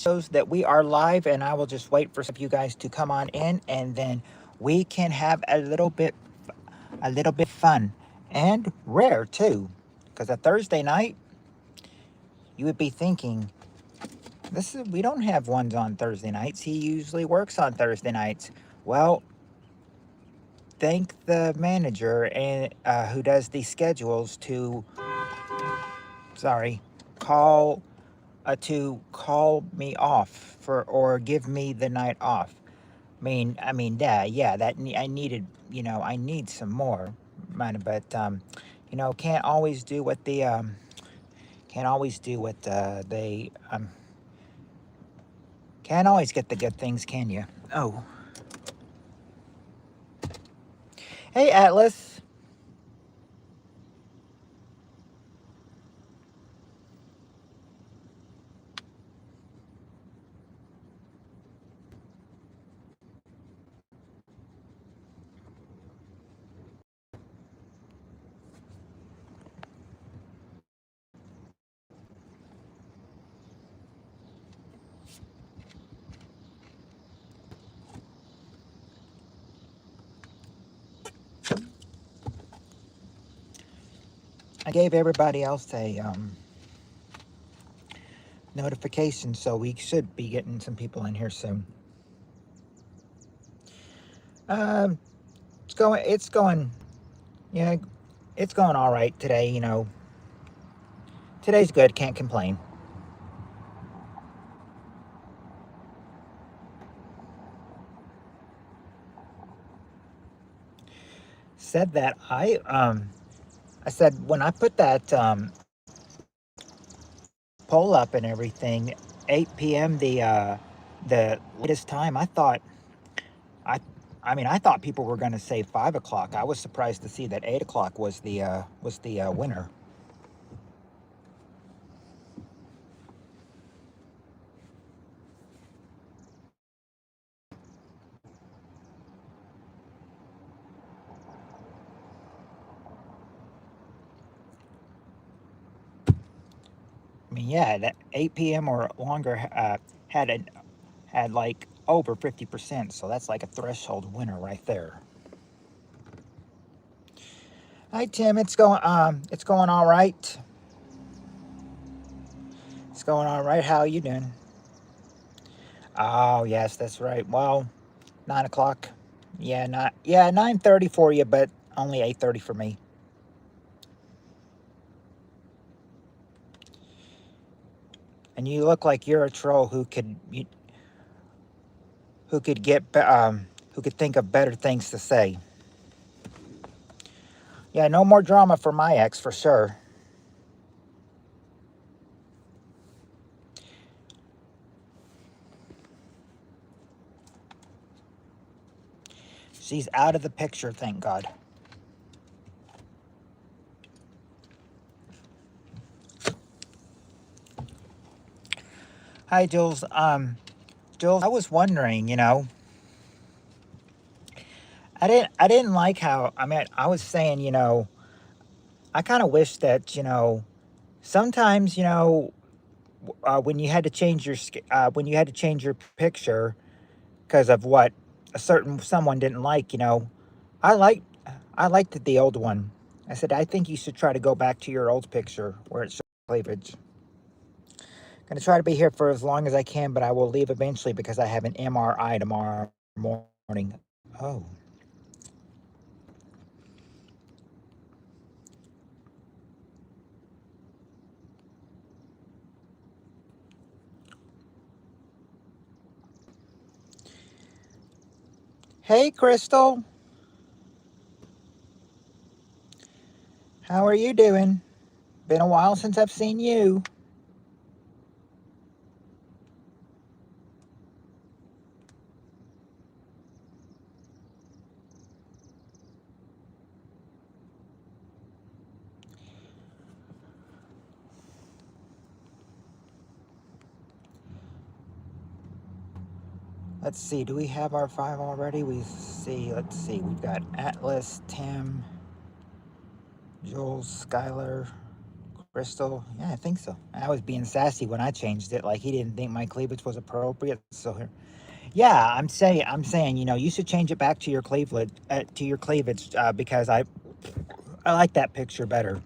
shows that we are live, and I will just wait for some of you guys to come on in, and then we can have a little bit fun and rare too, because a Thursday night you would be thinking this is we don't have ones on Thursday nights. He usually works on Thursday nights. Well, thank the manager and who does the schedules to sorry call to call me off for or give me the night off. Yeah, I needed, I need some more money, but can't always do what they can't always get the good things, can you? Oh, hey Atlas. I gave everybody else a notification, so we should be getting some people in here soon. Um, it's going, yeah, it's going all right today. Today's good. Can't complain. Said that I said when I put that poll up and everything, 8 p.m. the latest time. I I thought people were going to say 5 o'clock. I was surprised to see that 8 o'clock was the winner. Yeah, that 8 p.m. or longer had an had like over 50%. So that's like a threshold winner right there. Hi Tim, it's going all right. It's going all right. How are you doing? Oh yes, that's right. Well, 9 o'clock. Yeah, not yeah 9:30 for you, but only 8:30 for me. And you look like you're a troll who could who could think of better things to say. Yeah, no more drama for my ex for sure. She's out of the picture, thank God. Hi, Jules. Jules, I was wondering, I didn't like how I was saying, I kind of wish that, sometimes, when you had to change when you had to change your picture because of what a certain someone didn't like, I liked I liked the old one. I said I think you should try to go back to your old picture where it shows cleavage. Gonna try to be here for as long as I can, but I will leave eventually because I have an MRI tomorrow morning. Oh. Hey, Crystal. How are you doing? Been a while since I've seen you. Let's see. Do we have our 5 already? Let's see. We've got Atlas, Tim, Jules, Skylar, Bristol, yeah, I think so. I was being sassy when I changed it, like he didn't think my cleavage was appropriate. So here, yeah, I'm saying, you should change it back to your cleavage, because I like that picture better.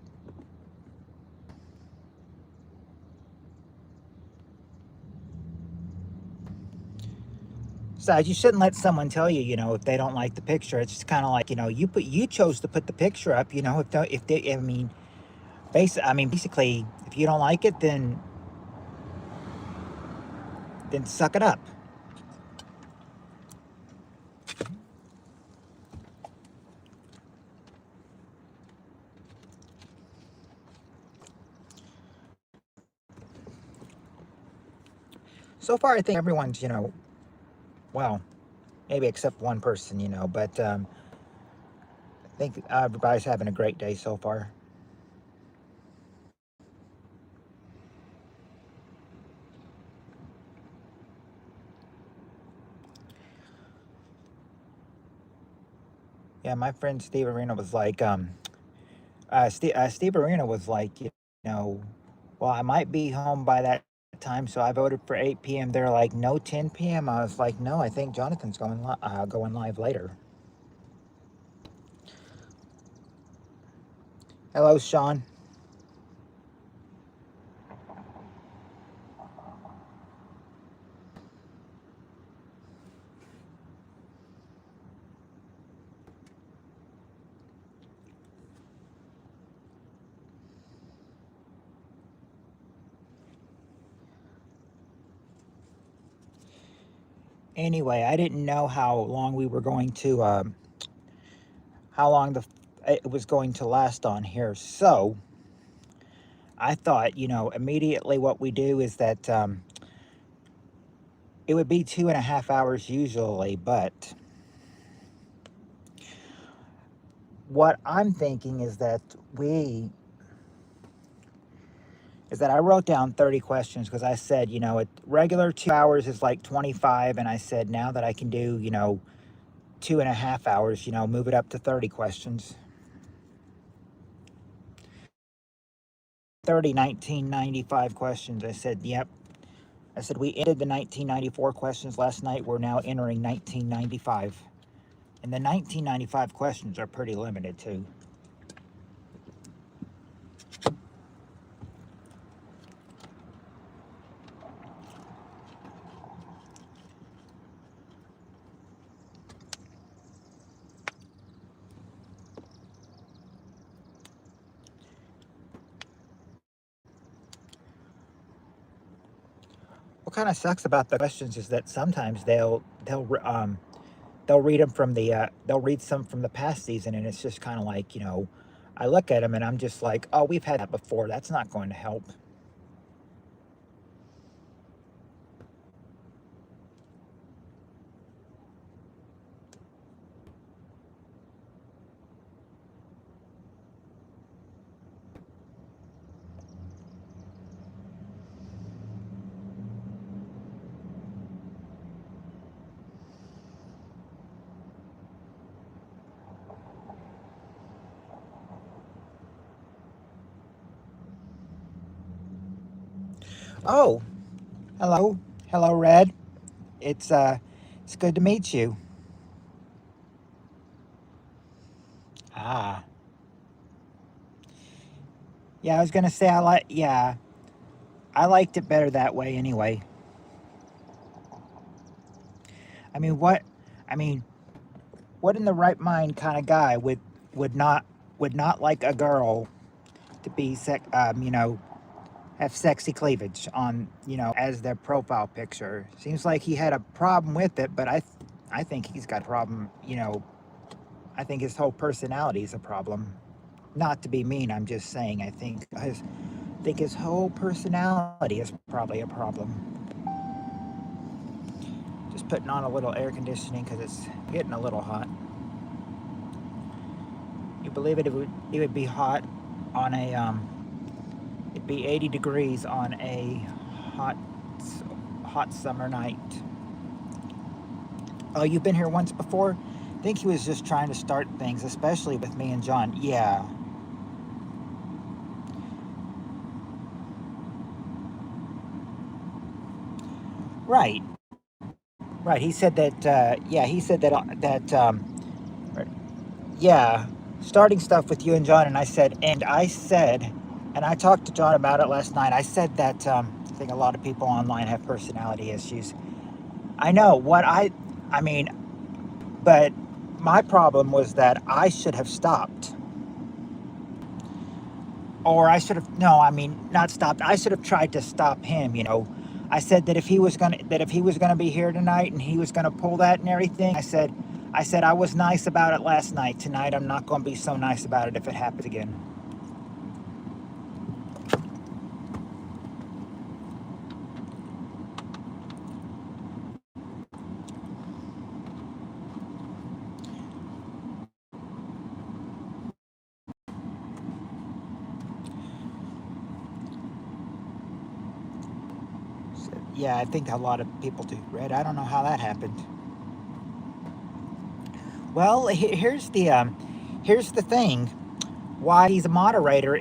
Besides, you shouldn't let someone tell you, if they don't like the picture. It's just kind of like, you chose to put the picture up. If they, basically, if you don't like it, then suck it up. So far, I think everyone's, well, maybe except one person, but I think everybody's having a great day so far. Yeah, my friend Steve Arena was like, Steve Arena was like, know, well, I might be home by that time, so I voted for 8 p.m. They're like, no, 10 p.m. I was like, no, I think Jonathan's going live later. Hello, Sean. Anyway, I didn't know how long we were going to, how long it was going to last on here. So I thought, immediately what we do is that it would be 2.5 hours usually, but what I'm thinking is that I wrote down 30 questions because I said, a regular 2 hours is like 25. And I said, now that I can do, 2.5 hours, move it up to 30 questions. 30 1995 questions. I said, yep. I said, we ended the 1994 questions last night. We're now entering 1995. And the 1995 questions are pretty limited, too. What kind of sucks about the questions is that sometimes they'll read them from they'll read some from the past season, and it's just kind of like, I look at them and I'm just like, oh, we've had that before. That's not going to help. Oh, hello, Red. It's good to meet you. Ah, yeah, I was gonna say yeah, I liked it better that way anyway. I mean, what, I mean, what in the right mind kind of guy would not would not like a girl to be have sexy cleavage on, as their profile picture. Seems like he had a problem with it, but I think he's got a problem, I think his whole personality is a problem. Not to be mean, I'm just saying I think his whole personality is probably a problem. Just putting on a little air conditioning because it's getting a little hot. You believe it would be hot on a it'd be 80 degrees on a hot hot summer night. Oh, you've been here once before? I think he was just trying to start things, especially with me and John. Yeah. Right, right. He said that. Yeah, he said yeah, starting stuff with you and John. And I talked to John about it last night. I said that I think a lot of people online have personality issues. I know what I mean, but my problem was that I should have stopped, or I should have no, I mean not stopped. I should have tried to stop him. I said that if he was gonna be here tonight and he was gonna pull that and everything. I said I was nice about it last night. Tonight I'm not gonna be so nice about it if it happens again. So, yeah, I think a lot of people do. Red, I don't know how that happened. Well, here's the thing. Why he's a moderator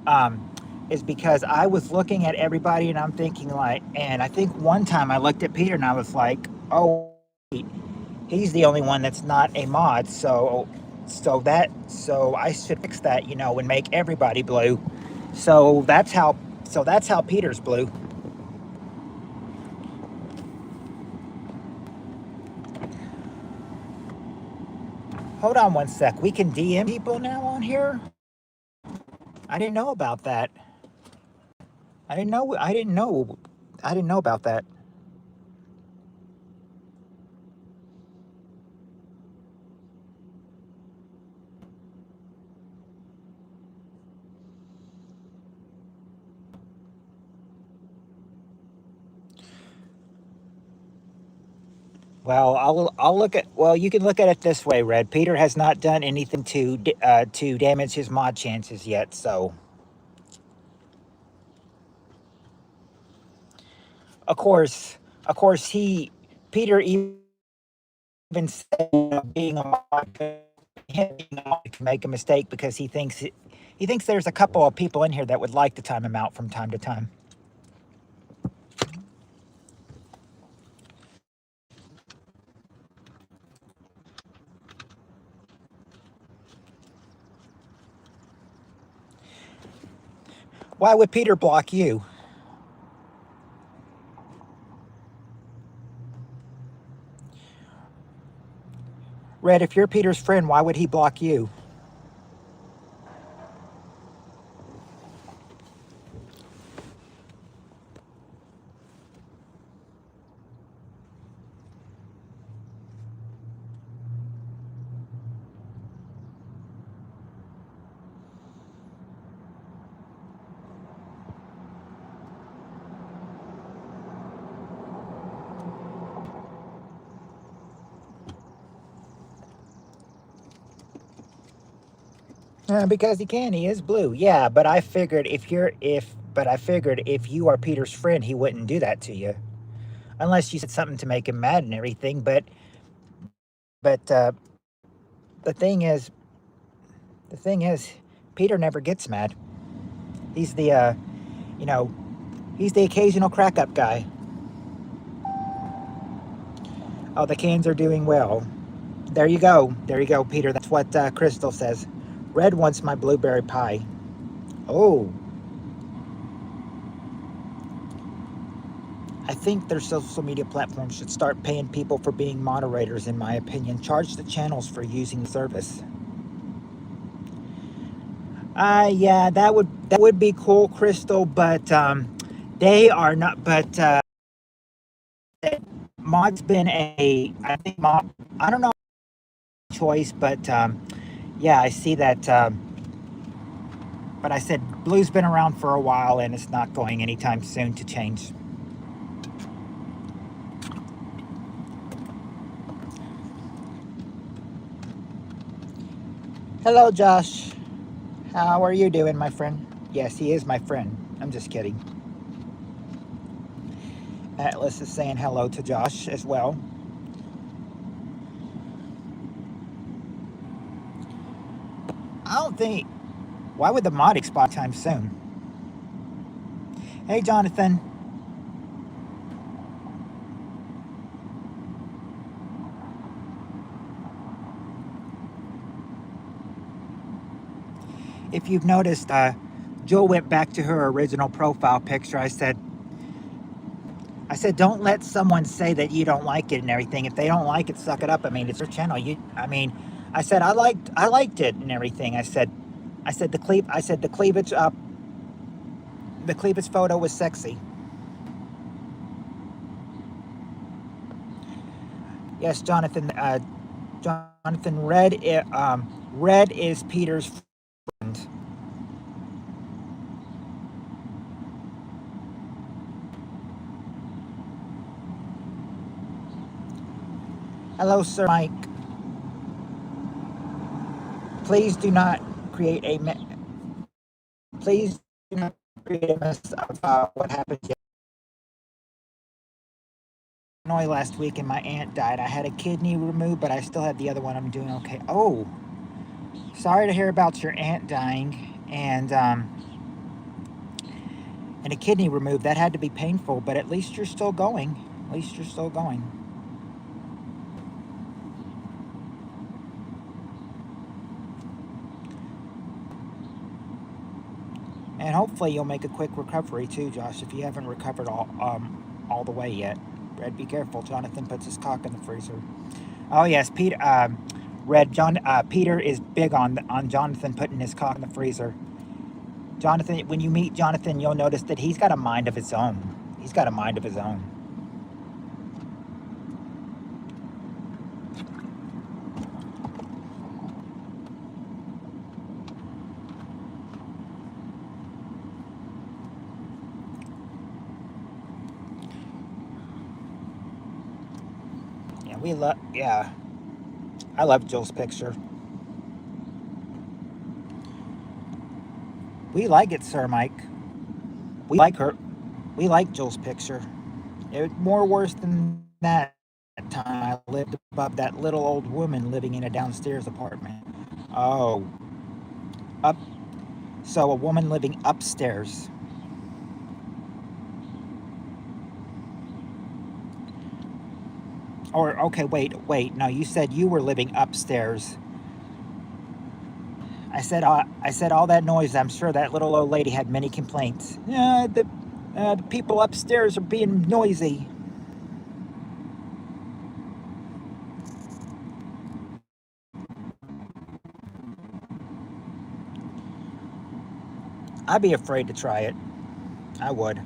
um, is because I was looking at everybody and I'm thinking like, and I think one time I looked at Peter and I was like, oh, wait, he's the only one that's not a mod, so I should fix that, and make everybody blue. So that's how Peter's blue. Hold on one sec. We can DM people now on here. I didn't know about that. I didn't know. I didn't know. I didn't know about that. Well, I'll look at. Well, you can look at it this way, Red. Peter has not done anything to damage his mod chances yet. So, of course, of course, he Peter even said, being a mod, him being a mod can make a mistake because he thinks there's a couple of people in here that would like to time him out from time to time. Why would Peter block you, Red? If you're Peter's friend, why would he block you? Because he can. He is blue. Yeah, but I figured if you are Peter's friend, he wouldn't do that to you unless you said something to make him mad and everything. But the thing is, the thing is, Peter never gets mad. He's you know, he's the occasional crack up guy. Oh, the cans are doing well. There you go. There you go, Peter. That's what Crystal says. Red wants my blueberry pie. Oh, I think their social media platforms should start paying people for being moderators, in my opinion. Charge the channels for using the service. Yeah, that would be cool, Crystal, but they are not. But mod's been I think mod. I don't know choice, but yeah, I see that. But I said blue's been around for a while, and it's not going anytime soon to change. Hello, Josh. How are you doing, my friend? Yes, he is my friend. I'm just kidding. Atlas is saying hello to Josh as well. I don't think. Why would the mod expire time soon? Hey, Jonathan. If you've noticed, Jill went back to her original profile picture. I said, don't let someone say that you don't like it and everything. If they don't like it, suck it up. I mean, it's their channel. I said I liked it and everything. I said the cleavage photo was sexy. Yes, Jonathan. Jonathan, red is Peter's friend. Hello, Sir Mike. Please do not create a please do not create a mess of what happened in Illinois last week, and my aunt died. I had a kidney removed, but I still have the other one. I'm doing okay. Oh, sorry to hear about your aunt dying, and a kidney removed. That had to be painful, but at least you're still going. At least you're still going. And hopefully you'll make a quick recovery too, Josh, if you haven't recovered all the way yet. Red, be careful. Jonathan puts his cock in the freezer. Oh yes, Peter. Peter is big on Jonathan putting his cock in the freezer. Jonathan, when you meet Jonathan, you'll notice that he's got a mind of his own. He's got a mind of his own. Yeah, I love Jill's picture. We like it, Sir Mike. We like her. We like Jill's picture. It was more worse than that time I lived above that little old woman living in a downstairs apartment. Oh, up. So a woman living upstairs. Or okay, wait. No, you said you were living upstairs. I said all that noise. I'm sure that little old lady had many complaints. The people upstairs are being noisy. I'd be afraid to try it. I would.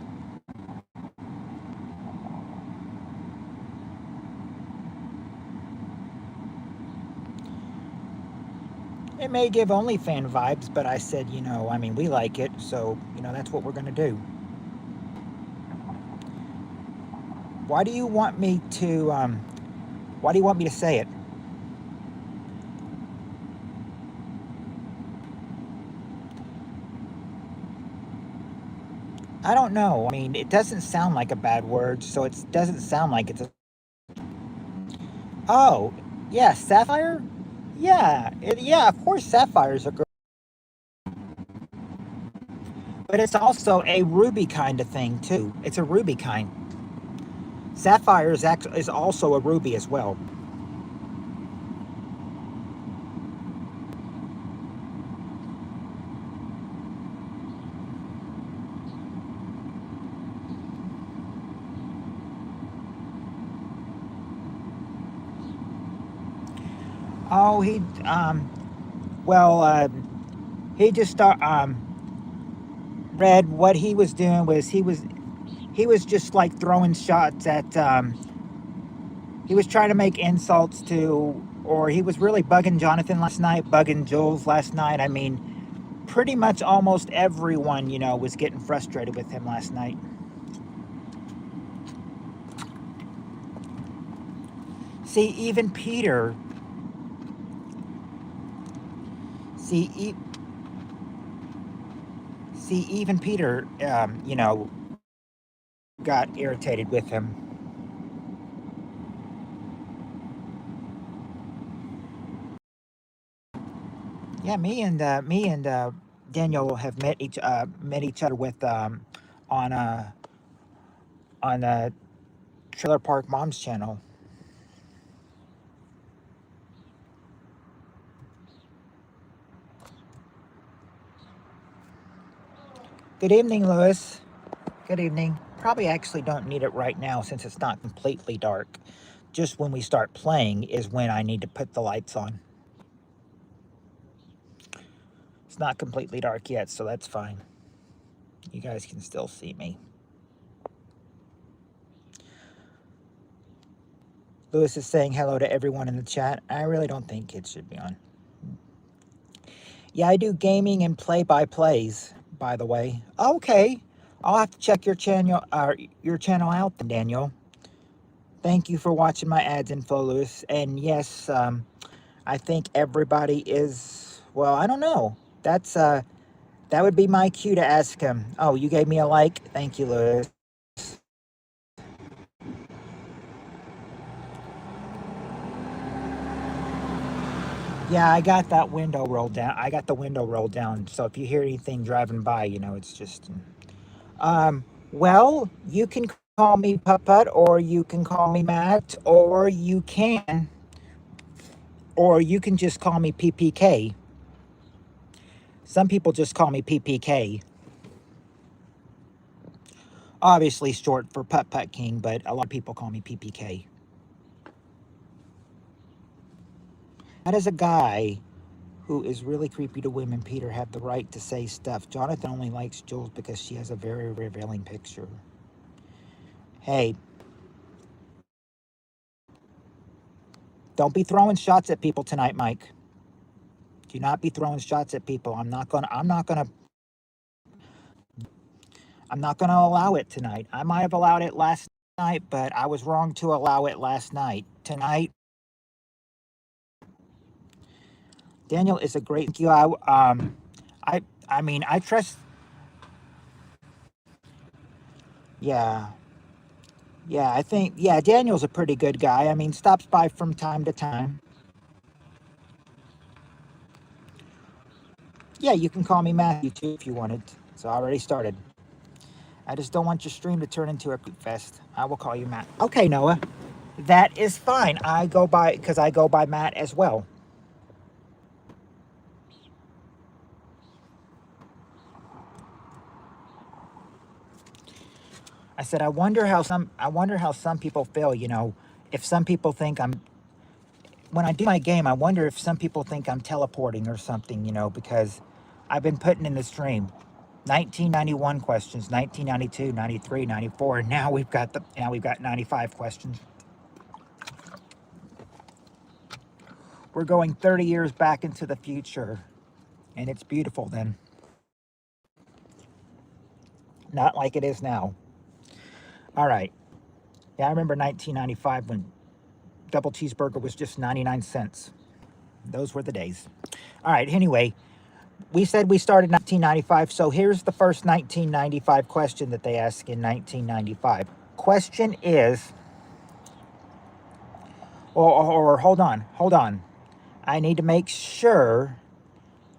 It may give OnlyFan vibes, but I said, I mean, we like it, so, that's what we're going to do. Why do you want me to, why do you want me to say it? I don't know. I mean, it doesn't sound like a bad word, so it doesn't sound like it's a... Oh, yeah, sapphire? Yeah, of course sapphires are great. But it's also a ruby kind of thing, too. It's a ruby kind. Sapphire is also a ruby as well. Oh, he just Red, what he was doing was he was just like throwing shots at, he was trying to make insults to, or he was really bugging Jonathan last night, bugging Jules last night. I mean, pretty much almost everyone, was getting frustrated with him last night. See, even Peter, see, e- see, even Peter, got irritated with him. Yeah, me and Daniel have met each other with on on Trailer Park Mom's channel. Good evening, Lewis. Good evening. Probably actually don't need it right now since it's not completely dark. Just when we start playing is when I need to put the lights on. It's not completely dark yet, so that's fine. You guys can still see me. Lewis is saying hello to everyone in the chat. I really don't think kids should be on. Yeah, I do gaming and play-by-plays, by the way. Okay. I'll have to check your channel out, Daniel. Thank you for watching my ads info, Lewis. And yes, I think everybody is, well, I don't know. That would be my cue to ask him. Oh, you gave me a like? Thank you, Lewis. Yeah, I got that window rolled down. I got the window rolled down. So if you hear anything driving by, you know, it's just... Well, you can call me Puppet, or you can call me Matt, or you can just call me PPK. Some people just call me PPK. Obviously short for Putt Putt King, but a lot of people call me PPK. How does a guy who is really creepy to women, Peter, have the right to say stuff? Jonathan only likes Jules because she has a very revealing picture. Hey, don't be throwing shots at people tonight, Mike. Do not be throwing shots at people. I'm not gonna allow it tonight. I might have allowed it last night, but I was wrong to allow it last night. Tonight, Daniel is a great. Thank you. I mean, I trust. Yeah, yeah. I think Daniel's a pretty good guy. I mean, stops by from time to time. Yeah, you can call me Matthew too if you wanted. So I already started. I just don't want your stream to turn into a creep fest. I will call you Matt. Okay, Noah. That is fine. I go by Matt as well. I said I wonder how some people feel, you know, if some people think when I do my game, I wonder if some people think I'm teleporting or something, you know, because I've been putting in the stream 1991 questions, 1992, 93, 94, and now we've got 95 questions. We're going 30 years back into the future, and it's beautiful then. Not like it is now. All right. Yeah, I remember 1995 when double cheeseburger was just 99 cents. Those were the days. All right, anyway, we said we started 1995, so here's the first 1995 question that they ask in 1995. Question is, or hold on. I need to make sure,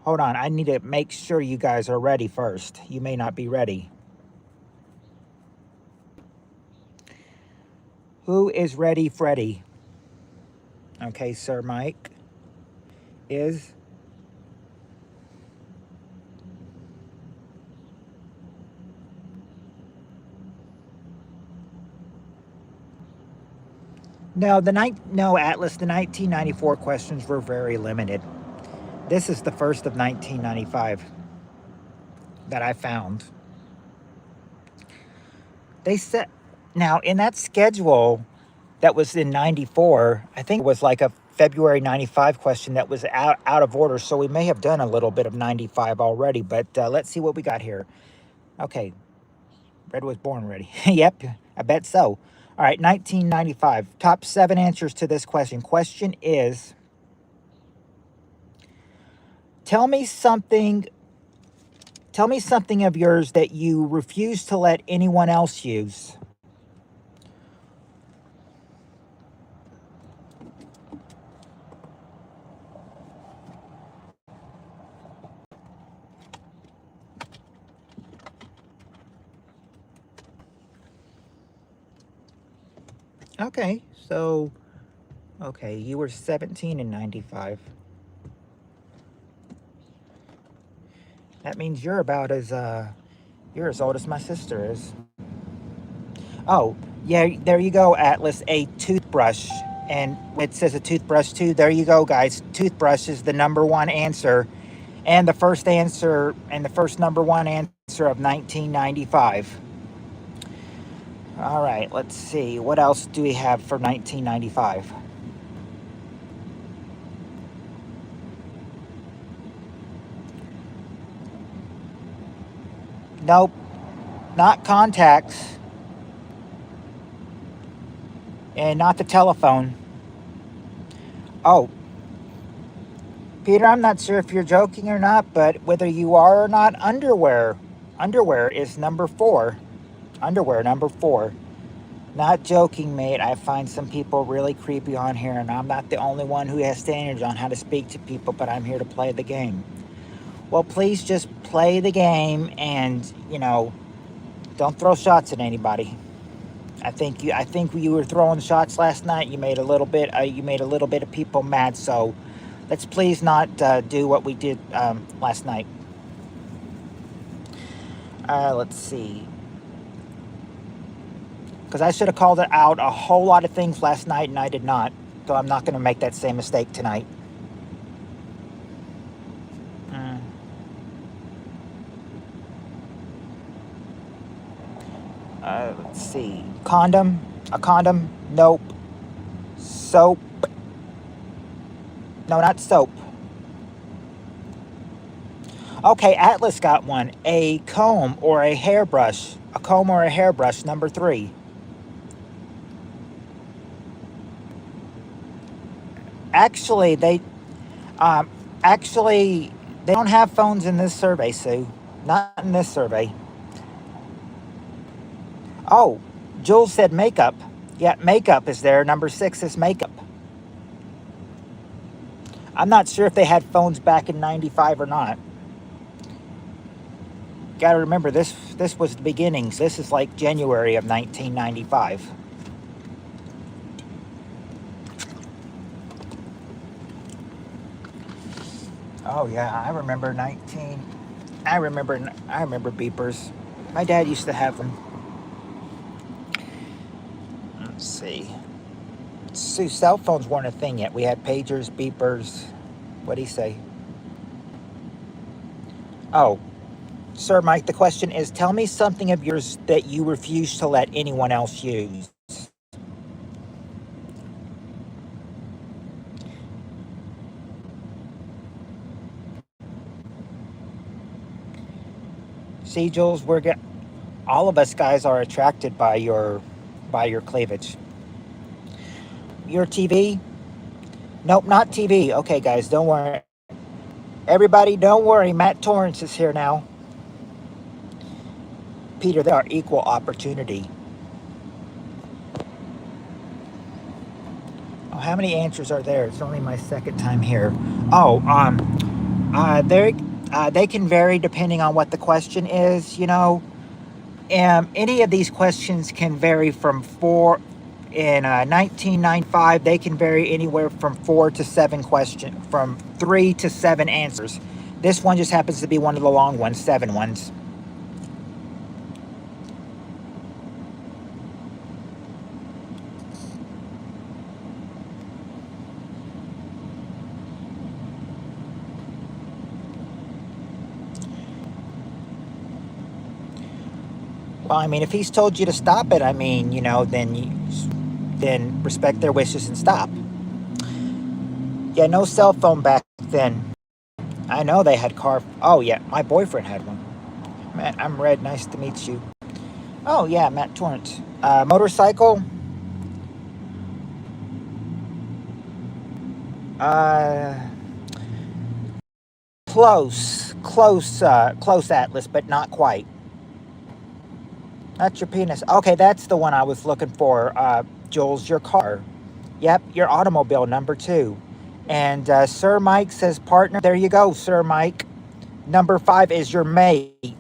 I need to make sure you guys are ready first. You may not be ready. Who is ready, Freddy? Okay, Sir Mike is... No, Atlas, the 1994 questions were very limited. This is the first of 1995 that I found. They said, now in that schedule that was in 94, I think it was like a February 95 question that was out of order. So we may have done a little bit of 95 already, but let's see what we got here. Okay. Red was born ready. Yep, I bet so. All right, 1995. Top 7 answers to this question. Question is, tell me something of yours that you refuse to let anyone else use. Okay, so, okay, you were 17 in 95. That means you're about as You're as old as my sister is. Oh, yeah, there you go, Atlas. A toothbrush. And it says a toothbrush too. There you go, guys. Toothbrush is the number one answer. And the first answer, and the first number one answer of 1995. All right, let's see. What else do we have for 1995? Nope, not contacts. And not the telephone. Oh, Peter, I'm not sure if you're joking or not, but whether you are or not, underwear. Underwear is number 4. Underwear, number 4. Not joking, mate. I find some people really creepy on here, and I'm not the only one who has standards on how to speak to people, but I'm here to play the game. Well, please just play the game and, don't throw shots at anybody. I think you were throwing shots last night. You made a little bit of people mad, so let's please not do what we did last night. Let's see. Because I should have called it out a whole lot of things last night, and I did not. So I'm not going to make that same mistake tonight. Let's see. Condom? A condom? Nope. Soap? No, not soap. Okay, Atlas got one. A comb or a hairbrush. A comb or a hairbrush, number 3. Actually, they don't have phones in this survey, Sue. Not in this survey. Oh, Jules said makeup. Yeah, makeup is there. Number 6 is makeup. I'm not sure if they had phones back in 95 or not. Gotta remember, this was the beginnings. This is like January of 1995. Oh yeah, I remember beepers. My dad used to have them. Let's see. So cell phones weren't a thing yet. We had pagers, beepers. What'd he say? Oh, Sir Mike, the question is, tell me something of yours that you refuse to let anyone else use. See, Jules, all of us guys are attracted by your cleavage. Your TV? Nope, not TV. Okay, guys, don't worry. Everybody, don't worry. Matt Torrance is here now. Peter, they are equal opportunity. Oh, how many answers are there? It's only my second time here. Oh, they can vary depending on what the question is. Any of these questions can vary from 4. In 1995, they can vary anywhere from 4 to 7 questions, from 3 to 7 answers. This one just happens to be one of the long ones, 7 ones. Well, I mean, if he's told you to stop it, then respect their wishes and stop. Yeah, no cell phone back then. I know they had car. Oh, yeah, my boyfriend had one. Matt, I'm Red. Nice to meet you. Oh, yeah, Matt Torrance. Motorcycle. Close, Atlas, but not quite. That's your penis. Okay, that's the one I was looking for. Jules, your car. Yep, your automobile, number 2. And Sir Mike says partner. There you go, Sir Mike. Number 5 is your mate.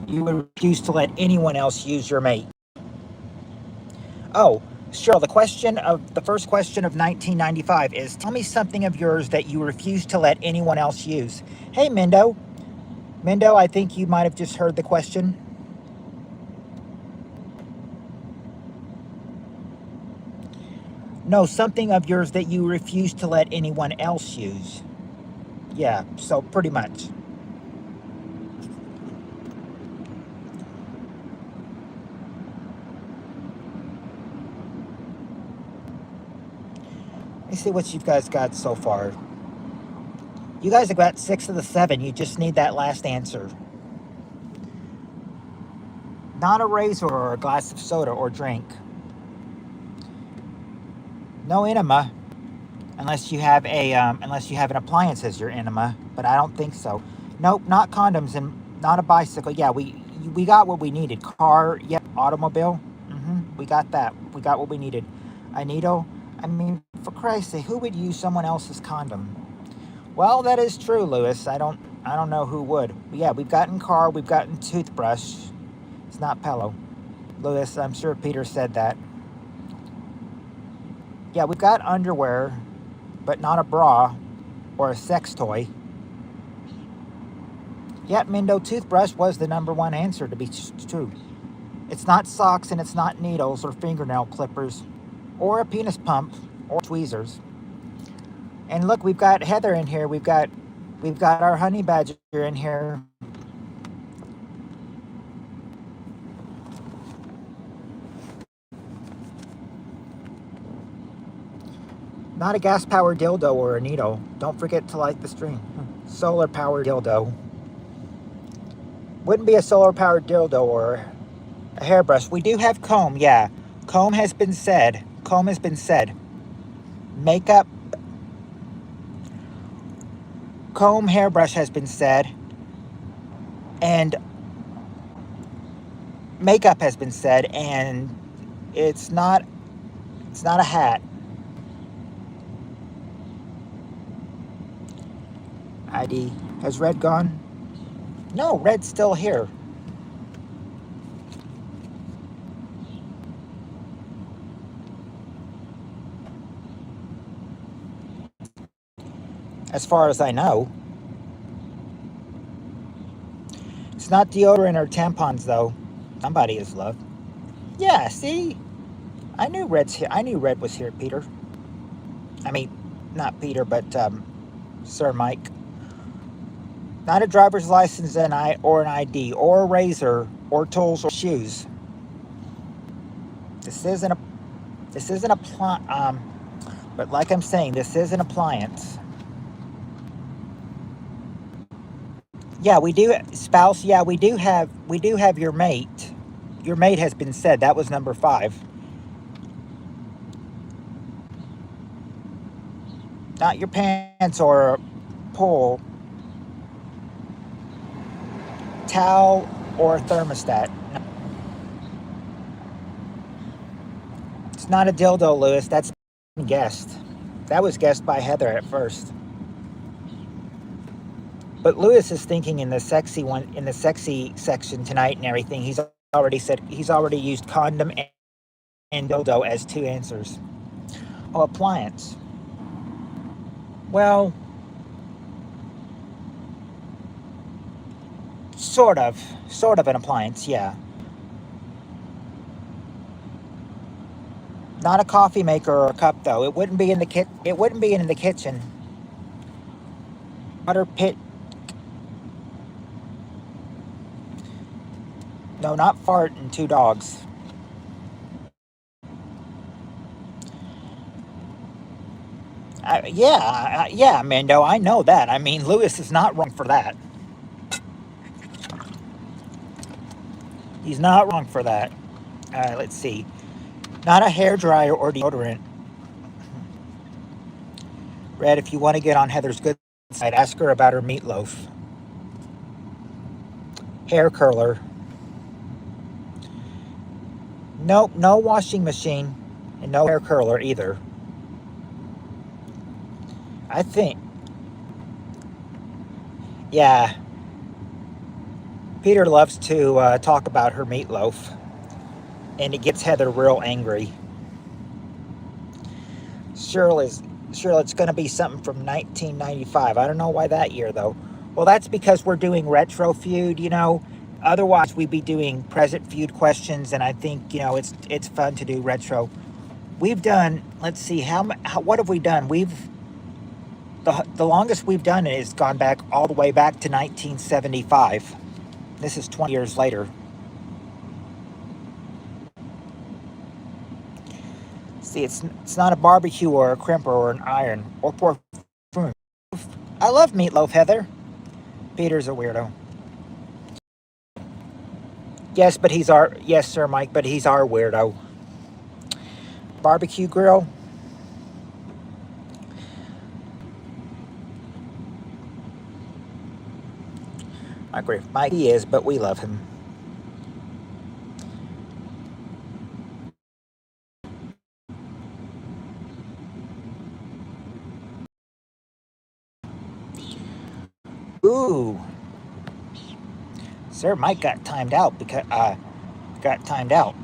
You would refuse to let anyone else use your mate. Oh, Cheryl, the first question of 1995 is, tell me something of yours that you refuse to let anyone else use. Hey, Mendo. Mendo, I think you might have just heard the question. No, something of yours that you refuse to let anyone else use. Yeah, so pretty much. Let me see what you guys got so far. You guys have got 6 of the 7. You just need that last answer. Not a razor or a glass of soda or drink. No enema, unless you have an appliance as your enema, but I don't think so. Nope, not condoms and not a bicycle. Yeah, we got what we needed. Car, yep, automobile. We got that. We got what we needed. A needle. I mean, for Christ's sake, who would use someone else's condom? Well, that is true, Lewis. I don't know who would. But yeah, we've gotten car, we've gotten toothbrush. It's not pillow. Lewis, I'm sure Peter said that. Yeah, we've got underwear, but not a bra or a sex toy. Yep, Mindo, toothbrush was the number one answer, to be true. It's not socks and it's not needles or fingernail clippers or a penis pump or tweezers. And look, we've got Heather in here. We've got our honey badger in here. Not a gas-powered dildo or a needle. Don't forget to like the stream. Solar-powered dildo. Wouldn't be a solar-powered dildo or a hairbrush. We do have comb, yeah. Comb has been said. Comb has been said. Makeup. Comb, hairbrush has been said. And makeup has been said. And it's not a hat. ID. Has Red gone? No, Red's still here. As far as I know. It's not deodorant or tampons, though. Somebody is love. Yeah, see? I knew Red's here. I knew Red was here, Peter. I mean, not Peter, but Sir Mike. Not a driver's license or an ID or a razor or tools or shoes. This isn't a but like I'm saying, this is an appliance. Yeah, we do spouse. Yeah, we do have your mate. Your mate has been said. That was number 5. Not your pants or pull. Towel or thermostat. No. It's not a dildo, Lewis. That's guessed. That was guessed by Heather at first. But Lewis is thinking in the sexy section tonight and everything. He's already used condom and dildo as 2 answers. Oh, appliance. Well, sort of an appliance, yeah. Not a coffee maker or a cup, though. It wouldn't be in the kitchen. Water pit. No, not fart and 2 dogs. Yeah, Mando, I know that. I mean, Lewis is not wrong for that. He's not wrong for that. Let's see. Not a hairdryer or deodorant. Red, if you want to get on Heather's good side, ask her about her meatloaf. Hair curler. Nope, no washing machine. And no hair curler either. I think. Yeah. Peter loves to talk about her meatloaf. And it gets Heather real angry. Cheryl, it's going to be something from 1995. I don't know why that year though. Well, that's because we're doing retro feud, you know. Otherwise, we'd be doing present feud questions, and I think, you know, it's fun to do retro. We've done. Let's see how what have we done? The longest we've done it has gone back all the way back to 1975. This is 20 years later. See, it's not a barbecue or a crimper or an iron or pork. I love meatloaf, Heather. Peter's a weirdo. Yes, sir, Mike, but he's our weirdo. Barbecue grill. I agree. Mike, he is, but we love him. Ooh, Sir Mike got timed out because got timed out.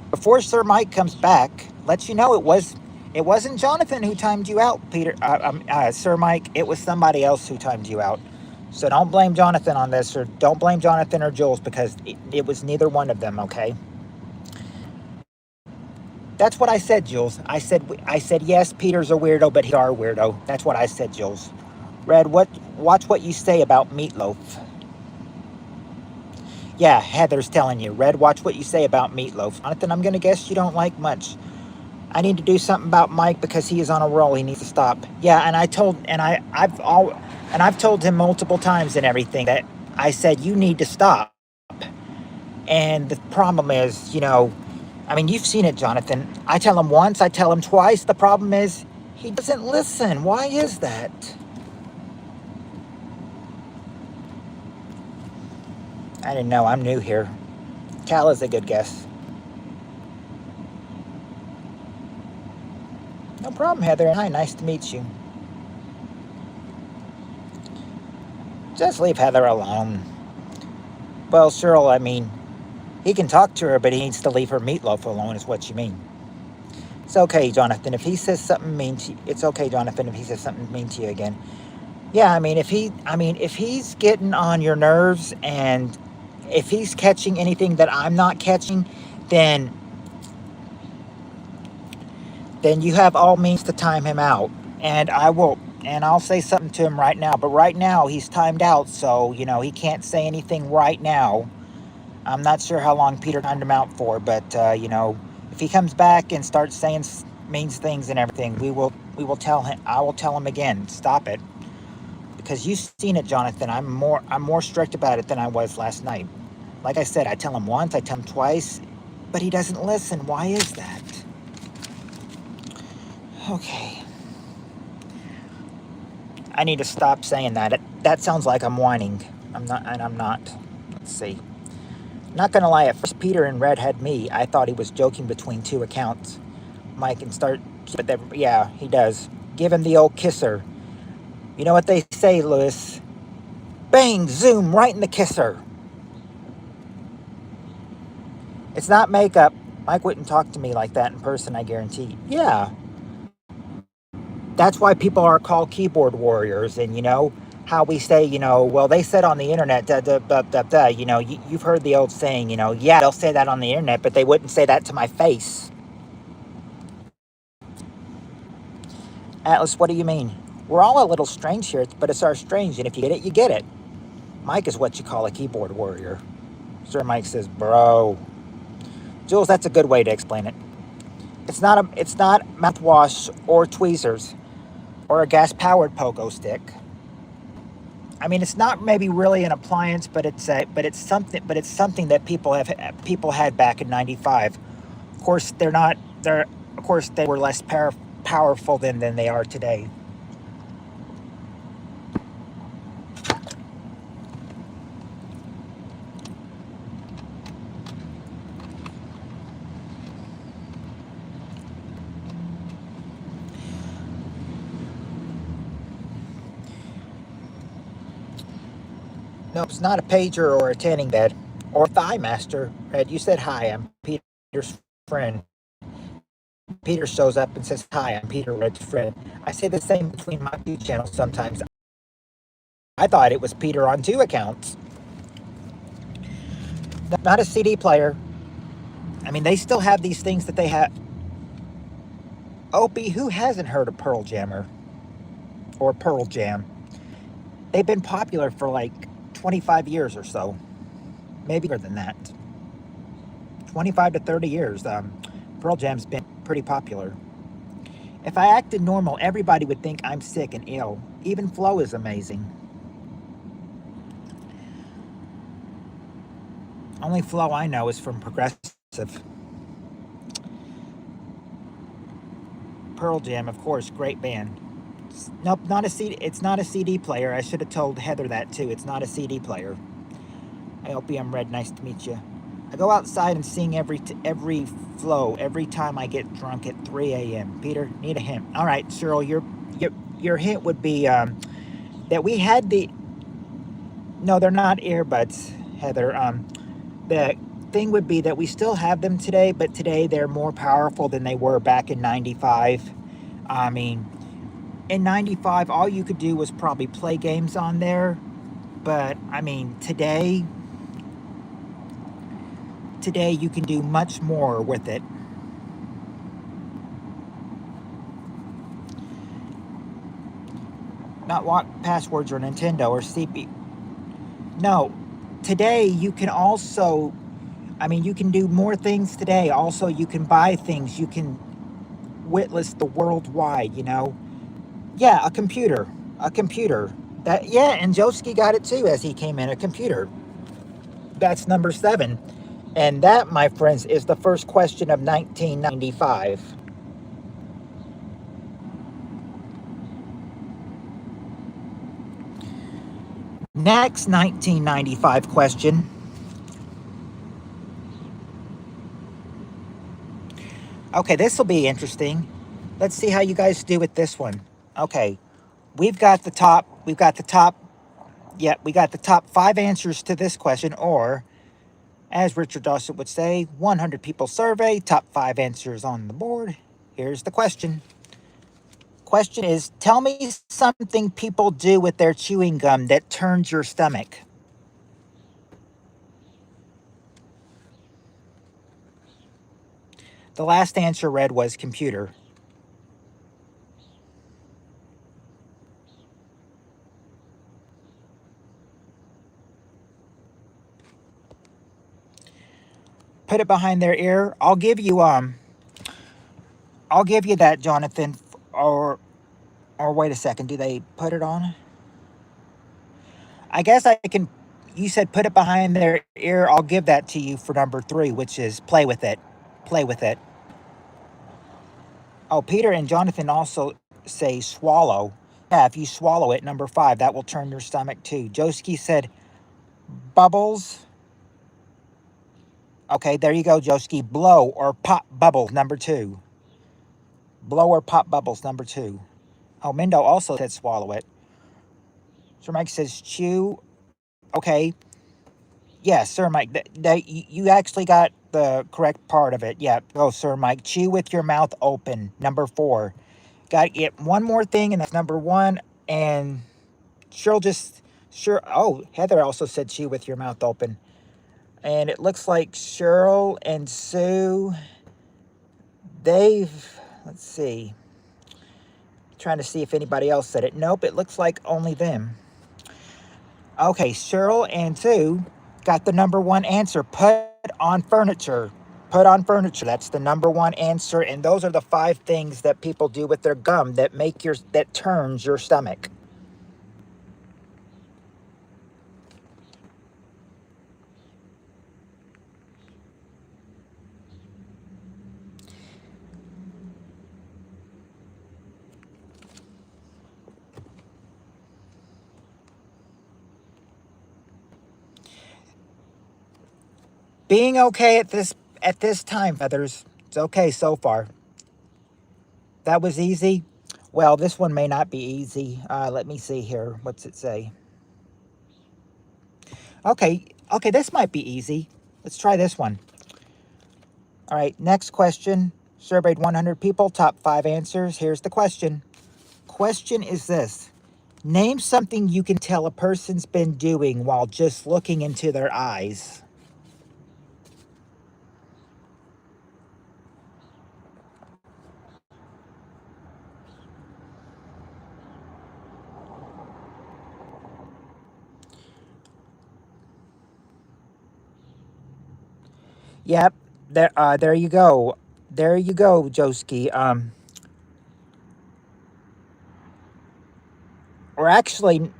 Before Sir Mike comes back, let you know it wasn't Jonathan who timed you out, Peter. Sir Mike, it was somebody else who timed you out. So don't blame Jonathan on this, or don't blame Jonathan or Jules because it was neither one of them. Okay. That's what I said, Jules. I said yes, Peter's a weirdo, but he's our weirdo. That's what I said, Jules. Red, watch what you say about meatloaf. Yeah, Heather's telling you. Red, watch what you say about meatloaf. Jonathan, I'm gonna guess you don't like much. I need to do something about Mike because he is on a roll. He needs to stop. Yeah, and I've told him multiple times and everything that I said you need to stop. And the problem is, you know, I mean, you've seen it, Jonathan. I tell him once, I tell him twice. The problem is he doesn't listen. Why is that? I didn't know. I'm new here. Cal is a good guess. No problem, Heather. Hi, nice to meet you. Just leave Heather alone. Well, Cheryl, I mean, he can talk to her, but he needs to leave her meatloaf alone, is what you mean. It's okay, Jonathan. If he says something mean to you, it's okay, Jonathan, if he says something mean to you again. Yeah, if he's getting on your nerves and if he's catching anything that I'm not catching, then you have all means to time him out. And I'll say something to him right now. But right now he's timed out, so you know he can't say anything right now. I'm not sure how long Peter timed him out for, but you know, if he comes back and starts saying means things and everything, we will tell him. I will tell him again. Stop it, because you've seen it, Jonathan. I'm more strict about it than I was last night. Like I said, I tell him once, I tell him twice, but he doesn't listen. Why is that? Okay. I need to stop saying that. That sounds like I'm whining. I'm not. Let's see. Not gonna lie, at first Peter and Red had me. I thought he was joking between two accounts. Mike and start, but then, yeah, he does. Give him the old kisser. You know what they say, Lewis? Bang, zoom, right in the kisser. It's not makeup. Mike wouldn't talk to me like that in person, I guarantee. Yeah. That's why people are called keyboard warriors. And, you know, how we say, you know, well, they said on the internet, da, da, da, da, da, you know, you've heard the old saying, you know, yeah, they'll say that on the internet, but they wouldn't say that to my face. Atlas, what do you mean? We're all a little strange here, but it's our strange, and if you get it, you get it. Mike is what you call a keyboard warrior. Sir Mike says, bro. Jules, that's a good way to explain it. It's not mouthwash or tweezers or a gas-powered pogo stick. I mean, it's not maybe really an appliance, but it's something that people had back in '95. Of course, they were less powerful than they are today. No, it's not a pager or a tanning bed or a thigh master. Red, you said hi. I'm Peter's friend. Peter shows up and says, "Hi, I'm Peter Red's friend." I say the same between my two channels sometimes. I thought it was Peter on two accounts. Not a CD player. I mean, they still have these things that they have. Opie, who hasn't heard of Pearl Jammer or Pearl Jam? They've been popular for like 25 years or so, maybe more than that. 25 to 30 years. Pearl Jam's been pretty popular. If I acted normal, everybody would think I'm sick and ill. Even Flo is amazing. Only Flo I know is from Progressive. Pearl Jam, of course, great band. Nope, not a CD. It's not a CD player. I should have told Heather that too. It's not a CD player. I hope I'm Red. Nice to meet you. I go outside and sing every flow every time I get drunk at 3 a.m. Peter, need a hint. All right, Cheryl, your hint would be that we had the. No, they're not earbuds, Heather. The thing would be that we still have them today, but today they're more powerful than they were back in '95. I mean, in '95, all you could do was probably play games on there. But I mean, today you can do much more with it. Not what passwords or Nintendo or CP. No, today you can also, I mean, you can do more things today. Also, you can buy things. You can witless the worldwide, you know. Yeah, a computer. A computer. That, yeah, and Joski got it too as he came in, a computer. That's number 7. And that, my friends, is the first question of 1995. Next 1995 question. Okay, this will be interesting. Let's see how you guys do with this one. Okay, we got the top 5 answers to this question, or as Richard Dawson would say, 100 people survey, top 5 answers on the board. Here's the question. Question is, tell me something people do with their chewing gum that turns your stomach. The last answer read was computer. Put it behind their ear. I'll give you that, Jonathan. Or wait a second. Do they put it on? I guess I can. You said put it behind their ear. I'll give that to you for number 3, which is play with it. Play with it. Oh, Peter and Jonathan also say swallow. Yeah, if you swallow it, number 5, that will turn your stomach too. Joski said bubbles. Okay, there you go, Joski. Blow or pop bubbles, number 2. Blow or pop bubbles, number 2. Oh, Mendo also said swallow it. Sir Mike says chew. Okay. Yes, Sir Mike. You actually got the correct part of it. Yeah. Go, Sir Mike. Chew with your mouth open, number 4. Got to get one more thing, and that's number 1. And oh, Heather also said chew with your mouth open. And it looks like Cheryl and Sue, let's see. Trying to see if anybody else said it. Nope, it looks like only them. Okay, Cheryl and Sue got the number 1 answer. Put on furniture. Put on furniture. That's the number 1 answer. And those are the 5 things that people do with their gum that turns your stomach. Being okay at this time, Feathers. It's okay so far. That was easy. Well, this one may not be easy. Let me see here. What's it say? Okay, this might be easy. Let's try this one. All right, next question. Surveyed 100 people, top 5 answers. Here's the question. Question is this. Name something you can tell a person's been doing while just looking into their eyes. Yep, there you go. There you go, Joski. Or actually,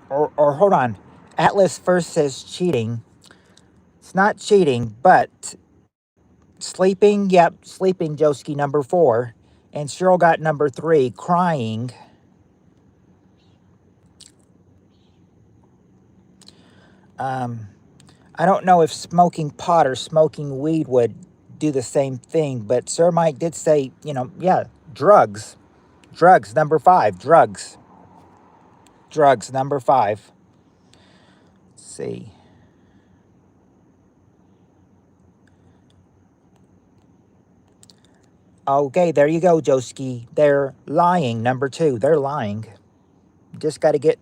or hold on. Atlas first says cheating. It's not cheating, but sleeping. Yep, sleeping, Joski, number 4. And Cheryl got number 3, crying. I don't know if smoking pot or smoking weed would do the same thing, but Sir Mike did say, yeah, drugs. Drugs, number 5. Drugs. Drugs, number 5. Let's see. Okay, there you go, Joski. They're lying, number 2. They're lying. Just got to get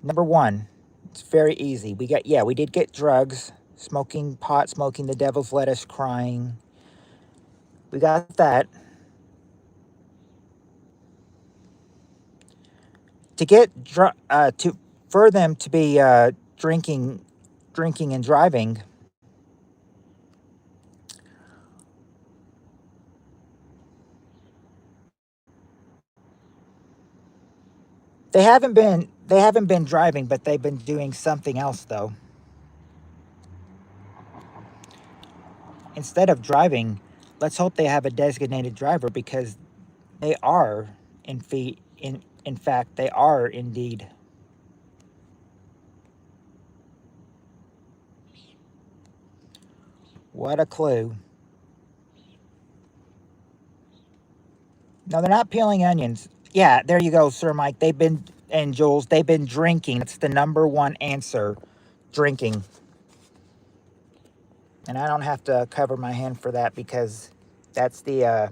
number 1. It's very easy. We did get drugs. Smoking pot, smoking the devil's lettuce, crying. We got that. To get for them to be drinking and driving, they haven't been driving, but they've been doing something else though. Instead of driving, let's hope they have a designated driver, because they are in fact they are indeed. What a clue. No, they're not peeling onions. Yeah, there you go, Sir Mike. And Jules, they've been drinking. That's the number 1 answer. Drinking. And I don't have to cover my hand for that, because that's the I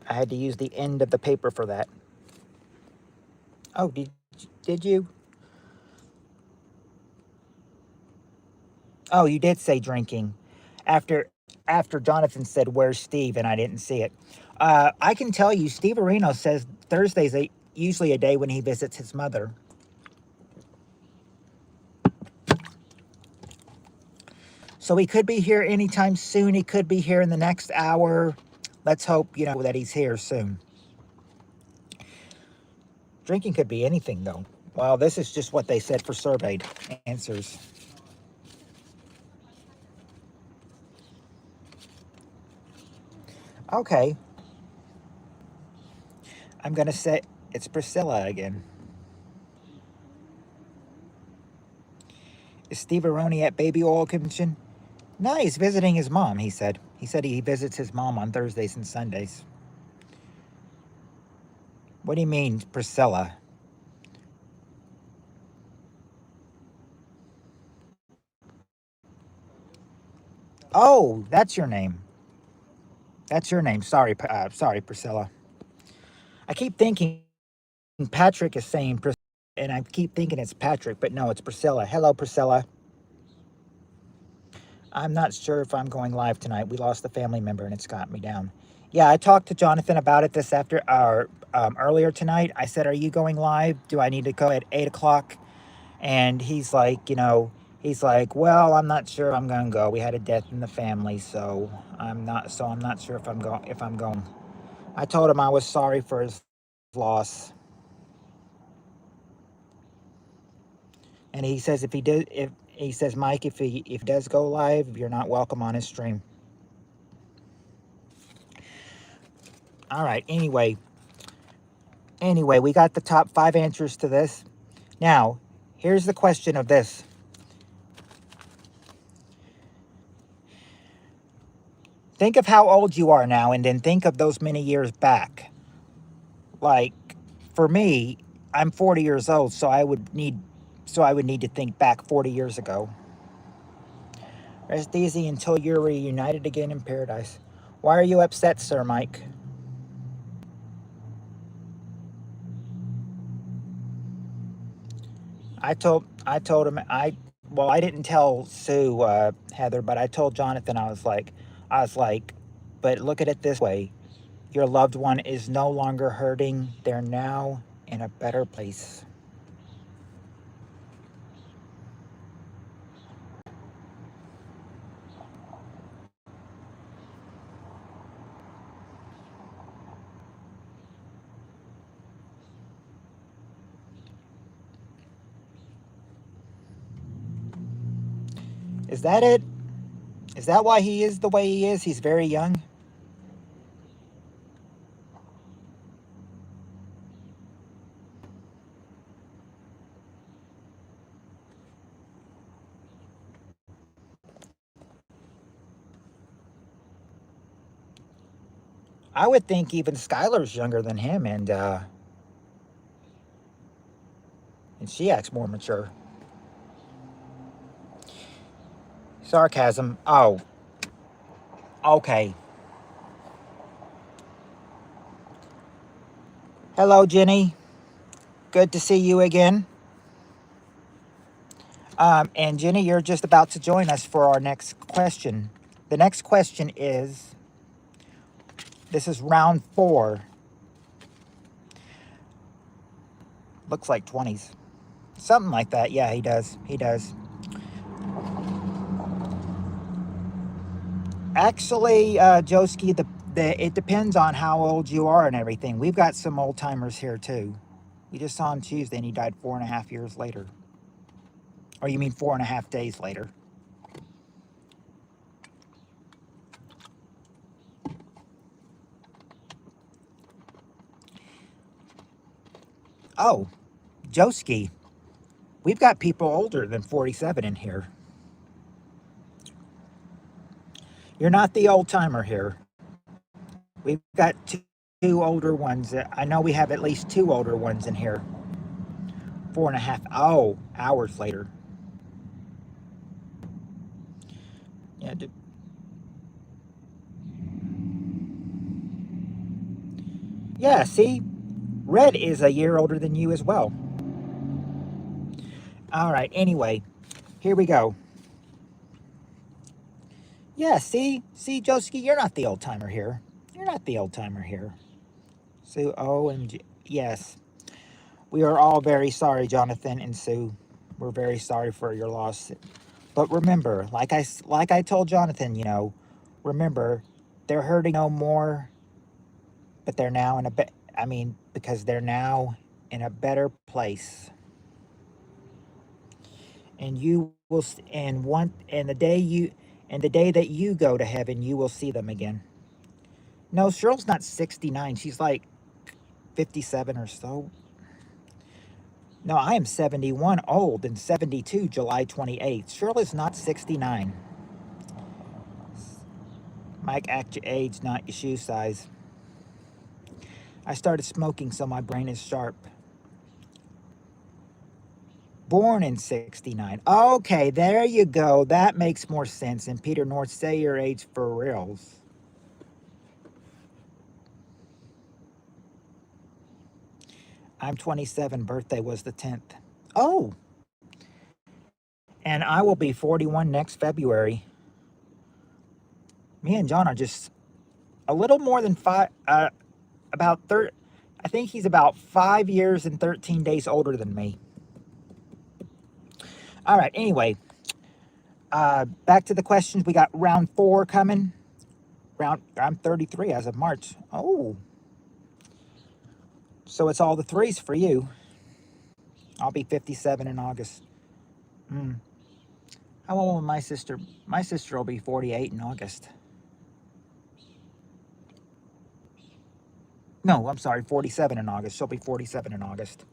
had to use the end of the paper for that. Oh, did you? Oh, you did say drinking. After Jonathan said, "Where's Steve?" and I didn't see it. I can tell you, Steve Areno says Thursday's usually a day when he visits his mother. So he could be here anytime soon. He could be here in the next hour. Let's hope, that he's here soon. Drinking could be anything, though. Well, this is just what they said for surveyed answers. Okay. I'm going to say it's Priscilla again. Is Steve Aroni at Baby Oil Convention? No, he's visiting his mom, he said. He said he visits his mom on Thursdays and Sundays. What do you mean, Priscilla? Oh, that's your name. That's your name. Sorry, Priscilla. I keep thinking Patrick is saying Priscilla, and I keep thinking it's Patrick, but no, it's Priscilla. Hello, Priscilla. I'm not sure if I'm going live tonight. We lost a family member, and it's got me down. Yeah, I talked to Jonathan about it this after our earlier tonight. I said, "Are you going live? Do I need to go at 8 o'clock?" And he's like, "Well, I'm not sure I'm going to go. We had a death in the family, so I'm not sure if I'm going." I told him I was sorry for his loss. And he says if he says, "Mike, if he does go live, you're not welcome on his stream." All right. Anyway, we got the top 5 answers to this. Now, here's the question of this. Think of how old you are now, and then think of those many years back. Like, for me, I'm 40 years old, so I would need to think back 40 years ago. Rest easy until you're reunited again in paradise. Why are you upset, Sir Mike? I told him, well, I didn't tell Sue, Heather, but I told Jonathan, I was like, but look at it this way. Your loved one is no longer hurting. They're now in a better place. Is that it? Is that why he is the way he is? He's very young. I would think even Skylar's younger than him, and she acts more mature. Sarcasm. Oh, okay. Hello, Jenny. Good to see you again. And Jenny, you're just about to join us for our next question. The next question is, this is round 4. Looks like 20s. Something like that. Yeah, he does. He does. Actually, Joski, it depends on how old you are and everything. We've got some old timers here too. We just saw him Tuesday and he died 4.5 years later. Or you mean 4.5 days later? Oh, Joski, we've got people older than 47 in here. You're not the old timer here. We've got two older ones. I know we have at least 2 older ones in here. 4.5 hours later. Yeah. Yeah. See, Red is a year older than you as well. All right. Anyway, here we go. Yeah. See, Joski, you're not the old timer here. You're not the old timer here. Sue, OMG. Yes. We are all very sorry, Jonathan and Sue. We're very sorry for your loss. But remember, like I told Jonathan, remember, they're hurting no more, but they're now in a because they're now in a better place. And you will and one and the day that you go to heaven, you will see them again. No, Cheryl's not 69. She's like 57 or so. No, I am 71 old and 72 July 28th. Cheryl is not 69. Mike, act your age, not your shoe size. I started smoking, so my brain is sharp. Born in 69. Okay, there you go. That makes more sense. And Peter North, say your age for reals. I'm 27. Birthday was the 10th. Oh, and I will be 41 next February. Me and John are just a little more than about 30. I think he's about 5 years and 13 days older than me. All right, anyway, back to the questions. We got round 4 coming. I'm 33 as of March. Oh, so it's all the threes for you. I'll be 57 in August. Mm. How old will my sister? My sister will be 48 in August. No, I'm sorry, 47 in August. She'll be 47 in August.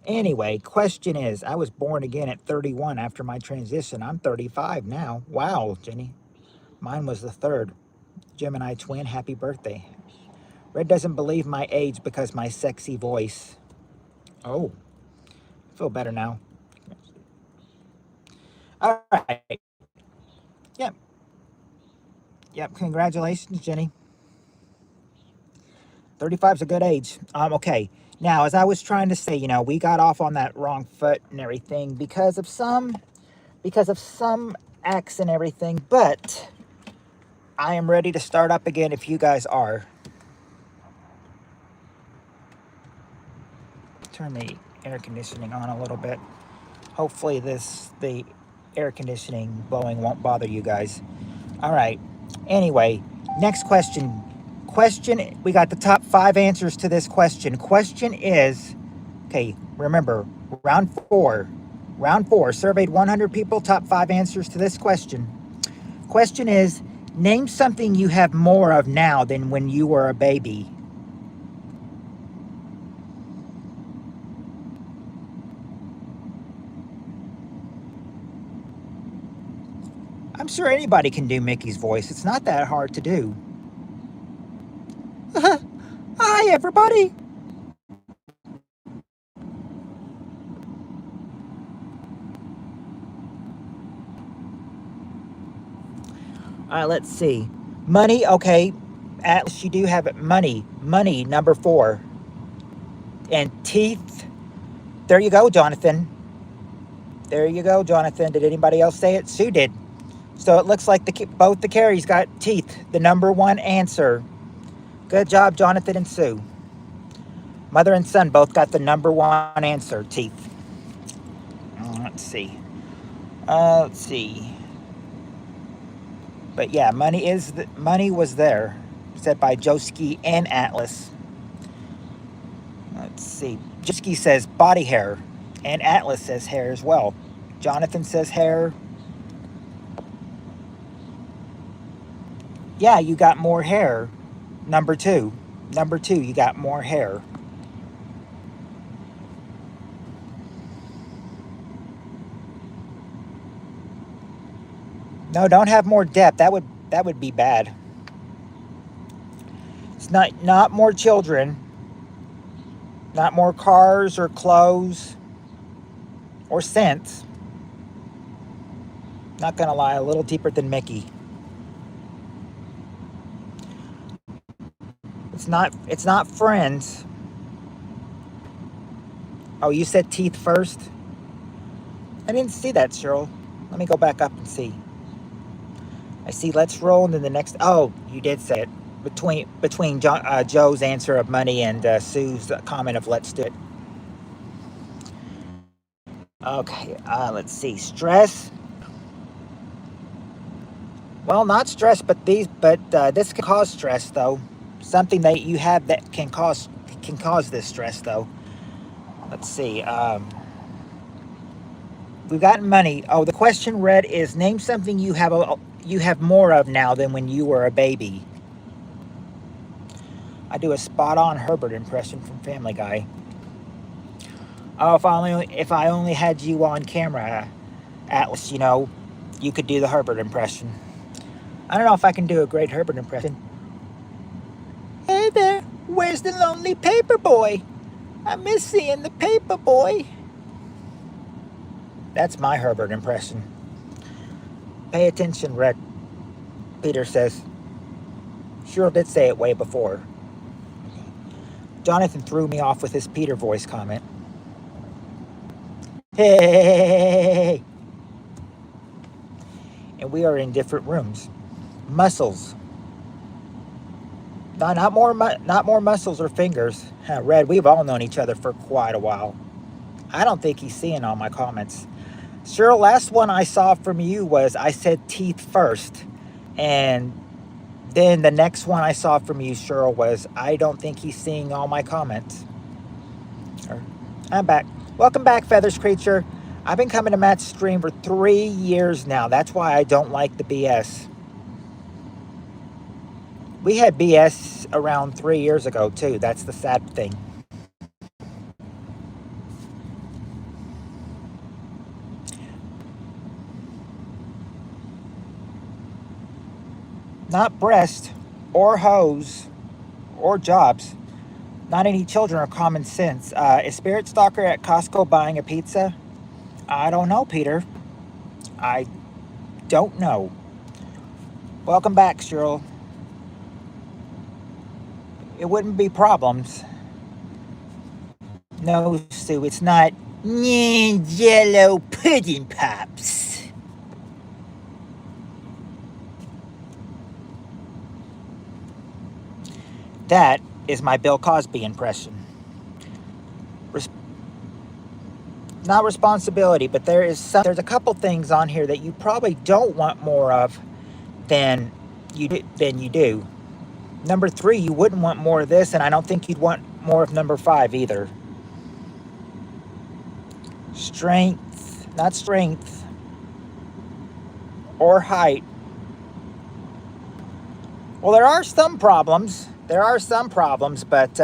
Anyway, question is, I was born again at 31 after my transition. I'm 35 now. Wow, Jenny. Mine was the 3rd. Gemini twin, happy birthday. Red doesn't believe my age because my sexy voice. Oh, I feel better now. All right. Yeah, Yep, congratulations, Jenny. 35 is a good age. Okay. Now, as I was trying to say, we got off on that wrong foot and everything because of some acts and everything, but I am ready to start up again if you guys are. Turn the air conditioning on a little bit. Hopefully the air conditioning blowing won't bother you guys. All right. Anyway, next question. We got the top 5 answers to this question. Question is, okay, remember, round 4. Round 4 surveyed 100 people, top 5 answers to this question. Question is, name something you have more of now than when you were a baby. I'm sure anybody can do Mickey's voice. It's not that hard to do. Hi, everybody. Let's see. Money, okay. Atlas, you do have it. Money, number 4. And teeth, there you go, Jonathan. There you go, Jonathan. Did anybody else say it? Sue did. So it looks like both the Carries got teeth, the number 1 answer. Good job, Jonathan and Sue. Mother and son both got the number 1 answer, teeth. Let's see. Let's see. But yeah, money was there, said by Joski and Atlas. Let's see. Joski says body hair, and Atlas says hair as well. Jonathan says hair. Yeah, you got more hair. Number 2. Number 2, you got more hair. No, don't have more depth. That would be bad. It's not more children. Not more cars or clothes or scents. Not gonna lie, a little deeper than Mickey. It's not friends. Oh, you said teeth first? I didn't see that, Cheryl. Let me go back up and see. I see let's roll, and then the next. Oh, you did say it. Between Joe's answer of money and Sue's comment of let's do it. Okay, let's see. Stress. Well, not stress, but this can cause stress though. Something that you have that can cause this stress though. Let's see. We've got money. Oh, the question read is name something you have more of now than when you were a baby. I do a spot-on Herbert impression from Family Guy. Oh, if I only had you on camera, Atlas, you could do the Herbert impression. I don't know if I can do a great Herbert impression. Hey there, where's the lonely paper boy? I miss seeing the paper boy. That's my Herbert impression. Pay attention, Rick. Peter says. Sure did say it way before. Jonathan threw me off with his Peter voice comment. Hey! And we are in different rooms. Muscles. No, not more muscles or fingers. Red, we've all known each other for quite a while. I don't think he's seeing all my comments. Cheryl, last one I saw from you was I said teeth first. And then the next one I saw from you, Cheryl, was I don't think he's seeing all my comments. I'm back. Welcome back, Feathers Creature. I've been coming to Matt's stream for 3 years now. That's why I don't like the BS. We had BS around 3 years ago, too. That's the sad thing. Not breast or hose or jobs. Not any children or common sense. Is Spirit Stalker at Costco buying a pizza? I don't know, Peter. I don't know. Welcome back, Cheryl. It wouldn't be problems. No, Sue, it's not Jello Pudding Pops. That is my Bill Cosby impression. Res- Not responsibility, but there's a couple things on here that you probably don't want more of than you do. Number 3, you wouldn't want more of this, and I don't think you'd want more of number 5 either. Strength, not strength, or height. Well, there are some problems. But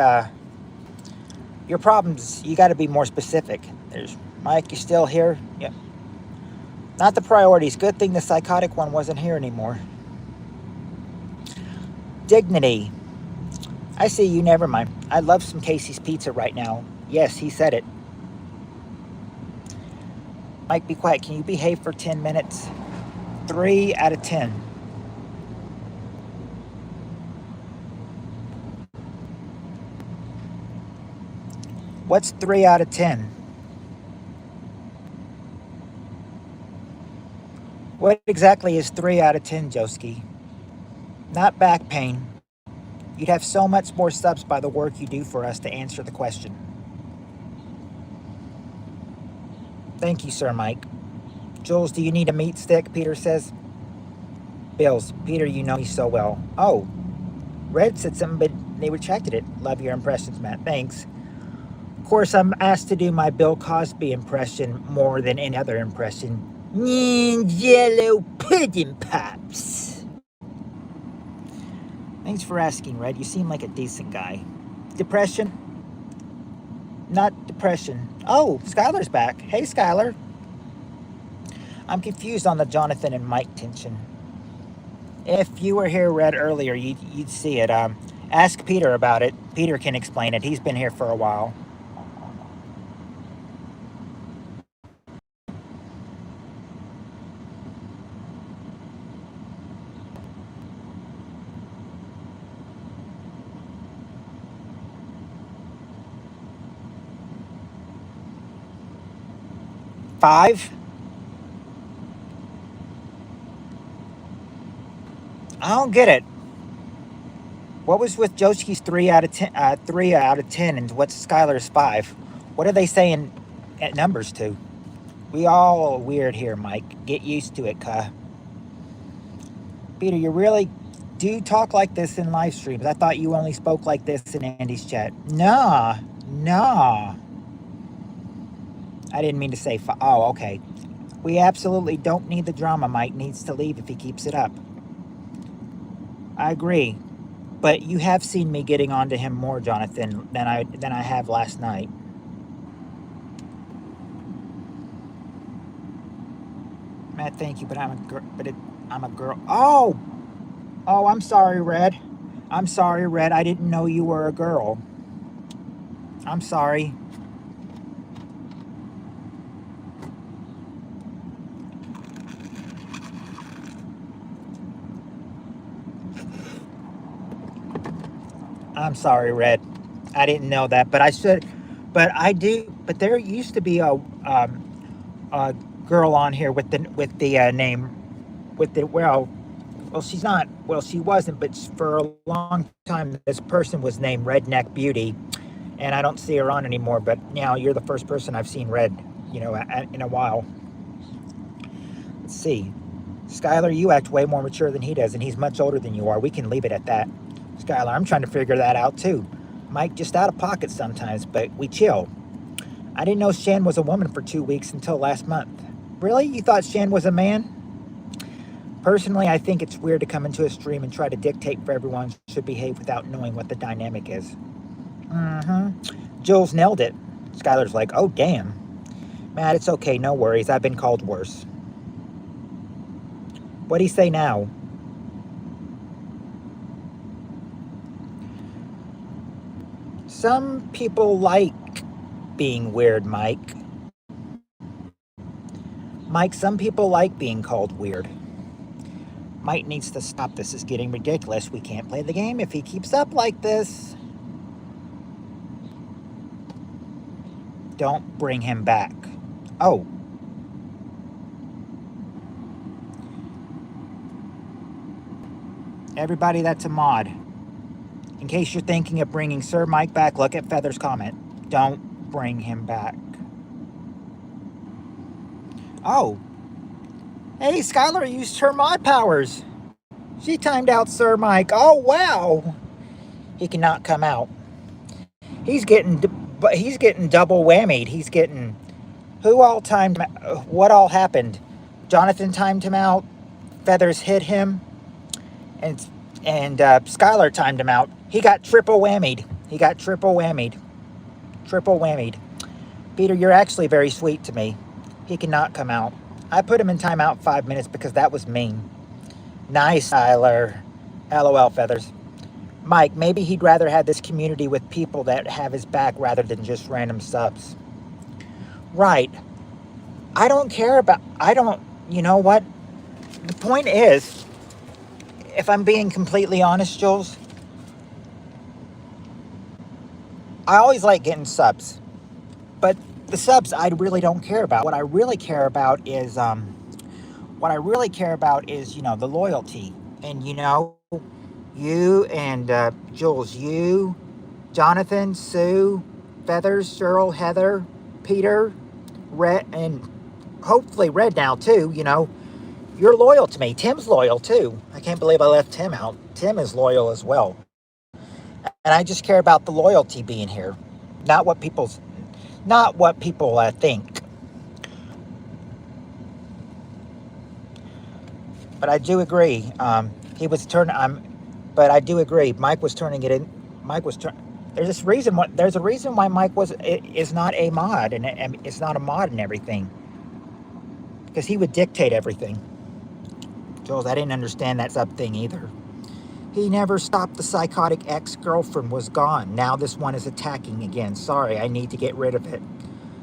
your problems, you got to be more specific. There's Mike, you still here? Yep. Not the priorities. Good thing the psychotic one wasn't here anymore. Dignity. I see you, never mind. I love some Casey's pizza right now. Yes, he said it. Mike, be quiet. Can you behave for 10 minutes? 3 out of 10. What's 3 out of 10? What exactly is 3 out of 10, Joski? Not back pain. You'd have so much more subs by the work you do for us to answer the question. Thank you, Sir Mike. Jules, do you need a meat stick? Peter says. Bills, Peter, you know me so well. Oh, Red said something, but they retracted it. Love your impressions, Matt. Thanks. Of course, I'm asked to do my Bill Cosby impression more than any other impression. Jello Pudding Pops. Thanks for asking, Red. You seem like a decent guy. Depression? Not depression. Oh, Skylar's back. Hey, Skylar. I'm confused on the Jonathan and Mike tension. If you were here, Red, earlier, you'd see it. Ask Peter about it. Peter can explain it. He's been here for a while. Five? I don't get it. What was with Joski's 3 out of 10? 3 out of 10, and what's Skylar's 5? What are they saying at numbers to? We all weird here, Mike. Get used to it, cuh. Peter, you really do talk like this in live streams. I thought you only spoke like this in Andy's chat. Nah. I didn't mean to say. Oh, okay. We absolutely don't need the drama. Mike needs to leave if he keeps it up. I agree. But you have seen me getting onto him more, Jonathan, than I have last night. Matt, thank you, but I'm a girl. Oh, I'm sorry, Red. I didn't know you were a girl. I'm sorry. I'm sorry, Red. I didn't know that, but I should. But I do. But there used to be a girl on here with the name with the she's not. Well, she wasn't, but for a long time, this person was named Redneck Beauty, and I don't see her on anymore. But now you're the first person I've seen Red, in a while. Let's see. Skylar, you act way more mature than he does, and he's much older than you are. We can leave it at that. Skylar, I'm trying to figure that out too. Mike, just out of pocket sometimes, but we chill. I didn't know Shan was a woman for 2 weeks until last month. Really? You thought Shan was a man? Personally, I think it's weird to come into a stream and try to dictate for everyone should behave without knowing what the dynamic is. Jules nailed it. Skylar's like, oh, damn. Matt, it's okay. No worries. I've been called worse. What'd he say now? Some people like being weird, Mike. Mike, some people like being called weird. Mike needs to stop. This is getting ridiculous. We can't play the game if he keeps up like this. Don't bring him back. Oh. Everybody that's a mod. In case you're thinking of bringing Sir Mike back, look at Feather's comment. Don't bring him back. Oh. Hey, Skylar used her mod powers. She timed out Sir Mike. Oh, wow. He cannot come out. He's getting double whammied. He's getting... Who all timed... What all happened? Jonathan timed him out. Feathers hit him. And Skylar timed him out. He got triple whammied. Triple whammied. Peter, you're actually very sweet to me. He cannot come out. I put him in timeout 5 minutes because that was mean. Nice, Skylar. LOL, Feathers. Mike, maybe he'd rather have this community with people that have his back rather than just random subs. Right. I don't care about... You know what? The point is... If I'm being completely honest, Jules, I always like getting subs, but the subs I really don't care about. What I really care about is, the loyalty. And you and Jules, you, Jonathan, Sue, Feathers, Cheryl, Heather, Peter, Red, and hopefully Red now too. You're loyal to me. Tim's loyal too. I can't believe I left Tim out. Tim is loyal as well. And I just care about the loyalty being here. Not what people think. But I do agree. But I do agree. Mike was turning it in. There's a reason why Mike is not a mod and it's not a mod and everything. Because he would dictate everything. Jules, I didn't understand that sub thing either. He never stopped. The psychotic ex-girlfriend was gone. Now this one is attacking again. Sorry, I need to get rid of it.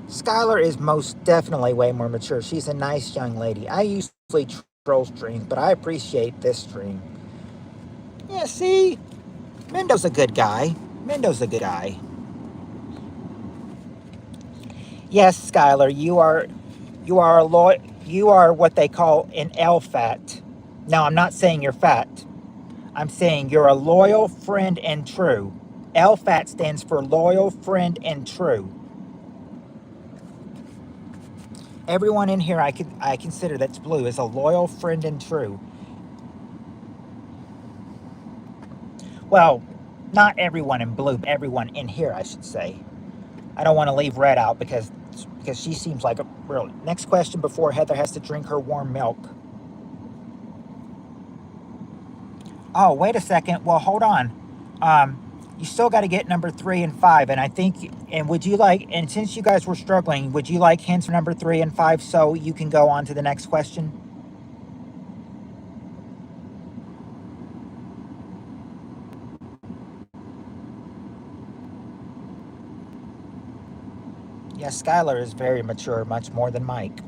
Skylar is most definitely way more mature. She's a nice young lady. I usually troll streams, but I appreciate this stream. Yeah, see? Mendo's a good guy. Yes, Skylar, you are what they call an L-fat. Now, I'm not saying you're fat. I'm saying you're a loyal friend and true. L-fat stands for loyal friend and true. Everyone in here I consider that's blue is a loyal friend and true. Well, not everyone in blue, but everyone in here, I should say. I don't want to leave Red out because she seems like a real... Next question before Heather has to drink her warm milk. Oh, wait a second. Well, hold on. You still got to get number 3 and 5. And I think... And would you like... And since you guys were struggling, would you like hints for number 3 and 5 so you can go on to the next question? Yes, Skylar is very mature, much more than Mike.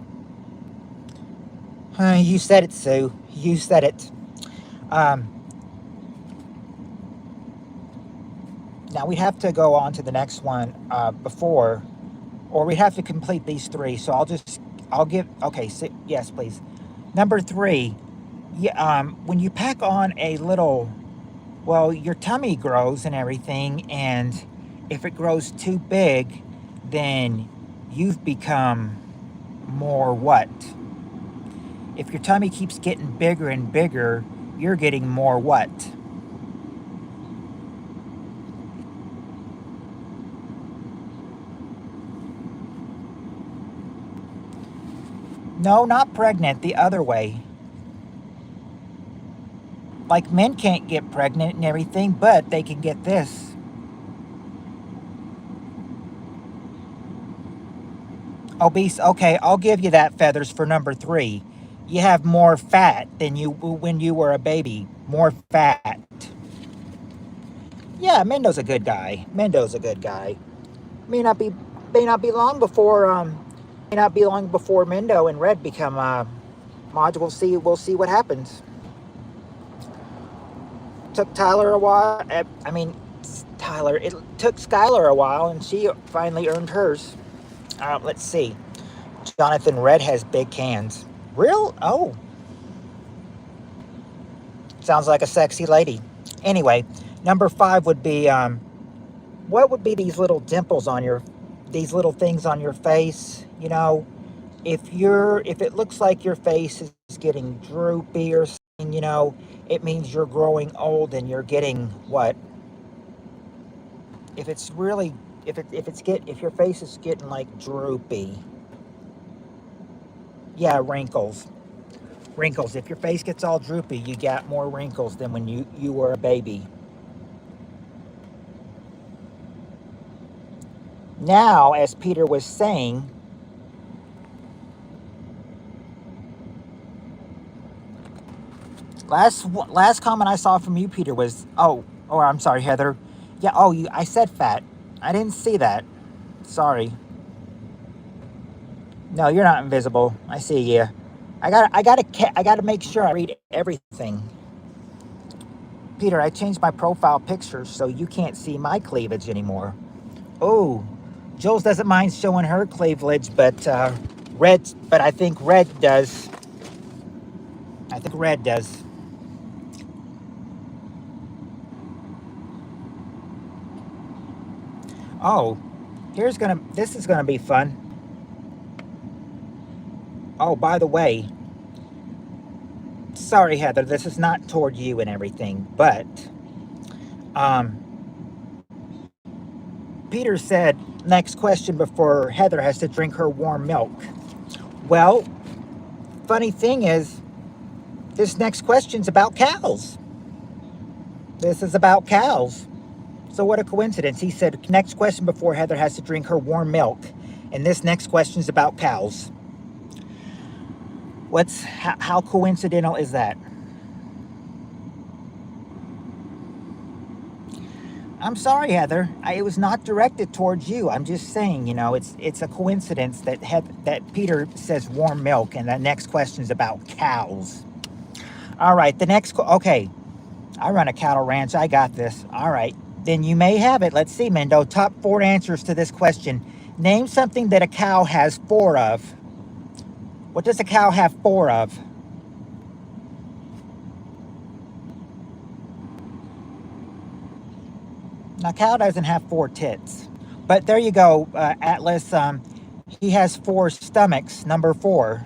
You said it, Sue. You said it. Now we have to go on to the next one or we have to complete these 3. So I'll give, okay, so, yes, please. Number 3, when you pack on a little, well, your tummy grows and everything, and if it grows too big, then you've become more what? If your tummy keeps getting bigger and bigger, you're getting more what? No, not pregnant, the other way. Like men can't get pregnant and everything, but they can get this. Obese, okay, I'll give you that, Feathers, for number 3. You have more fat than you when you were a baby. More fat. Yeah, Mendo's a good guy. May not be long before Mendo and Red become mods. We'll see what happens. took Tyler a while. I mean, Tyler. It took Skylar a while, and she finally earned hers. Let's see. Jonathan Red has big cans. Real? Oh, sounds like a sexy lady. Anyway, number 5 would be what would be these little dimples on your, these little things on your face? You know, if it looks like your face is getting droopy or something, you know, it means you're growing old and you're getting what? If it's really, if your face is getting like droopy, yeah, wrinkles. Wrinkles. If your face gets all droopy, you got more wrinkles than when you were a baby. Now, as Peter was saying, last comment I saw from you, Peter, was, oh, or I'm sorry, Heather. Yeah, oh, I said fat. I didn't see that. Sorry. No, you're not invisible. I see you. I gotta make sure I read everything. Peter, I changed my profile picture so you can't see my cleavage anymore. Oh, Jules doesn't mind showing her cleavage, but I think Red does. I think Red does. Oh, this is gonna be fun. Oh, by the way, sorry, Heather, this is not toward you and everything, but um, Peter said next question before Heather has to drink her warm milk. Well, funny thing is, this next question's about cows. This is about cows. So what a coincidence. He said, next question before Heather has to drink her warm milk. And this next question is about cows. How coincidental is that? I'm sorry, Heather. It was not directed towards you. I'm just saying, you know, it's a coincidence that Peter says warm milk and that next question is about cows. All right, okay. I run a cattle ranch. I got this. All right. Then you may have it. Let's see, Mendo. Top 4 answers to this question. Name something that a cow has 4 of. What does a cow have 4 of? Now, cow doesn't have 4 tits. But there you go, Atlas. He has 4 stomachs, number 4.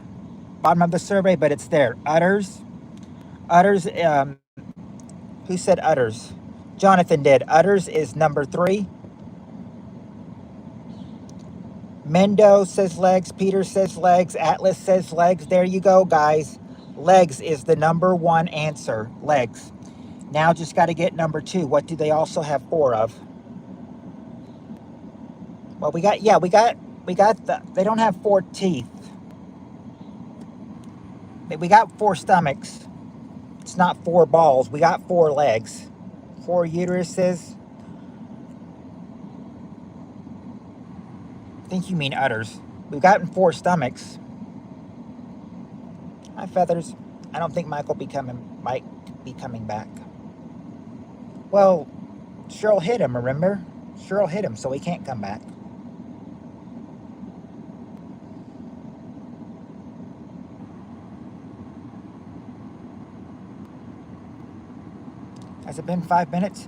Bottom of the survey, but it's there. Udders. Udders, who said udders? Jonathan did. Udders is number 3. Mendo says legs. Peter says legs. Atlas says legs. There you go, guys. Legs is the number 1 answer. Legs. Now just got to get number 2. What do they also have 4 of? Well, we got they don't have 4 teeth. We got 4 stomachs. It's not 4 balls. We got 4 legs. 4 uteruses. I think you mean udders. We've gotten 4 stomachs. Hi, Feathers. I don't think Mike might be coming back. Well, Cheryl hit him, remember? Cheryl hit him, so he can't come back. Has it been 5 minutes?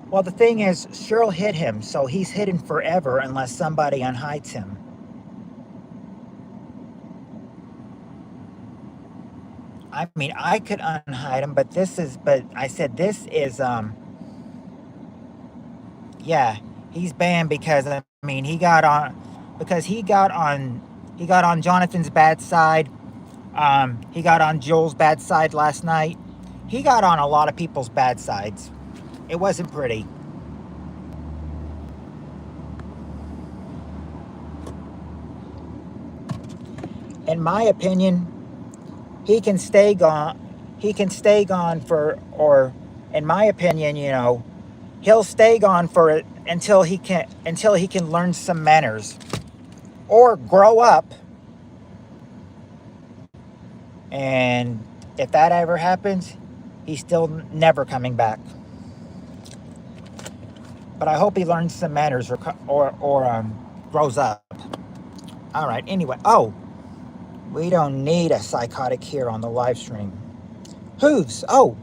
Well, the thing is, Cheryl hit him, so he's hidden forever unless somebody unhides him. I mean, I could unhide him, but I said this is, yeah, he's banned because, I mean, he got on Jonathan's bad side. He got on Joel's bad side last night. He got on a lot of people's bad sides. It wasn't pretty. In my opinion, he can stay gone or in my opinion, you know, he'll stay gone for it until he can learn some manners or grow up. And if that ever happens, He's still never coming back. But I hope he learns some manners or grows up. All right. Anyway, oh, we don't need a psychotic here on the live stream. Hooves. Oh,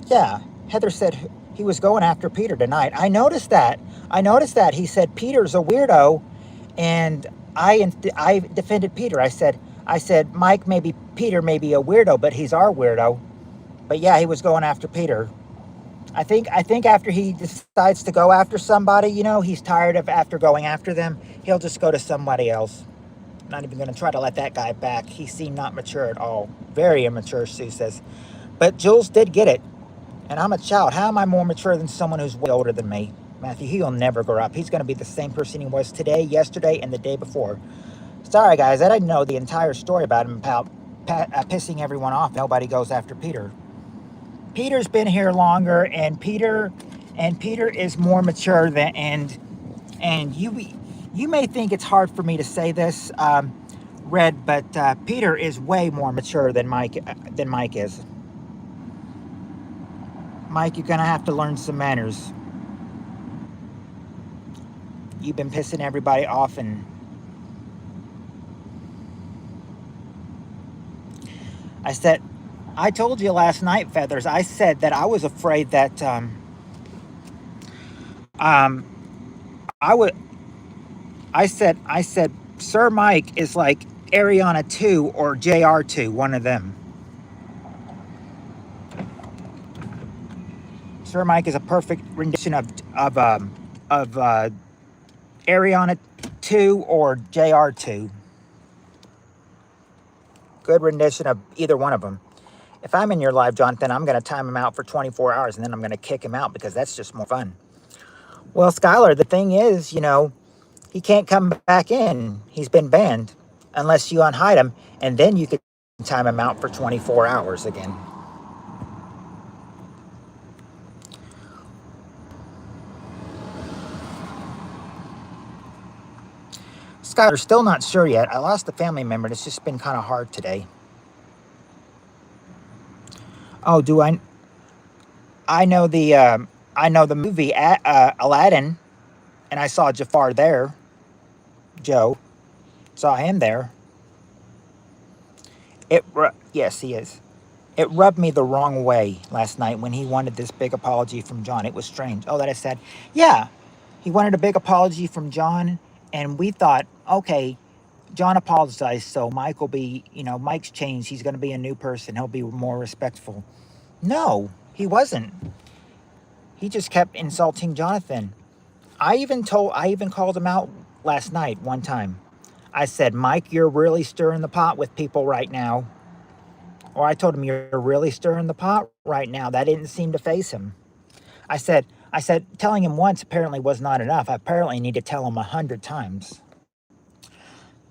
yeah. Heather said he was going after Peter tonight. I noticed that. He said Peter's a weirdo, and I defended Peter. I said Peter may be a weirdo, but he's our weirdo. But yeah, he was going after Peter. I think after he decides to go after somebody, he's tired of after going after them, he'll just go to somebody else. Not even going to try to let that guy back. He seemed not mature at all. Very immature, Sue says. But Jules did get it. And I'm a child. How am I more mature than someone who's way older than me? Matthew, he'll never grow up. He's going to be the same person he was today, yesterday, and the day before. Sorry, guys. I didn't know the entire story about him pissing everyone off. Nobody goes after Peter. Peter's been here longer, and Peter is more mature than and you may think it's hard for me to say this, Red, but Peter is way more mature than Mike is. Mike, you're gonna have to learn some manners. You've been pissing everybody off, and I told you last night, Feathers. I said that I was afraid that I would. I said Sir Mike is like Ariana 2 or JR 2, one of them. Sir Mike is a perfect rendition of Ariana 2 or JR 2. Good rendition of either one of them. If I'm in your live, Jonathan, I'm going to time him out for 24 hours, and then I'm going to kick him out because that's just more fun. Well, Skylar, the thing is, he can't come back in. He's been banned unless you unhide him, and then you could time him out for 24 hours again. Skylar, still not sure yet. I lost a family member. It's just been kind of hard today. Oh, do I? I know the movie Aladdin, and I saw Jafar there. Joe, saw him there. Yes, he is. It rubbed me the wrong way last night when he wanted this big apology from John. It was strange. Oh, that is sad. Yeah, he wanted a big apology from John, and we thought, okay, John apologized, so Mike will be, Mike's changed. He's going to be a new person. He'll be more respectful. No, he wasn't. He just kept insulting Jonathan. I even called him out last night one time. I said, Mike, you're really stirring the pot with people right now. Or I told him, you're really stirring the pot right now. That didn't seem to faze him. I said, telling him once apparently was not enough. I apparently need to tell him 100 times.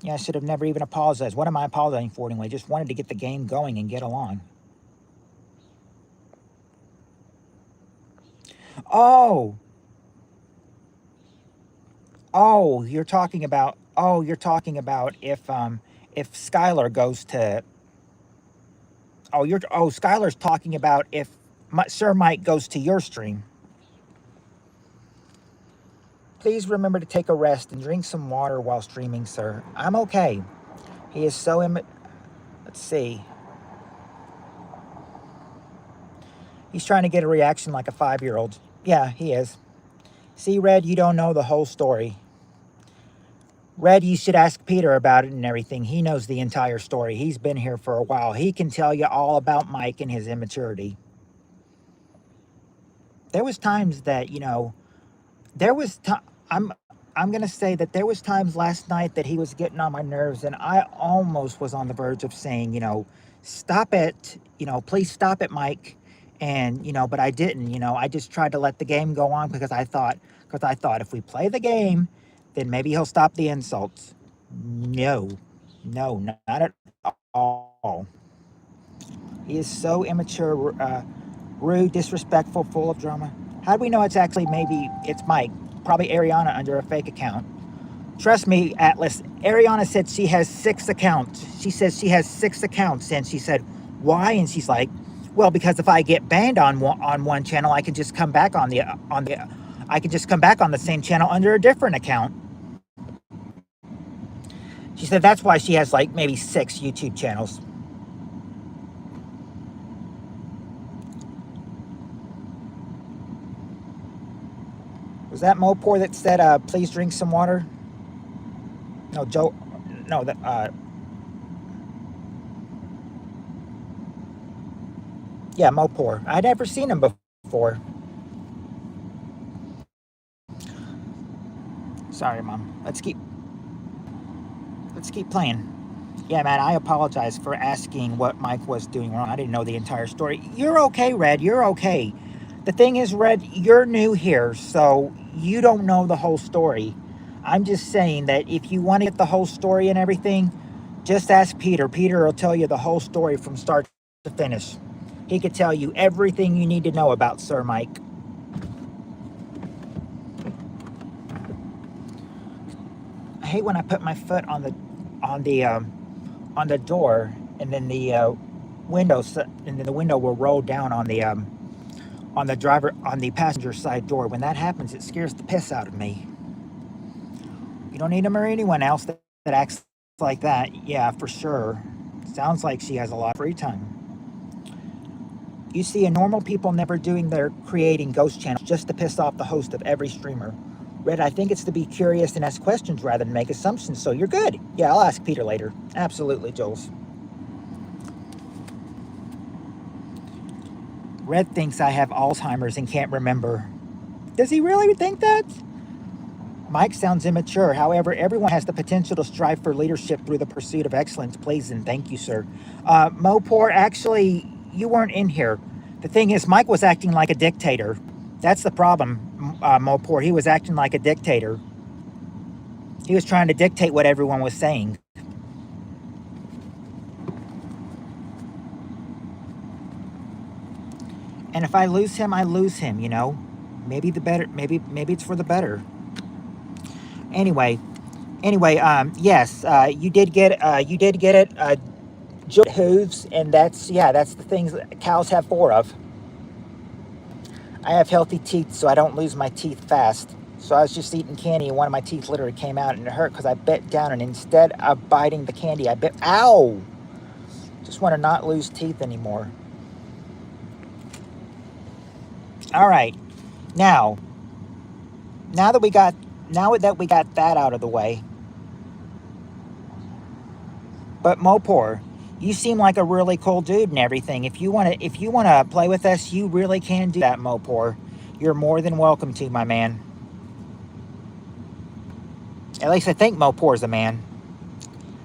Yeah, I should have never even apologized. What am I apologizing for anyway? Just wanted to get the game going and get along. Oh, you're talking about if Skylar goes to. Skylar's talking about if Sir Mike goes to your stream. Please remember to take a rest and drink some water while streaming, sir. I'm okay. He is so let's see. He's trying to get a reaction like a 5-year-old. Yeah, he is. See, Red, you don't know the whole story. Red, you should ask Peter about it and everything. He knows the entire story. He's been here for a while. He can tell you all about Mike and his immaturity. There was times that, I'm going to say that there was times last night that he was getting on my nerves, and I almost was on the verge of saying, stop it, please stop it, Mike. And, but I didn't, I just tried to let the game go on because I thought if we play the game, then maybe he'll stop the insults. No, not at all. He is so immature, rude, disrespectful, full of drama. How do we know it's Mike? Probably Ariana under a fake account. Trust me, Atlas. Ariana said she has 6 accounts. She says she has 6 accounts, and she said, why? And she's like, Well, because if I get banned on one channel, I can just come back I can just come back on the same channel under a different account. She said that's why she has like maybe 6 YouTube channels. Was that Mopor that said, please drink some water? No, Joe, no, yeah, Mopor. I'd never seen him before. Sorry, Mom. Let's keep playing. Yeah, man, I apologize for asking what Mike was doing wrong. I didn't know the entire story. You're okay, Red. You're okay. The thing is, Red, you're new here, so you don't know the whole story. I'm just saying that if you want to get the whole story and everything, just ask Peter. Peter will tell you the whole story from start to finish. He could tell you everything you need to know about Sir Mike. I hate when I put my foot on the door, and then the window will roll down on the passenger side door. When that happens, it scares the piss out of me. You don't need him or anyone else that acts like that. Yeah, for sure. Sounds like she has a lot of free time. You see, a normal people never doing their creating ghost channels just to piss off the host of every streamer. Red, I think it's to be curious and ask questions rather than make assumptions, so you're good. Yeah, I'll ask Peter later. Absolutely, Jules. Red thinks I have Alzheimer's and can't remember. Does he really think that? Mike sounds immature. However, everyone has the potential to strive for leadership through the pursuit of excellence. Please and thank you, sir. Mopor, actually, you weren't in here. The thing is, Mike was acting like a dictator. That's the problem, Mopor. He was acting like a dictator. He was trying to dictate what everyone was saying. And if I lose him, I lose him, you know. Maybe it's for the better. Anyway, yes, you did get it, hooves, and that's the things that cows have 4 of. I have healthy teeth, so I don't lose my teeth fast. So I was just eating candy, and one of my teeth literally came out, and it hurt because I bit down, and instead of biting the candy, I bit. Ow! Just want to not lose teeth anymore. All right, now that we got that out of the way. But Mopor, you seem like a really cool dude and everything. If you wanna play with us, you really can do that, Mopor. You're more than welcome to, my man. At least I think Mopor's a man.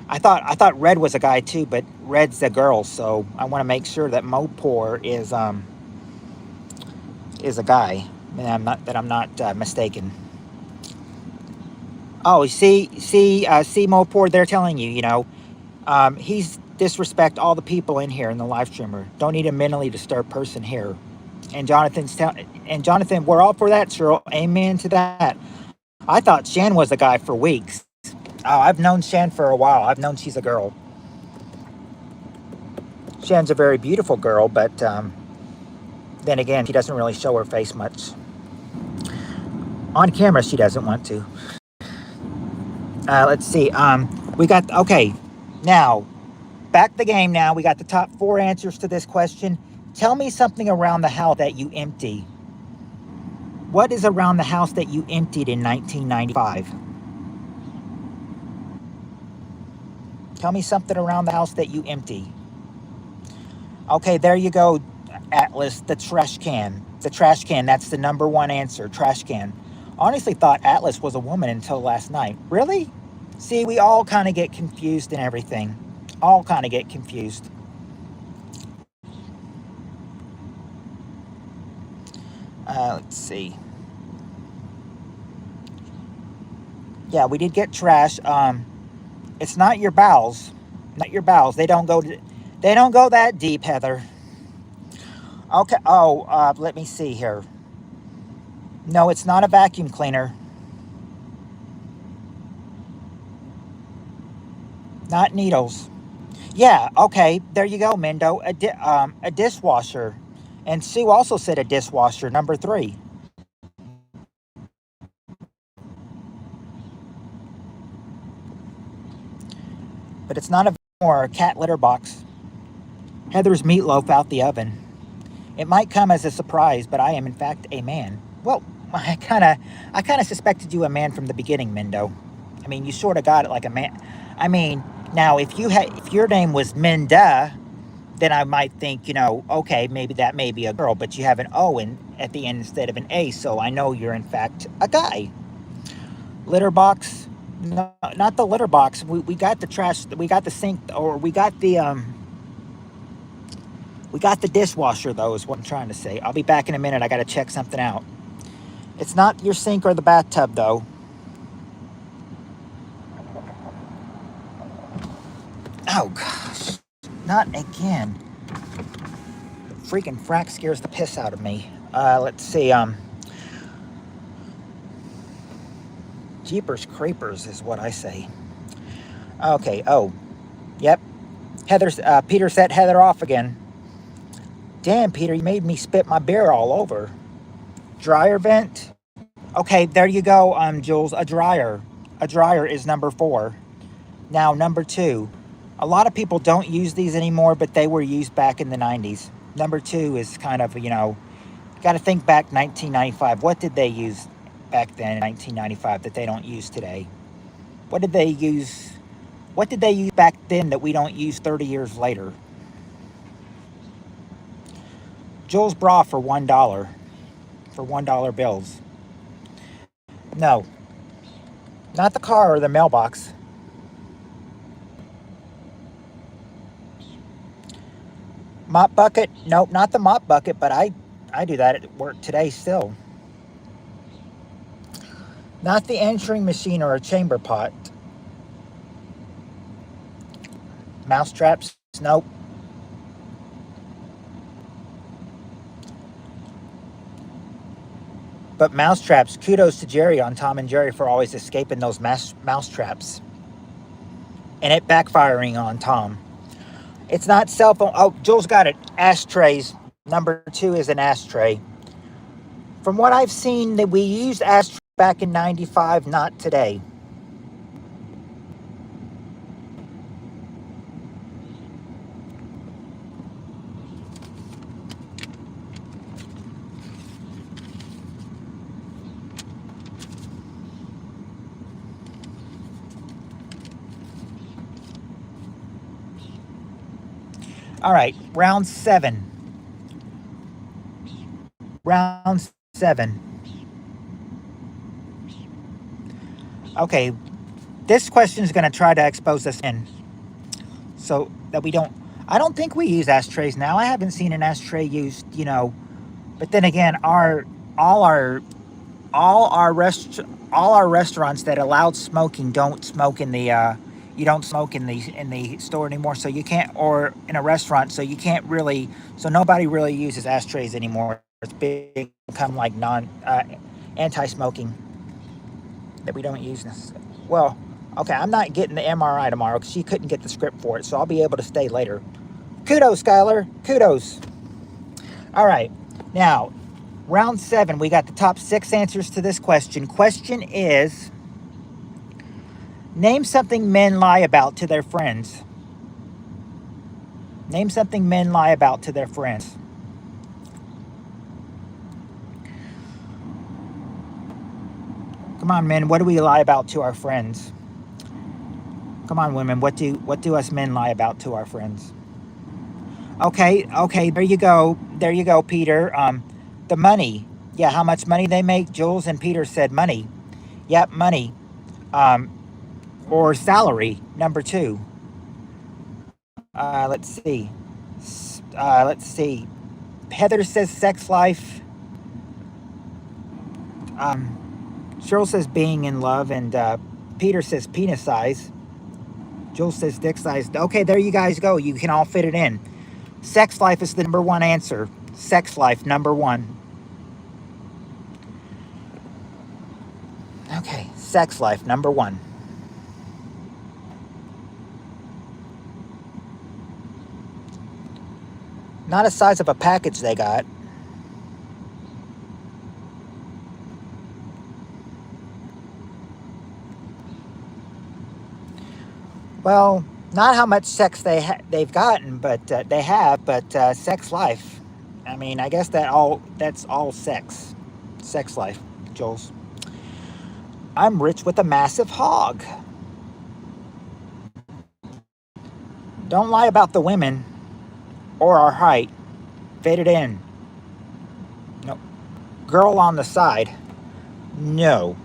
I thought Red was a guy too, but Red's a girl, so I want to make sure that Mopor is a guy, and I'm not mistaken. Oh, see, Mopor, they're telling you, you know, he's disrespect all the people in here in the live streamer. Don't need a mentally disturbed person here. And Jonathan, we're all for that, Cheryl. Amen to that. I thought Shan was a guy for weeks. Oh, I've known Shan for a while. I've known she's a girl. Shan's a very beautiful girl, but then again, she doesn't really show her face much. On camera, she doesn't want to. Let's see. We got, okay, now, back the game now. We got the top 4 answers to this question. Tell me something around the house that you empty. What is around the house that you emptied in 1995? Tell me something around the house that you empty. Okay, there you go, Atlas, the trash can. The trash can, that's the number 1 answer, trash can. Honestly thought Atlas was a woman until last night. Really? See, we all kind of get confused and everything. All kind of get confused. Let's see. Yeah, we did get trash. It's not your bowels. Not your bowels. They don't go that deep, Heather. Okay. Oh, let me see here. No, it's not a vacuum cleaner. Not needles. Yeah, okay, there you go, Mendo. A dishwasher. And Sue also said a dishwasher, number 3. But it's not a or a cat litter box. Heather's meatloaf out the oven. It might come as a surprise, but I am in fact a man. Well, I kind of suspected you a man from the beginning, Mendo. I mean, you sort of got it like a man. I mean, now if your name was Minda, then I might think, okay, maybe that may be a girl, but you have an O at the end instead of an A, so I know you're in fact a guy. Litter box, no, not the litter box. We got the trash, we got the sink, or we got the dishwasher, though, is what I'm trying to say. I'll be back in a minute. I got to check something out. It's not your sink or the bathtub, though. Oh, gosh. Not again. Freaking frack scares the piss out of me. Let's see. Jeepers creepers is what I say. Okay. Oh, yep. Peter set Heather off again. Damn, Peter, you made me spit my beer all over. Dryer vent. Okay, there you go, Jules. A dryer. A dryer is number 4. Now, number 2. A lot of people don't use these anymore, but they were used back in the 90s. Number 2 is kind of, got to think back 1995. What did they use back then in 1995 that they don't use today? What did they use? What did they use back then that we don't use 30 years later? Jules bra for $1. For $1 bills. No, not the car or the mailbox. Mop bucket? Nope, not the mop bucket, but I do that at work today still. Not the answering machine or a chamber pot. Mouse traps? Nope. But mouse traps, kudos to Jerry on Tom and Jerry for always escaping those mouse traps. And it backfiring on Tom. It's not cell phone. Oh, Jules got it. Ashtrays. Number 2 is an ashtray. From what I've seen, that we used ashtrays back in 95, not today. All right, round 7. Round 7. Okay, this question is going to try to expose us in. So that we don't... I don't think we use ashtrays now. I haven't seen an ashtray used, But then again, all our restaurants that allowed smoking don't smoke in the you don't smoke in the store anymore, so you can't, or in a restaurant, so you can't really, so nobody really uses ashtrays anymore. It's become like anti-smoking that we don't use necessarily. Well, okay, I'm not getting the MRI tomorrow because she couldn't get the script for it, so I'll be able to stay later. Kudos, Skylar. Kudos. All right, now round 7, we got the top 6 answers to this question. Question is, name something men lie about to their friends. Name something men lie about to their friends. Come on, men, what do we lie about to our friends? Come on, women, what do us men lie about to our friends? Okay, there you go. There you go, Peter. The money. Yeah, how much money they make. Jules and Peter said money. Yep, money. Or salary, number 2. Let's see. Let's see. Heather says sex life. Cheryl says being in love, and Peter says penis size. Jules says dick size. Okay, there you guys go. You can all fit it in. Sex life is the number 1 answer. Sex life, number 1. Okay, sex life, number 1. Not the size of a package they got. Well, not how much sex they've gotten, but they have, but sex life. I mean, I guess that's all sex life, Jules. I'm rich with a massive hog. Don't lie about the women or our height. Fade it in. No. Girl on the side. No.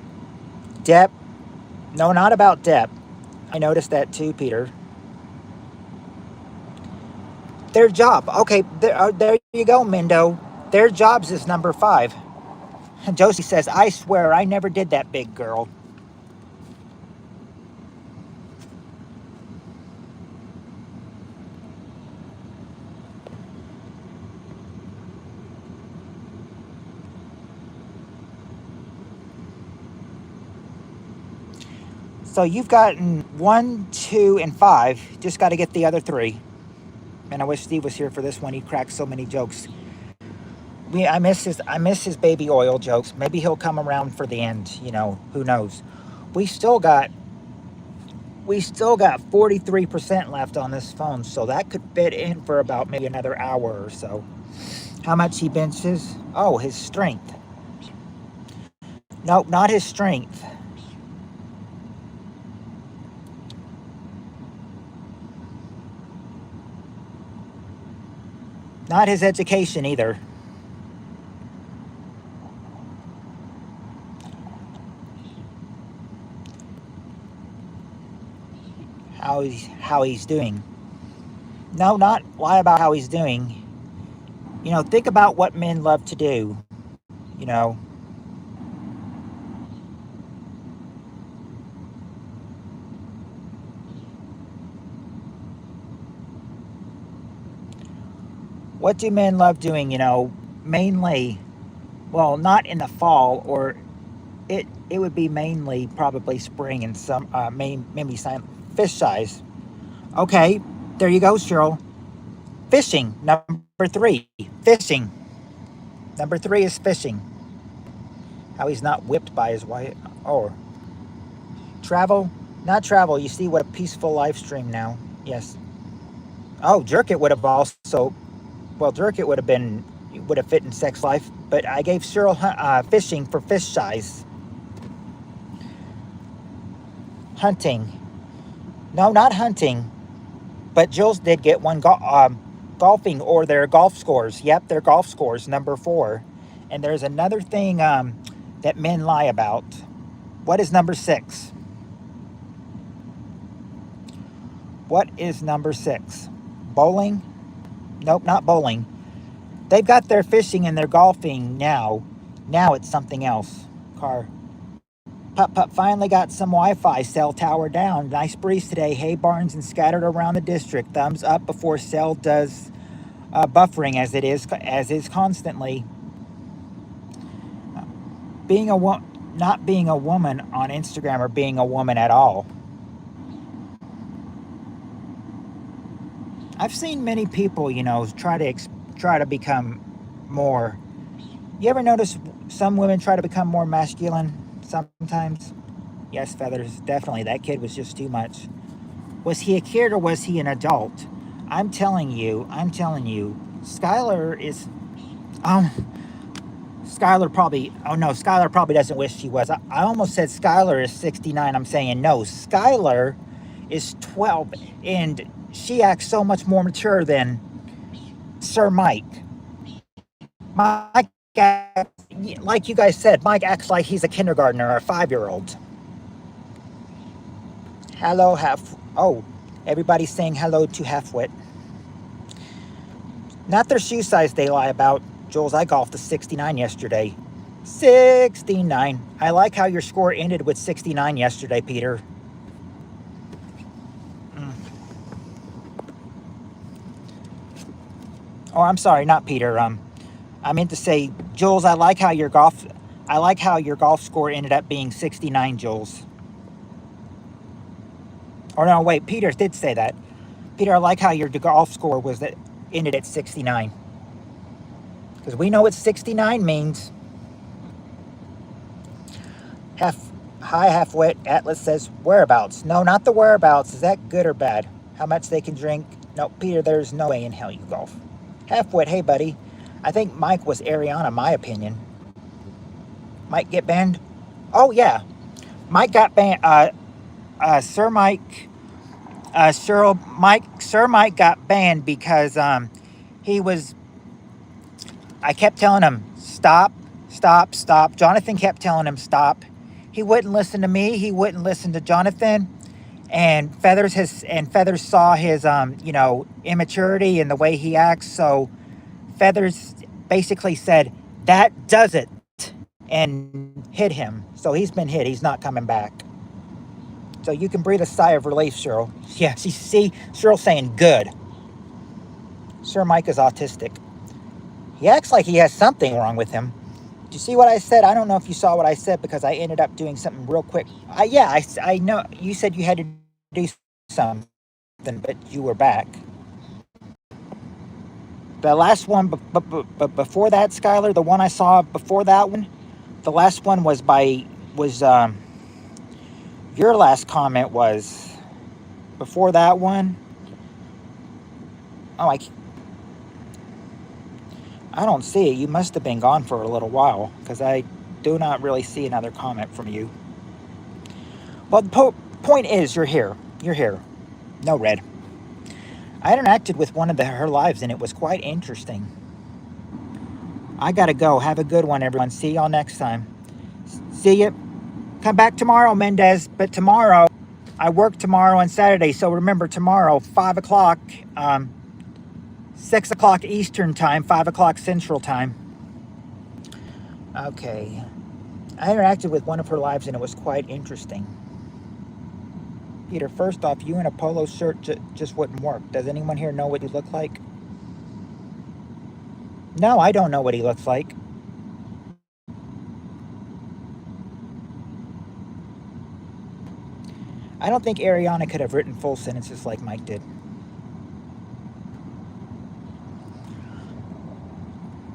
Depth. No, not about depth. I noticed that too, Peter. Their job. Okay, there you go, Mindo. Their jobs is number 5. And Josie says, I swear I never did that, big girl. So you've gotten 1, 2, and 5. Just got to get the other 3. And I wish Steve was here for this one. He cracks so many jokes. I miss his baby oil jokes. Maybe he'll come around for the end. You know, who knows? We still got 43% left on this phone, so that could fit in for about maybe another hour or so. How much he benches? Oh, his strength. Nope, not his strength. Not his education either. How he's doing. No, not lie about how he's doing. You know, think about what men love to do. You know. What do men love doing, you know? Mainly, well, not in the fall, or it would be mainly probably spring and some maybe fish size. Okay, there you go, Cheryl. Fishing, number 3. Fishing. Number 3 is fishing. How he's not whipped by his wife. Oh, travel, not travel. You see what a peaceful live stream now. Yes. Oh, jerk it would have also. Well, jerk it would have fit in sex life. But I gave Cheryl fishing for fish size. Hunting. No, not hunting. But Jules did get one golfing, or their golf scores. Yep, their golf scores, number 4. And there's another thing that men lie about. What is number 6? What is number 6? Bowling? Nope, not bowling. They've got their fishing and their golfing now. Now it's something else. Car. Pup finally got some Wi-Fi. Cell tower down. Nice breeze today. Hay barns and scattered around the district. Thumbs up before cell does buffering as is constantly. Not being a woman on Instagram, or being a woman at all. I've seen many people, you know, try to become more. You ever notice some women try to become more masculine sometimes? Yes, Feathers, definitely. That kid was just too much. Was he a kid or was he an adult? I'm telling you, Skylar is. Skylar probably doesn't wish she was. I almost said Skylar is 69. I'm saying no. Skylar is 12, and she acts so much more mature than Sir Mike. Mike, like you guys said, Mike acts like he's a kindergartner or a 5-year-old. Hello, everybody's saying hello to Halfwit. Not their shoe size they lie about. Jules, I golfed a 69 yesterday. 69. I like how your score ended with 69 yesterday, Peter. Oh, I'm sorry, not Peter. I meant to say, Jules, I like how your golf score ended up being 69, Jules. Or no, wait, Peter did say that. Peter, I like how your golf score was that ended at 69. Because we know what 69 means. Half-wit, Atlas says whereabouts. No, not the whereabouts. Is that good or bad? How much they can drink? No, Peter, there's no way in hell you golf. Half-wit, hey, buddy. I think Mike was Ariana, my opinion. Mike get banned? Oh, yeah. Mike got banned. Sir Mike got banned because he was. I kept telling him stop, stop, stop. Jonathan kept telling him stop. He wouldn't listen to me. He wouldn't listen to Jonathan. And Feathers saw his immaturity and the way he acts. So Feathers basically said that does it and hit him. So he's been hit. He's not coming back. So you can breathe a sigh of relief, Cheryl. Yeah, see, Cheryl saying good. Sir Mike is autistic. He acts like he has something wrong with him. Do you see what I said? I don't know if you saw what I said because I ended up doing something real quick. I know you said you had to do something, but you were back. The last one, but before that, Skylar, the one I saw before that one, the last one was your last comment was before that one. Oh, I don't see it. You must have been gone for a little while because I do not really see another comment from you. Well, the point is, you're here. You're here. No red. I interacted with one of her lives and it was quite interesting. I gotta go. Have a good one, everyone. See y'all next time. See you. Come back tomorrow, Mendez. But tomorrow, I work tomorrow and Saturday. So remember, tomorrow, 5 o'clock, 6 o'clock Eastern time, 5 o'clock Central time. Okay. I interacted with one of her lives and it was quite interesting. Peter, first off, you in a polo shirt just wouldn't work. Does anyone here know what you look like? No, I don't know what he looks like. I don't think Ariana could have written full sentences like Mike did.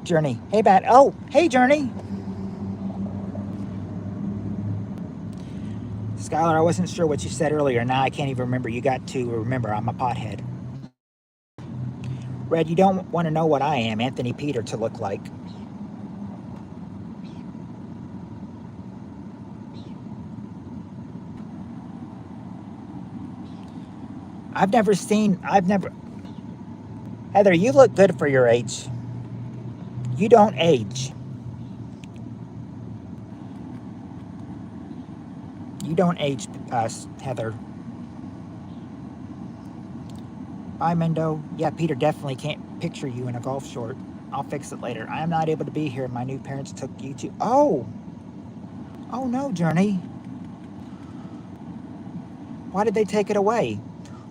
Journey. Hey, Bat. Oh, hey, Journey. Skylar, I wasn't sure what you said earlier. Now I can't even remember. You got to remember, I'm a pothead. Red, you don't want to know what I am, Anthony Peter, to look like. Heather, you look good for your age. You don't age. You don't age, Heather. Bye, Mendo. Yeah, Peter definitely can't picture you in a golf short. I'll fix it later. I am not able to be here. My new parents took YouTube. Oh no, Journey. Why did they take it away?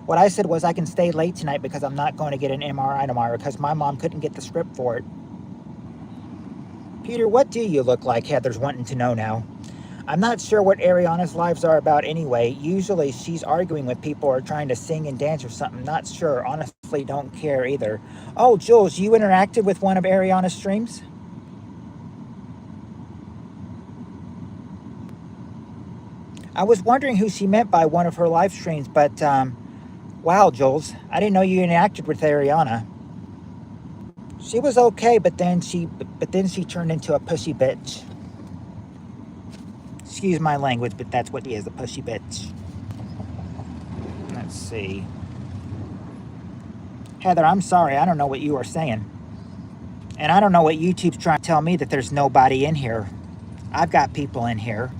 What I said was I can stay late tonight because I'm not going to get an MRI tomorrow because my mom couldn't get the script for it. Peter, what do you look like? Heather's wanting to know now. I'm not sure what Ariana's lives are about anyway. Usually she's arguing with people or trying to sing and dance or something. Not sure. Honestly, don't care either. Oh, Jules, you interacted with one of Ariana's streams? I was wondering who she meant by one of her live streams, but wow, Jules, I didn't know you interacted with Ariana. She was okay, but then she turned into a pushy bitch. Excuse my language, but that's what he is, a pushy bitch. Let's see. Heather, I'm sorry, I don't know what you are saying. And I don't know what YouTube's trying to tell me, that there's nobody in here. I've got people in here.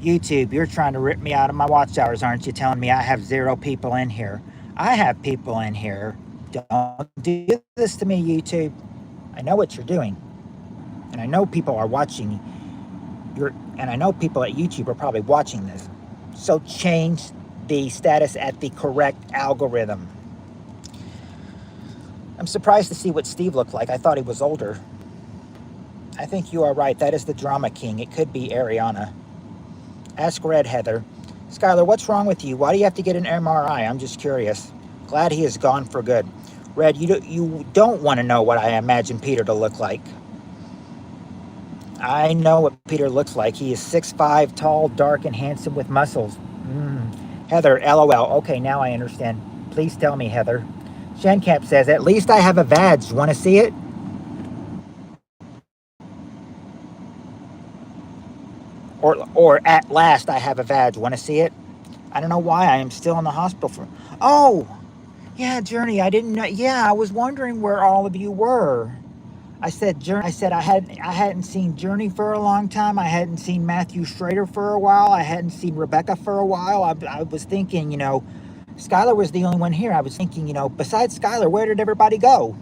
YouTube, you're trying to rip me out of my watch hours, aren't you? Telling me I have 0 people in here. I have people in here. Don't do this to me, YouTube. I know what you're doing. And I know people are watching. And I know people at YouTube are probably watching this. So change the status at the correct algorithm. I'm surprised to see what Steve looked like. I thought he was older. I think you are right. That is the drama king. It could be Ariana. Ask Red, Heather. Skylar, what's wrong with you? Why do you have to get an MRI? I'm just curious. Glad he is gone for good. Red, you don't want to know what I imagine Peter to look like. I know what Peter looks like. He is 6'5", tall, dark, and handsome with muscles. Heather, LOL. Okay, now I understand. Please tell me, Heather. Shencamp says, at least I have a badge. Want to see it? Or at last I have a badge. Want to see it? I don't know why I am still in the hospital for. Oh, yeah, Journey. I didn't know. Yeah, I was wondering where all of you were. I said Journey. I said I hadn't seen Journey for a long time. I hadn't seen Matthew Schrader for a while. I hadn't seen Rebecca for a while. I was thinking, Skylar was the only one here. I was thinking, besides Skylar, where did everybody go?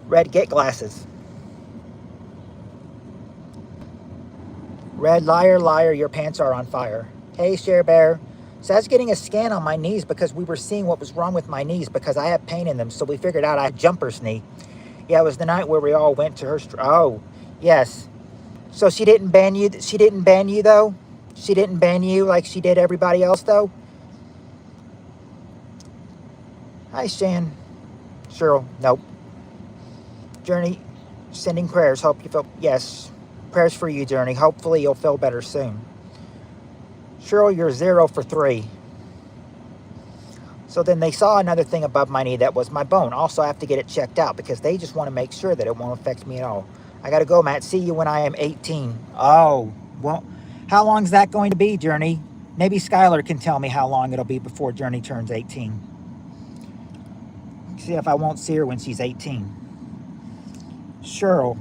Red, get glasses. Red, liar, liar, your pants are on fire. Hey, Share Bear. So I was getting a scan on my knees because we were seeing what was wrong with my knees because I have pain in them. So we figured out I had jumper's knee. Yeah, it was the night where we all went to her. Oh, yes. So she didn't ban you. She didn't ban you, though? She didn't ban you like she did everybody else, though? Hi, Shan. Cheryl, nope. Journey, sending prayers. Hope you feel... Yes. Prayers for you, Journey. Hopefully you'll feel better soon. Cheryl, you're 0 for 3. So then they saw another thing above my knee that was my bone. Also, I have to get it checked out because they just want to make sure that it won't affect me at all. I got to go, Matt. See you when I am 18. Oh, well, how long is that going to be, Journey? Maybe Skylar can tell me how long it'll be before Journey turns 18. See if I won't see her when she's 18. Cheryl.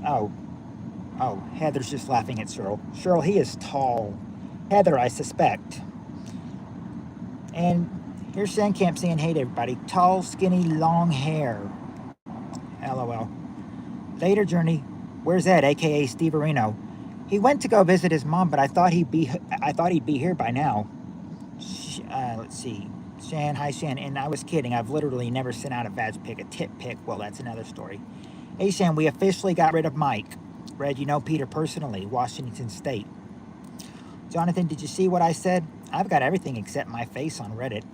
Oh, Heather's just laughing at Cheryl. Cheryl, he is tall. Heather, I suspect. And here's Sandcamp saying, hey to everybody. Tall, skinny, long hair. LOL. Later, Journey. Where's Ed, aka Steve Areno? He went to go visit his mom, but I thought he'd be here by now. Let's see. Shan, hi Shan. And I was kidding. I've literally never sent out a badge pick, a tip pick. Well, that's another story. Hey Shan, we officially got rid of Mike. Red, you know Peter personally, Washington State. Jonathan, did you see what I said? I've got everything except my face on Reddit.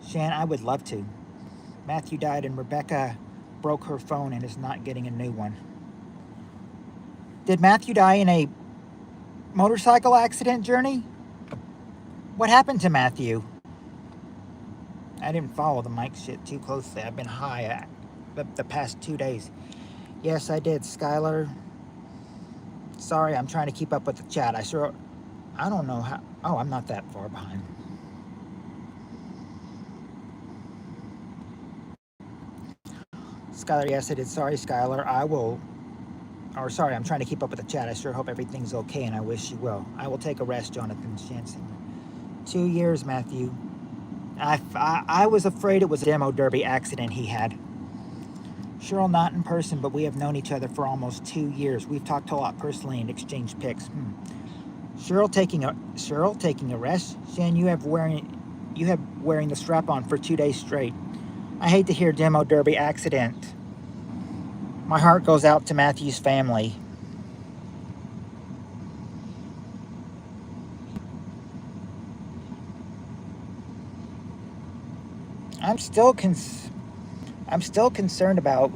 Shan, I would love to. Matthew died and Rebecca broke her phone and is not getting a new one. Did Matthew die in a motorcycle accident, Journey? What happened to Matthew? I didn't follow the Mike shit too closely. I've been high the past 2 days. Yes, I did, Skylar. Sorry, I'm trying to keep up with the chat. I don't know how... Oh, I'm not that far behind. Skylar, yes, I did. Sorry, Skylar. Sorry, I'm trying to keep up with the chat. I sure hope everything's okay, and I wish you will. I will take a rest, Jonathan Shanson. 2 years, Matthew. I was afraid it was a demo derby accident he had. Cheryl, not in person, but we have known each other for almost 2 years. We've talked a lot personally and exchanged pics. Cheryl taking a rest. Shan, you have wearing the strap on for 2 days straight. I hate to hear demo derby accident. My heart goes out to Matthew's family. I'm still concerned about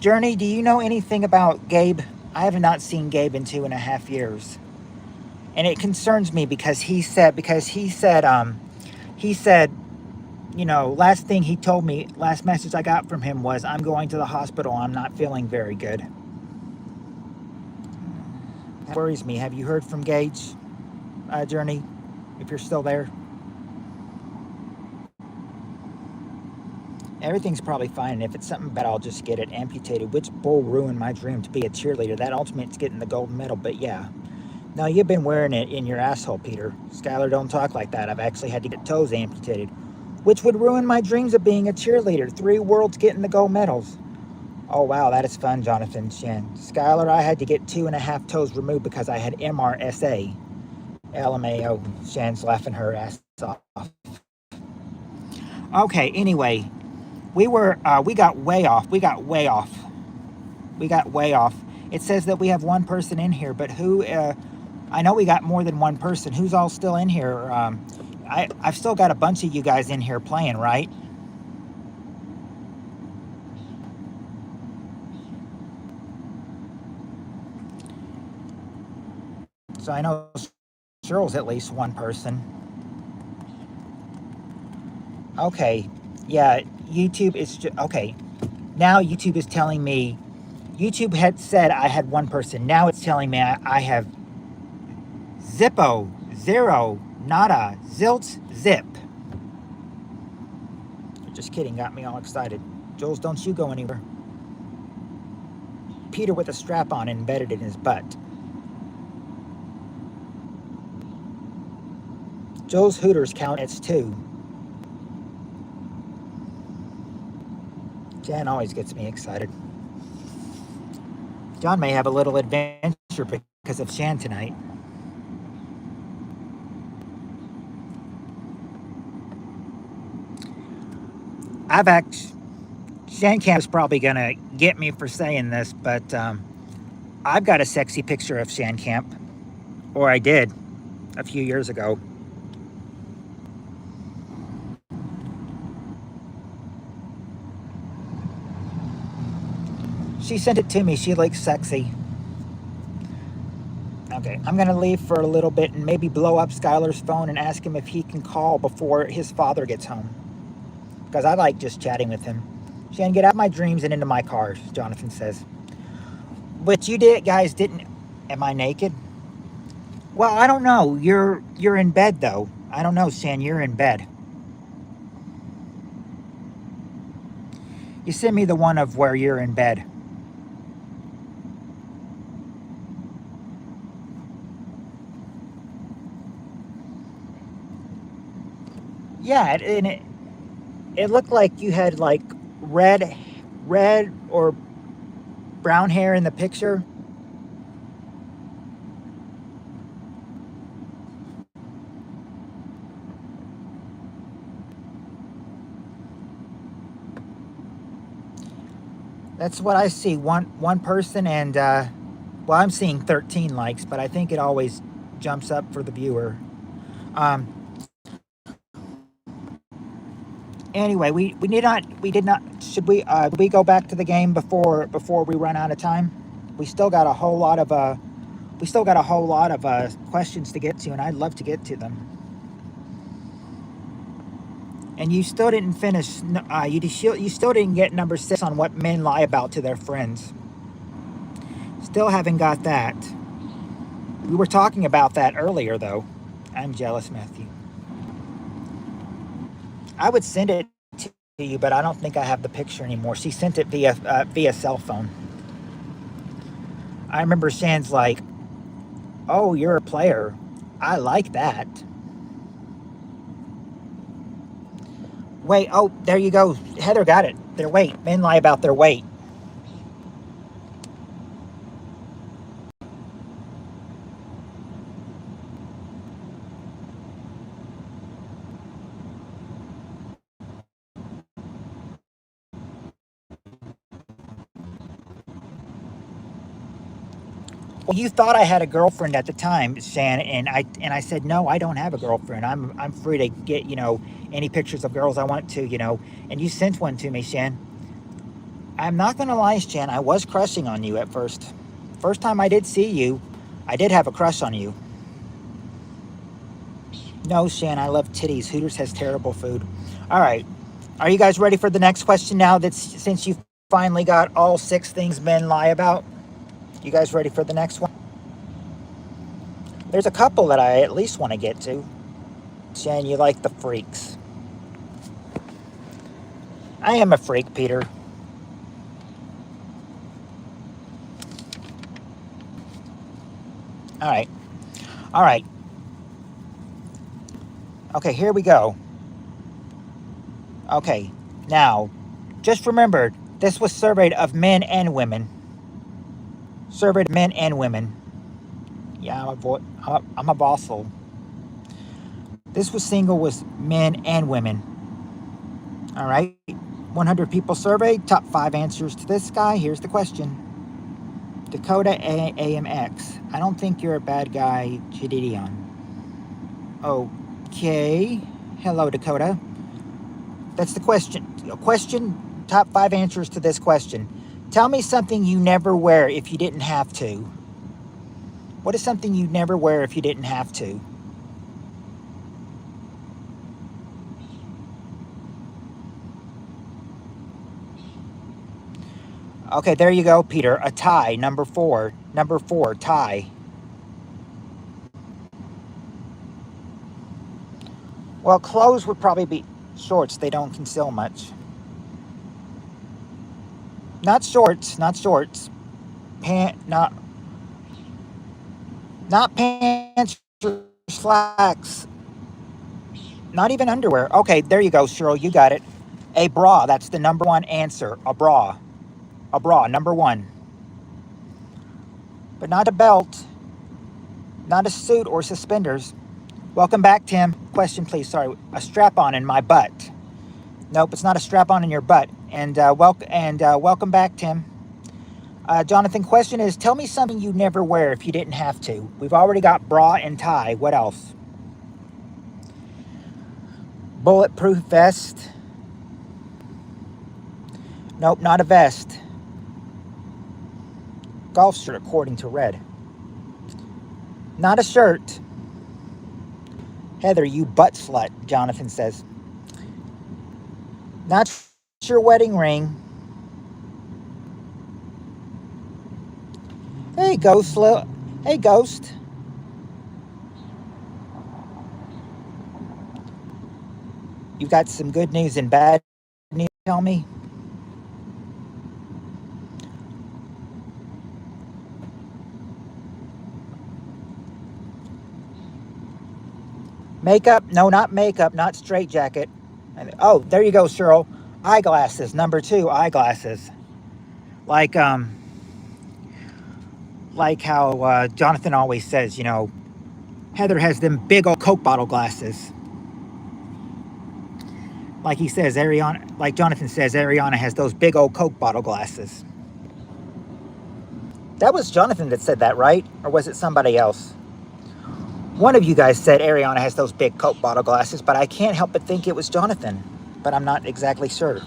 Journey. Do you know anything about Gabe? I have not seen Gabe in 2.5 years, and it concerns me because he said last thing he told me, last message I got from him was, I'm going to the hospital. I'm not feeling very good. That worries me. Have you heard from Gage, Journey? If you're still there. Everything's probably fine, and if it's something bad, I'll just get it amputated. Which bull ruined my dream to be a cheerleader? That ultimate's getting the gold medal, but yeah. No, you've been wearing it in your asshole, Peter. Skylar, don't talk like that. I've actually had to get toes amputated, which would ruin my dreams of being a cheerleader. 3 worlds getting the gold medals. Oh, wow, that is fun, Jonathan Shen. Skylar, I had to get 2.5 toes removed because I had MRSA. LMAO. Shan's laughing her ass off. Okay, anyway. We got way off. It says that we have one person in here, but who, I know we got more than one person. Who's all still in here? I've still got a bunch of you guys in here playing, right? So I know Cheryl's at least one person. Okay, yeah, YouTube is just, okay. Now YouTube is telling me, YouTube had said I had one person. Now it's telling me I have Zippo, zero, nada, zilch, zip. Just kidding, got me all excited. Jules, don't you go anywhere. Peter with a strap on embedded in his butt. Jules Hooters count as 2. Jan always gets me excited. John may have a little adventure because of Shan tonight. Shan Camp is probably going to get me for saying this, but I've got a sexy picture of Shan Camp, or I did a few years ago. She sent it to me. She looks sexy. Okay, I'm going to leave for a little bit and maybe blow up Skylar's phone and ask him if he can call before his father gets home. Because I like just chatting with him. Shan, get out of my dreams and into my cars, Jonathan says. But you guys didn't... Am I naked? Well, I don't know. You're in bed, though. I don't know, Shan. You're in bed. You send me the one of where you're in bed. Yeah, and it looked like you had like red or brown hair in the picture. That's what I see. One person, and well, I'm seeing 13 likes, but I think it always jumps up for the viewer. Anyway, we did not. Should we go back to the game before we run out of time? We still got a whole lot of questions to get to, and I'd love to get to them. And you still didn't finish. You still didn't get number 6 on what men lie about to their friends. Still haven't got that. We were talking about that earlier, though. I'm jealous, Matthew. I would send it to you, but I don't think I have the picture anymore. She sent it via cell phone. I remember Shan's like, "Oh, you're a player. I like that." Wait, oh, there you go. Heather got it. Their weight. Men lie about their weight. Well, you thought I had a girlfriend at the time, Shan, and I said no, I don't have a girlfriend. I'm free to get any pictures of girls I want to, and you sent one to me, Shan. I'm not gonna lie, Shan, I was crushing on you at first. First time I did see you, I did have a crush on you. No, Shan, I love titties. Hooters has terrible food. All right, are you guys ready for the next question now? Since you finally got all 6 things men lie about. You guys ready for the next one? There's a couple that I at least want to get to. Shan, you like the freaks. I am a freak, Peter. All right. Okay, here we go. Okay, now, just remember, this was surveyed of men and women. Surveyed men and women. Yeah, I'm a bossel. This was single with men and women. All right, 100 people surveyed. Top 5 answers to this guy. Here's the question. Dakota AMX. I don't think you're a bad guy, Jadidion. Okay. Hello, Dakota. That's the question. Top 5 answers to this question. Tell me something you never wear if you didn't have to. What is something you'd never wear if you didn't have to? Okay, there you go, Peter. A tie, number 4. Number 4, tie. Well, clothes would probably be shorts. They don't conceal much. Not shorts, not shorts. Not pants or slacks. Not even underwear. Okay, there you go, Cheryl. You got it. A bra. That's the number 1 answer. A bra. A bra, number 1. But not a belt. Not a suit or suspenders. Welcome back, Tim. Question, please. Sorry. A strap-on in my butt. Nope, it's not a strap-on in your butt. And welcome back, Tim. Jonathan, question is, tell me something you never wear if you didn't have to. We've already got bra and tie. What else? Bulletproof vest. Nope, not a vest. Golf shirt, according to Red. Not a shirt. Heather, you butt slut, Jonathan says. Not your wedding ring. Hey, Ghost. Hey, Ghost. You've got some good news and bad news, tell me? Makeup? No, not makeup, not straitjacket. Oh, there you go, Cheryl. Eyeglasses, number 2, eyeglasses. Like how Jonathan always says, you know, Heather has them big old Coke bottle glasses. Like he says, like Jonathan says, Ariana has those big old Coke bottle glasses. That was Jonathan that said that, right? Or was it somebody else? One of you guys said Ariana has those big Coke bottle glasses, but I can't help but think it was Jonathan. But I'm not exactly sure.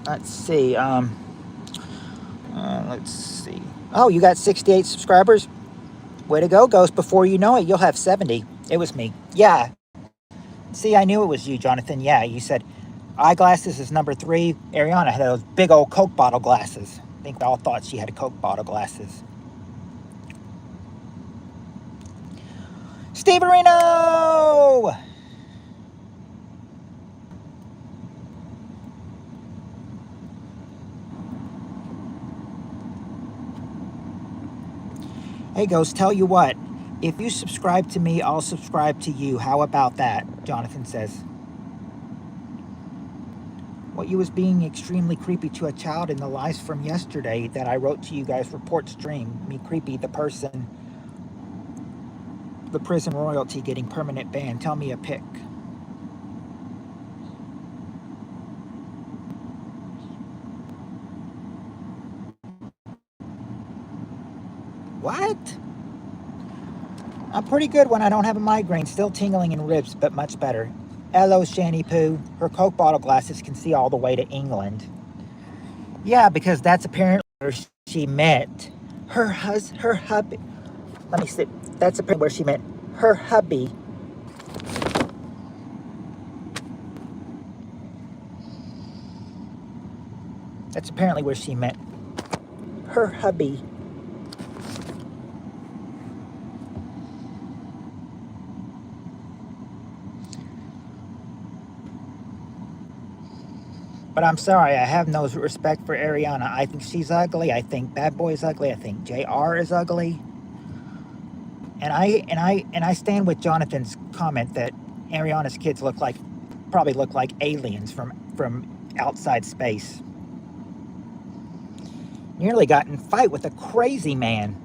Let's see. Let's see. Oh, you got 68 subscribers? Way to go, Ghost. Before you know it, you'll have 70. It was me. Yeah. See, I knew it was you, Jonathan. Yeah, you said eyeglasses is number 3. Ariana had those big old Coke bottle glasses. I think we all thought she had Coke bottle glasses. Steve Areno! Hey, Ghost, tell you what. If you subscribe to me, I'll subscribe to you. How about that? Jonathan says. What you was being extremely creepy to a child in the lives from yesterday that I wrote to you guys report stream. Me creepy, the person, the prison royalty getting permanent ban. Tell me a pic. What? I'm pretty good when I don't have a migraine. Still tingling in ribs, but much better. Hello, Shani Poo. Her Coke bottle glasses can see all the way to England. Yeah, because that's apparently where she met her hubby. Let me see. That's apparently where she met her hubby. That's apparently where she met her hubby. But I'm sorry, I have no respect for Ariana. I think she's ugly. I think Bad Boy's ugly. I think JR is ugly. And I stand with Jonathan's comment that Ariana's kids probably look like aliens from outside space. Nearly got in a fight with a crazy man.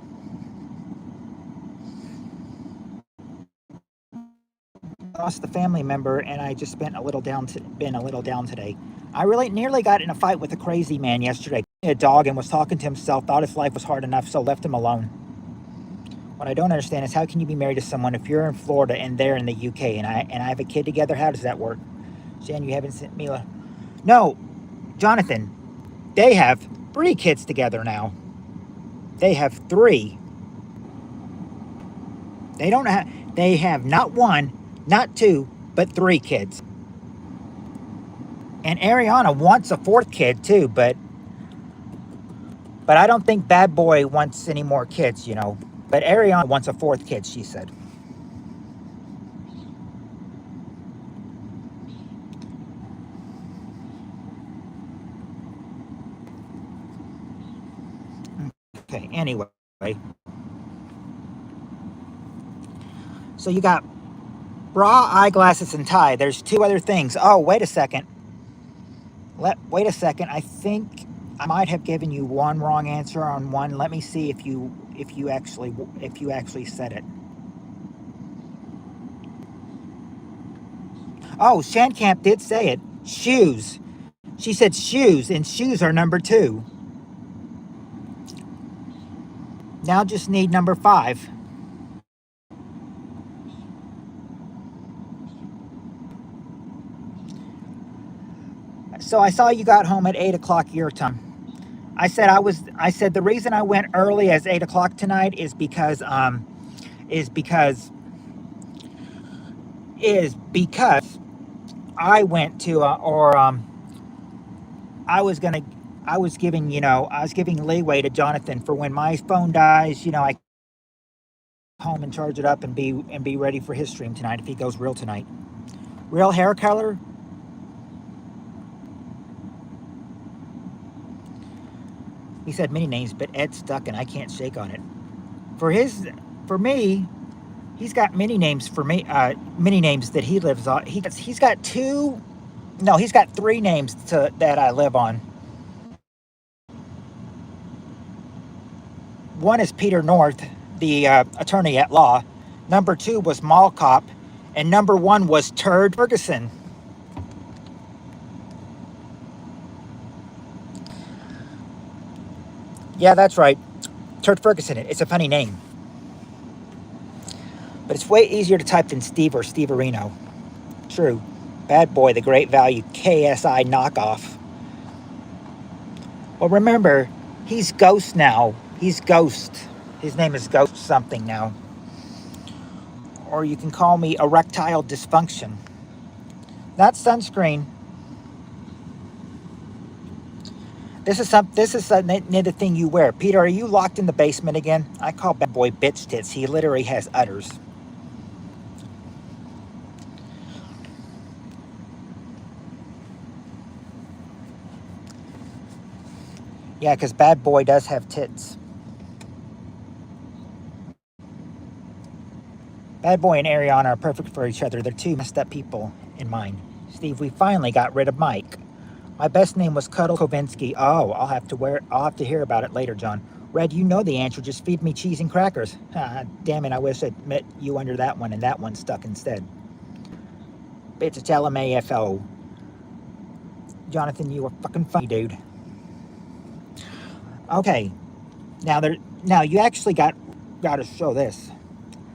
Lost the family member, and I just been a little down today. I really nearly got in a fight with a crazy man yesterday. a dog and was talking to himself, thought his life was hard enough, so left him alone. What I don't understand is how can you be married to someone if you're in Florida and they're in the UK and I have a kid together? How does that work? Jan, you haven't sent me a... No, Jonathan, they have 3 kids together now. They have 3. They have not 1, not 2, but 3 kids. And Ariana wants a 4th kid too, but I don't think Bad Boy wants any more kids, you know. But Ariana wants a 4th kid, she said. Okay, anyway. So you got bra, eyeglasses, and tie. There's 2 other things. Oh, wait a second. Wait a second. I think I might have given you one wrong answer on one. Let me see if you actually said it. Oh, Shandcamp did say it. Shoes. She said shoes, and shoes are number 2. Now just need number 5. So I saw you got home at 8 o'clock your time. I said the reason I went early as 8 o'clock tonight is because I went to I was giving leeway to Jonathan for when my phone dies, you know, I home and charge it up and be ready for his stream tonight if he goes real tonight. Real hair color? He said many names, but Ed's stuck and I can't shake on it. For me, he's got many names for me. Many names that he lives on. He's got 2. No, he's got 3 names that I live on. One is Peter North, the attorney at law. Number 2 was Mall Cop, and number 1 was Turd Ferguson. Yeah, that's right. Turd Ferguson. It's a funny name. But it's way easier to type than Steve or Steverino. True. Bad Boy, the Great Value KSI knockoff. Well, remember, he's Ghost now. He's Ghost. His name is Ghost something now. Or you can call me erectile dysfunction. Not sunscreen. This is another thing you wear. Peter, are you locked in the basement again? I call Bad Boy bitch tits. He literally has udders. Yeah, because Bad Boy does have tits. Bad Boy and Ariana are perfect for each other. They're 2 messed up people in mine. Steve, we finally got rid of Mike. My best name was Cuddle Kovinsky. Oh, I'll have to hear about it later, John. Red, you know the answer. Just feed me cheese and crackers. Damn it, I wish I'd met you under that one and that one stuck instead. It's a LMAFO. Jonathan, you are fucking funny, dude. Okay. Now you actually got to show this.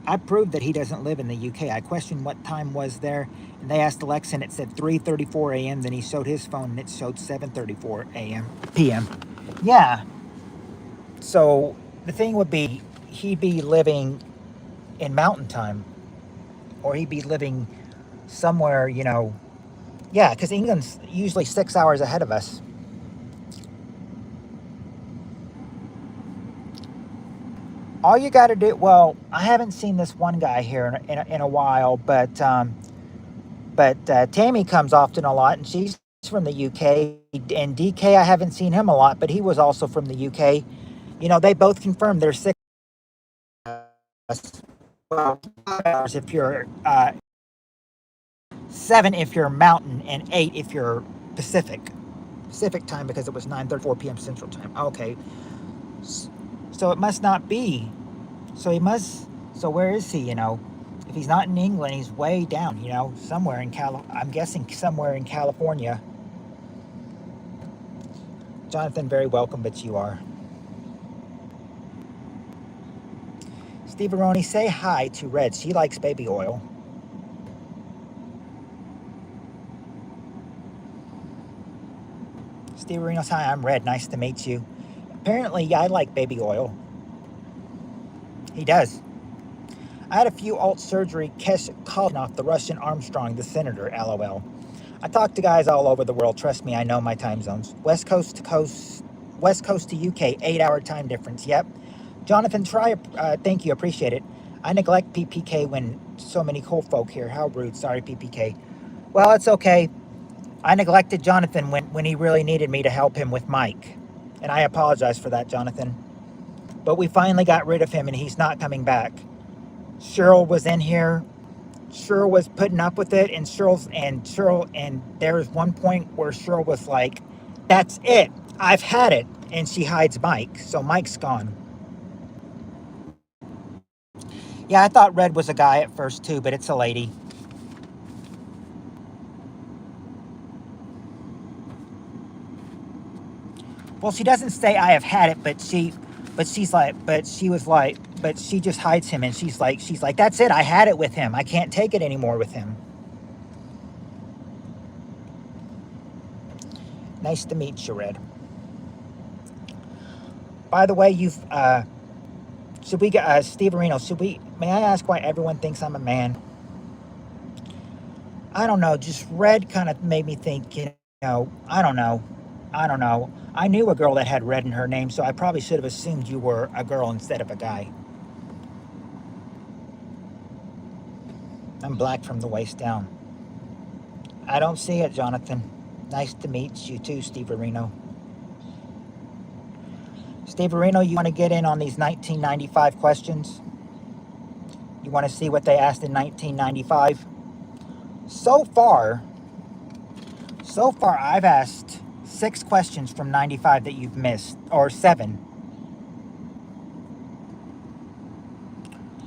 I proved that he doesn't live in the UK. I questioned what time was there, and they asked Alexa, and it said 3:34 a.m. Then he showed his phone, and it showed 7:34 p.m. Yeah. So the thing would be, he'd be living in Mountain Time, or he'd be living somewhere, you know. Yeah, because England's usually 6 hours ahead of us. All you got to do, well, I haven't seen this one guy here in a while, but Tammy comes often a lot, and she's from the UK. And DK, I haven't seen him a lot, but he was also from the UK. You know, they both confirmed they're 6 hours. Well, 5 hours if you're 7 if you're Mountain, and 8 if you're Pacific time, because it was 9:34 p.m. Central Time. Okay. So it must not be. So where is he, you know? If he's not in England, he's way down, you know, somewhere in I'm guessing somewhere in California. Jonathan, very welcome, but you are. Steve Aroni, say hi to Red. She likes baby oil. Steve Areno's, hi, I'm Red. Nice to meet you. Apparently, I like baby oil. He does. I had a few alt surgery Kalashnikov, the Russian Armstrong, the senator, LOL. I talk to guys all over the world. Trust me, I know my time zones. West Coast to UK, 8-hour time difference. Yep. Jonathan, thank you, appreciate it. I neglect PPK when so many cool folk here. How rude. Sorry, PPK. Well, it's okay. I neglected Jonathan when he really needed me to help him with Mike. And I apologize for that, Jonathan. But we finally got rid of him and he's not coming back. Cheryl was in here. Cheryl was putting up with it, and there was one point where Cheryl was like, that's it. I've had it. And she hides Mike. So Mike's gone. Yeah, I thought Red was a guy at first too, but it's a lady. Well, she doesn't say I have had it, but she just hides him, and she's like, that's it. I had it with him. I can't take it anymore with him. Nice to meet you, Red. By the way, Steve Areno, may I ask why everyone thinks I'm a man? I don't know, just Red kind of made me think, I don't know. I knew a girl that had Red in her name, so I probably should have assumed you were a girl instead of a guy. I'm black from the waist down. I don't see it, Jonathan. Nice to meet you too, Steve Areno. Steve Areno, you want to get in on these 1995 questions? You want to see what they asked in 1995? So far, I've asked 6 questions from 95 that you've missed, or 7.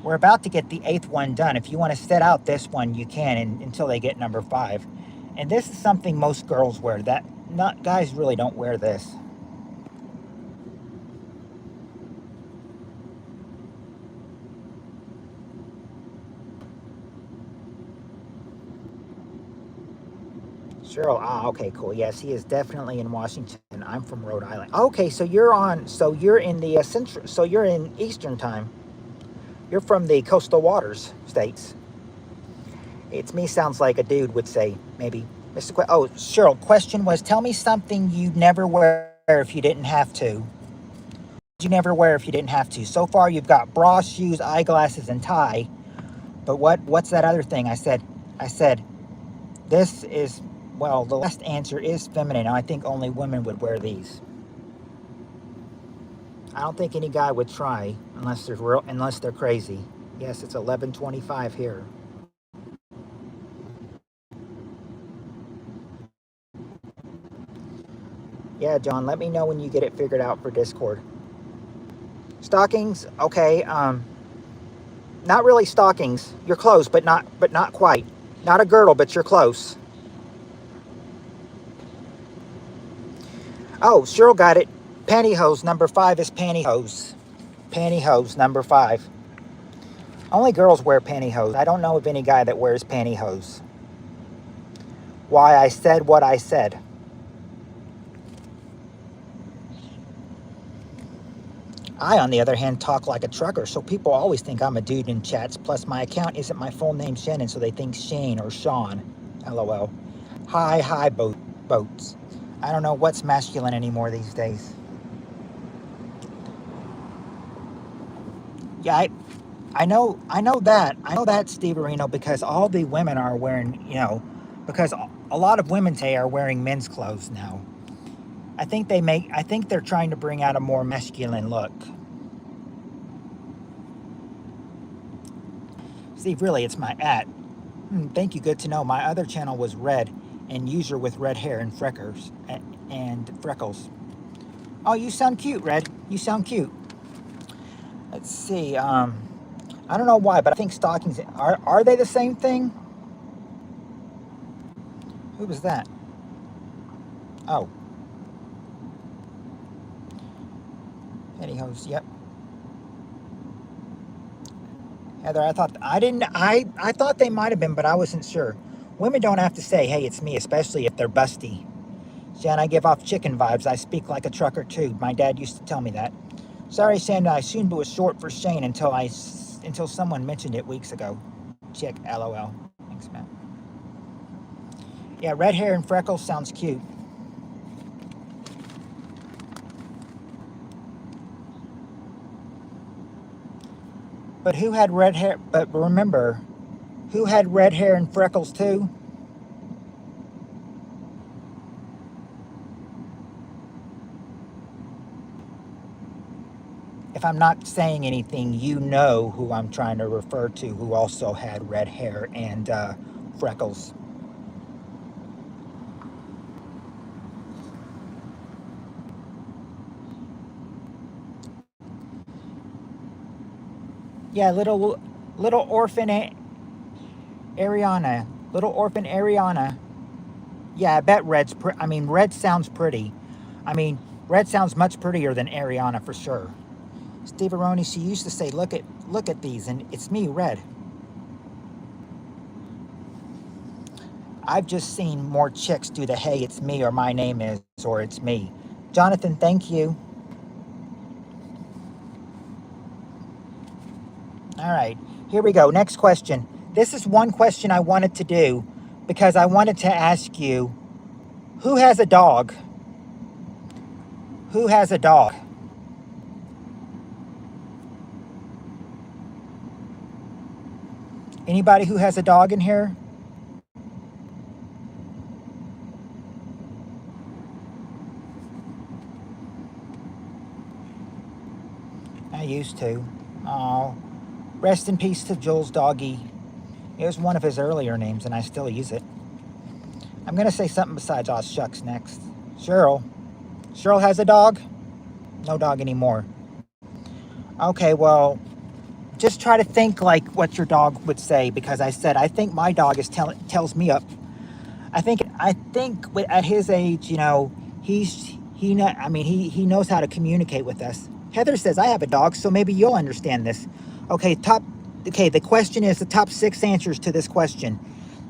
We're about to get the 8th one done. If you want to set out this one, you can until they get number 5. And this is something most girls wear. Guys really don't wear this. Cheryl, okay, cool. Yes, he is definitely in Washington. I'm from Rhode Island. Okay, so you're in the central, so you're in Eastern time. You're from the coastal waters states. It's me sounds like a dude would say, maybe. Cheryl, question was, tell me something you'd never wear if you didn't have to. You never wear if you didn't have to. So far, you've got bra, shoes, eyeglasses, and tie. But what's that other thing? I said, this is, well, the last answer is feminine. I think only women would wear these. I don't think any guy would try unless they're crazy. Yes, it's 11:25 here. Yeah, John, let me know when you get it figured out for Discord. Stockings, okay. Not really stockings. You're close, but not quite. Not a girdle, but you're close. Oh, Cheryl got it. Pantyhose, number 5 is pantyhose. Pantyhose, number 5. Only girls wear pantyhose. I don't know of any guy that wears pantyhose. Why I said what I said. I, on the other hand, talk like a trucker, so people always think I'm a dude in chats. Plus, my account isn't my full name, Shannon, so they think Shane or Sean. LOL. Hi, boats. I don't know what's masculine anymore these days. Yeah, I know that. I know that, Steve Areno, because all the women are wearing, because a lot of women today are wearing men's clothes now. I think they're trying to bring out a more masculine look. Steve, really, it's my @ thank you, good to know. My other channel was Red, and user with red hair and freckles. Oh, you sound cute, Red. You sound cute. Let's see. I don't know why, but I think stockings are they the same thing? Who was that? Oh. Anyhows, yep. Heather, I thought they might have been, but I wasn't sure. Women don't have to say, hey, it's me, especially if they're busty. Jan, I give off chicken vibes. I speak like a trucker too. My dad used to tell me that. Sorry, Sandra, I assumed it was short for Shane until someone mentioned it weeks ago. Chick, LOL. Thanks, Matt. Yeah, red hair and freckles sounds cute. But who had red hair? But remember, who had red hair and freckles too? If I'm not saying anything, you know who I'm trying to refer to, who also had red hair and freckles. Yeah, little orphan Ariana, little orphan Ariana. Yeah, I bet red sounds pretty. I mean, red sounds much prettier than Ariana for sure. Steve Aroni, she used to say, look at these, and it's me, red. I've just seen more chicks do the hey, it's me, or my name is, or it's me. Jonathan, thank you. All right, here we go. Next question. This is one question I wanted to do because I wanted to ask you, who has a dog? Who has a dog? Anybody who has a dog in here? I used to. Oh, rest in peace to Joel's doggy. It was one of his earlier names, and I still use it. I'm going to say something besides aw shucks next. Cheryl. Cheryl has a dog? No dog anymore. Okay, well, just try to think like what your dog would say, because I think my dog tells me up. I think at his age, he knows how to communicate with us. Heather says I have a dog, so maybe you'll understand this. Okay, the question is the top 6 answers to this question.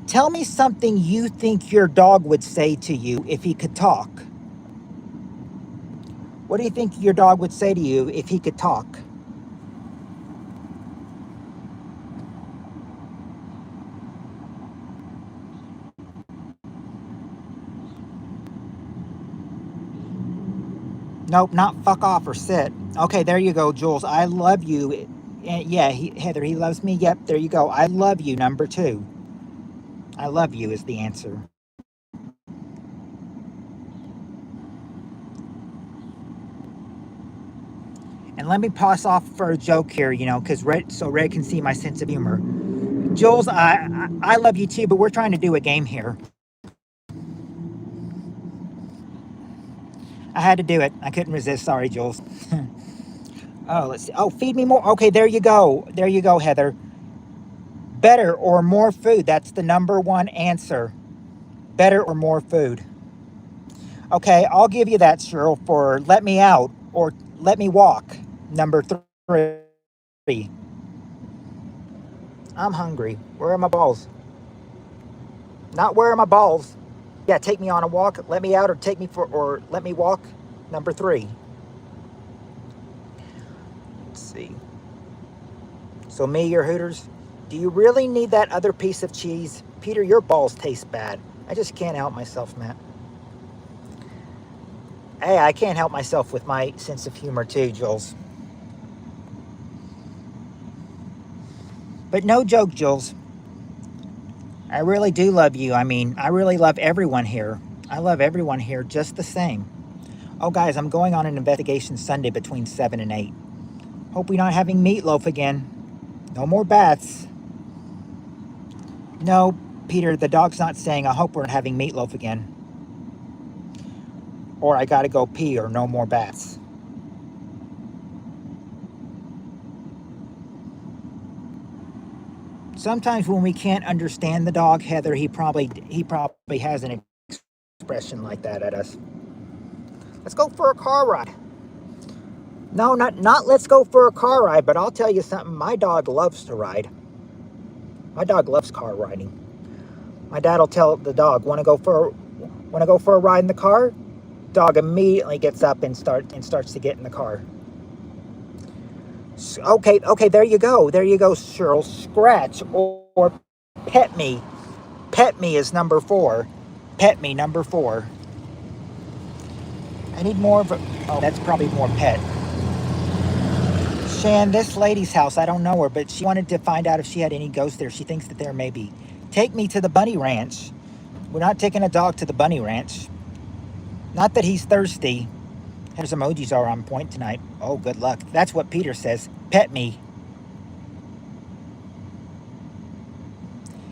Tell me something you think your dog would say to you if he could talk. What do you think your dog would say to you if he could talk? Nope, not fuck off or sit. Okay, there you go, Jules. I love you. Yeah, Heather, he loves me. Yep, there you go. I love you, number 2. I love you is the answer. And let me pass off for a joke here, because Red can see my sense of humor. Jules, I love you too, but we're trying to do a game here. I had to do it. I couldn't resist. Sorry, Jules. Oh, let's see. Oh, feed me more. Okay, there you go. There you go, Heather. Better or more food. That's the number 1 answer. Better or more food. Okay, I'll give you that, Cheryl, for let me out or let me walk. Number 3. I'm hungry. Where are my balls? Not where are my balls? Yeah, take me on a walk. Let me out or let me walk. Number 3. Let's see. So me, your Hooters. Do you really need that other piece of cheese? Peter, your balls taste bad. I just can't help myself, Matt. Hey, I can't help myself with my sense of humor too, Jules. But no joke, Jules. I really do love you. I mean, I really love everyone here. I love everyone here just the same. Oh, guys, I'm going on an investigation Sunday between 7 and 8. Hope we're not having meatloaf again. No more bats. No, Peter, the dog's not saying, I hope we're not having meatloaf again. Or I gotta go pee or no more bats. Sometimes when we can't understand the dog, Heather, he probably has an expression like that at us. Let's go for a car ride. No, not let's go for a car ride, but I'll tell you something. My dog loves to ride. My dog loves car riding. My dad will tell the dog, want to go for a ride in the car? Dog immediately gets up and starts to get in the car. Okay, there you go, Cheryl. Scratch or pet me. Pet me is number 4. Pet me, number 4. I need more of a... Oh, that's probably more pet. Shan, this lady's house, I don't know her, but she wanted to find out if she had any ghosts there. She thinks that there may be. Take me to the bunny ranch. We're not taking a dog to the bunny ranch. Not that he's thirsty. His emojis are on point tonight. Oh, good luck. That's what Peter says. Pet me.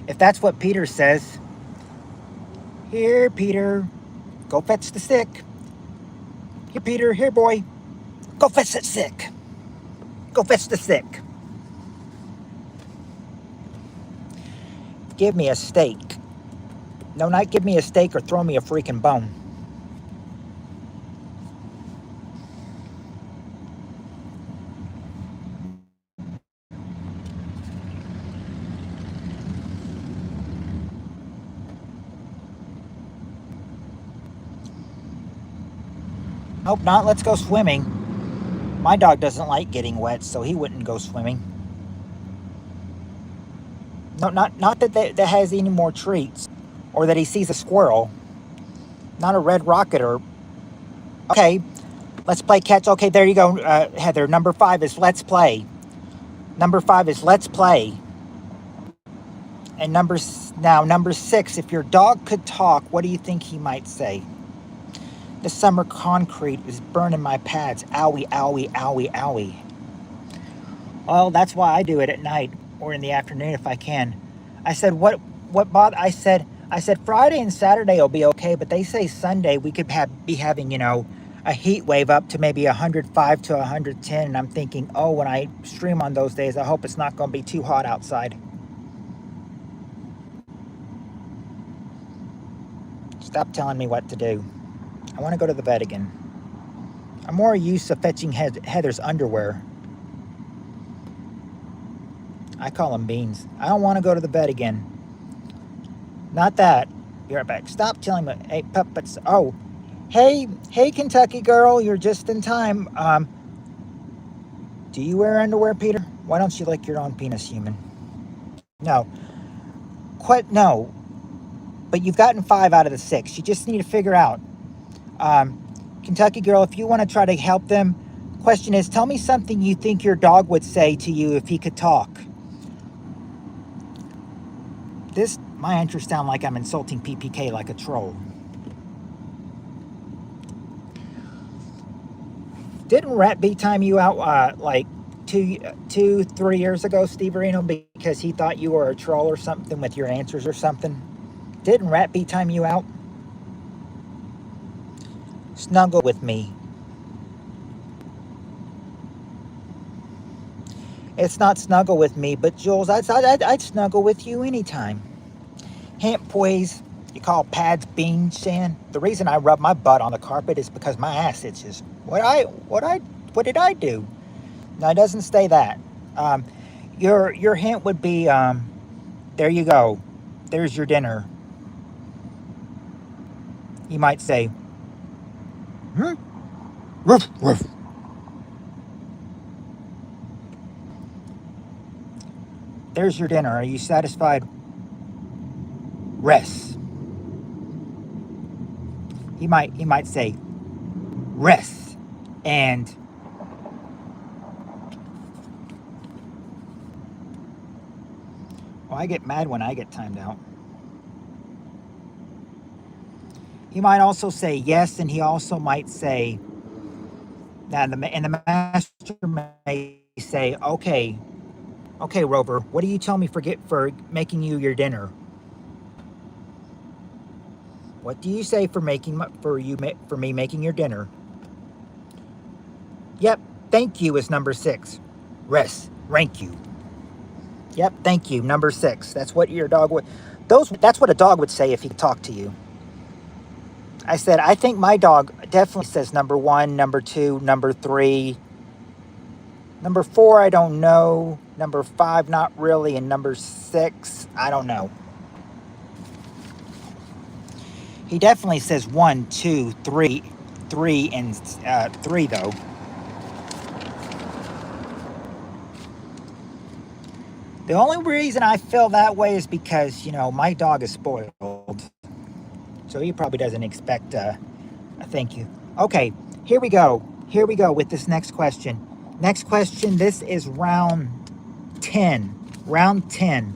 If that's what Peter says... Here, Peter. Go fetch the stick. Here, Peter. Here, boy. Go fetch that stick. Go fetch the stick. Give me a steak. No, not give me a steak or throw me a freaking bone. Nope, not let's go swimming. My dog doesn't like getting wet, so he wouldn't go swimming. No, not that that has any more treats. Or that he sees a squirrel. Not a red rocket or... Okay, let's play catch. Okay, there you go, Heather. Number 5 is let's play. Number 5 is let's play. And number 6, if your dog could talk, what do you think he might say? This summer concrete is burning my pads. Owie, owie, owie, owie. Well, that's why I do it at night or in the afternoon if I can. I said, what bother? I said Friday and Saturday will be okay, but they say Sunday we could be having, a heat wave up to maybe 105 to 110. And I'm thinking, oh, when I stream on those days, I hope it's not going to be too hot outside. Stop telling me what to do. I want to go to the bed again. I'm more used to fetching Heather's underwear. I call them beans. I don't want to go to the bed again. Not that. Be right back. Stop telling me. Hey, puppets. Oh, hey, Kentucky girl. You're just in time. Do you wear underwear, Peter? Why don't you lick your own penis, human? No. Quite no. But you've gotten 5 out of the 6. You just need to figure out. Kentucky girl, if you want to try to help them, question is, tell me something you think your dog would say to you if he could talk. My answers sound like I'm insulting PPK like a troll. Didn't Rat B time you out like 3 years ago, Steve Reno, because he thought you were a troll or something with your answers or something? Didn't Rat B time you out? Snuggle with me. It's not snuggle with me, but Jules, I'd snuggle with you anytime. Hemp poise, you call pads beans, Shan? The reason I rub my butt on the carpet is because my ass itches. What did I do? No, it doesn't say that. Your hint would be, there you go. There's your dinner. You might say, Ruff, ruff. There's your dinner. Are you satisfied? Rest. He might say, rest. And well, I get mad when I get timed out. He might also say yes, and he also might say, and the master may say, okay, Rover, what do you tell me for making you your dinner? What do you say for me making your dinner? Yep, thank you is number 6. Rest, rank you. Yep, thank you, number 6. That's what your dog would. That's what a dog would say if he talked to you. I said, I think my dog definitely says number 1, number 2, number 3, Number 4, I don't know. Number 5, not really. And number 6, I don't know. He definitely says 1, 2, 3, 3, and 3 though. The only reason I feel that way is because, you know, my dog is spoiled. So he probably doesn't expect a thank you. Okay, here we go. Here we go with this next question. Next question, this is round 10. Round 10.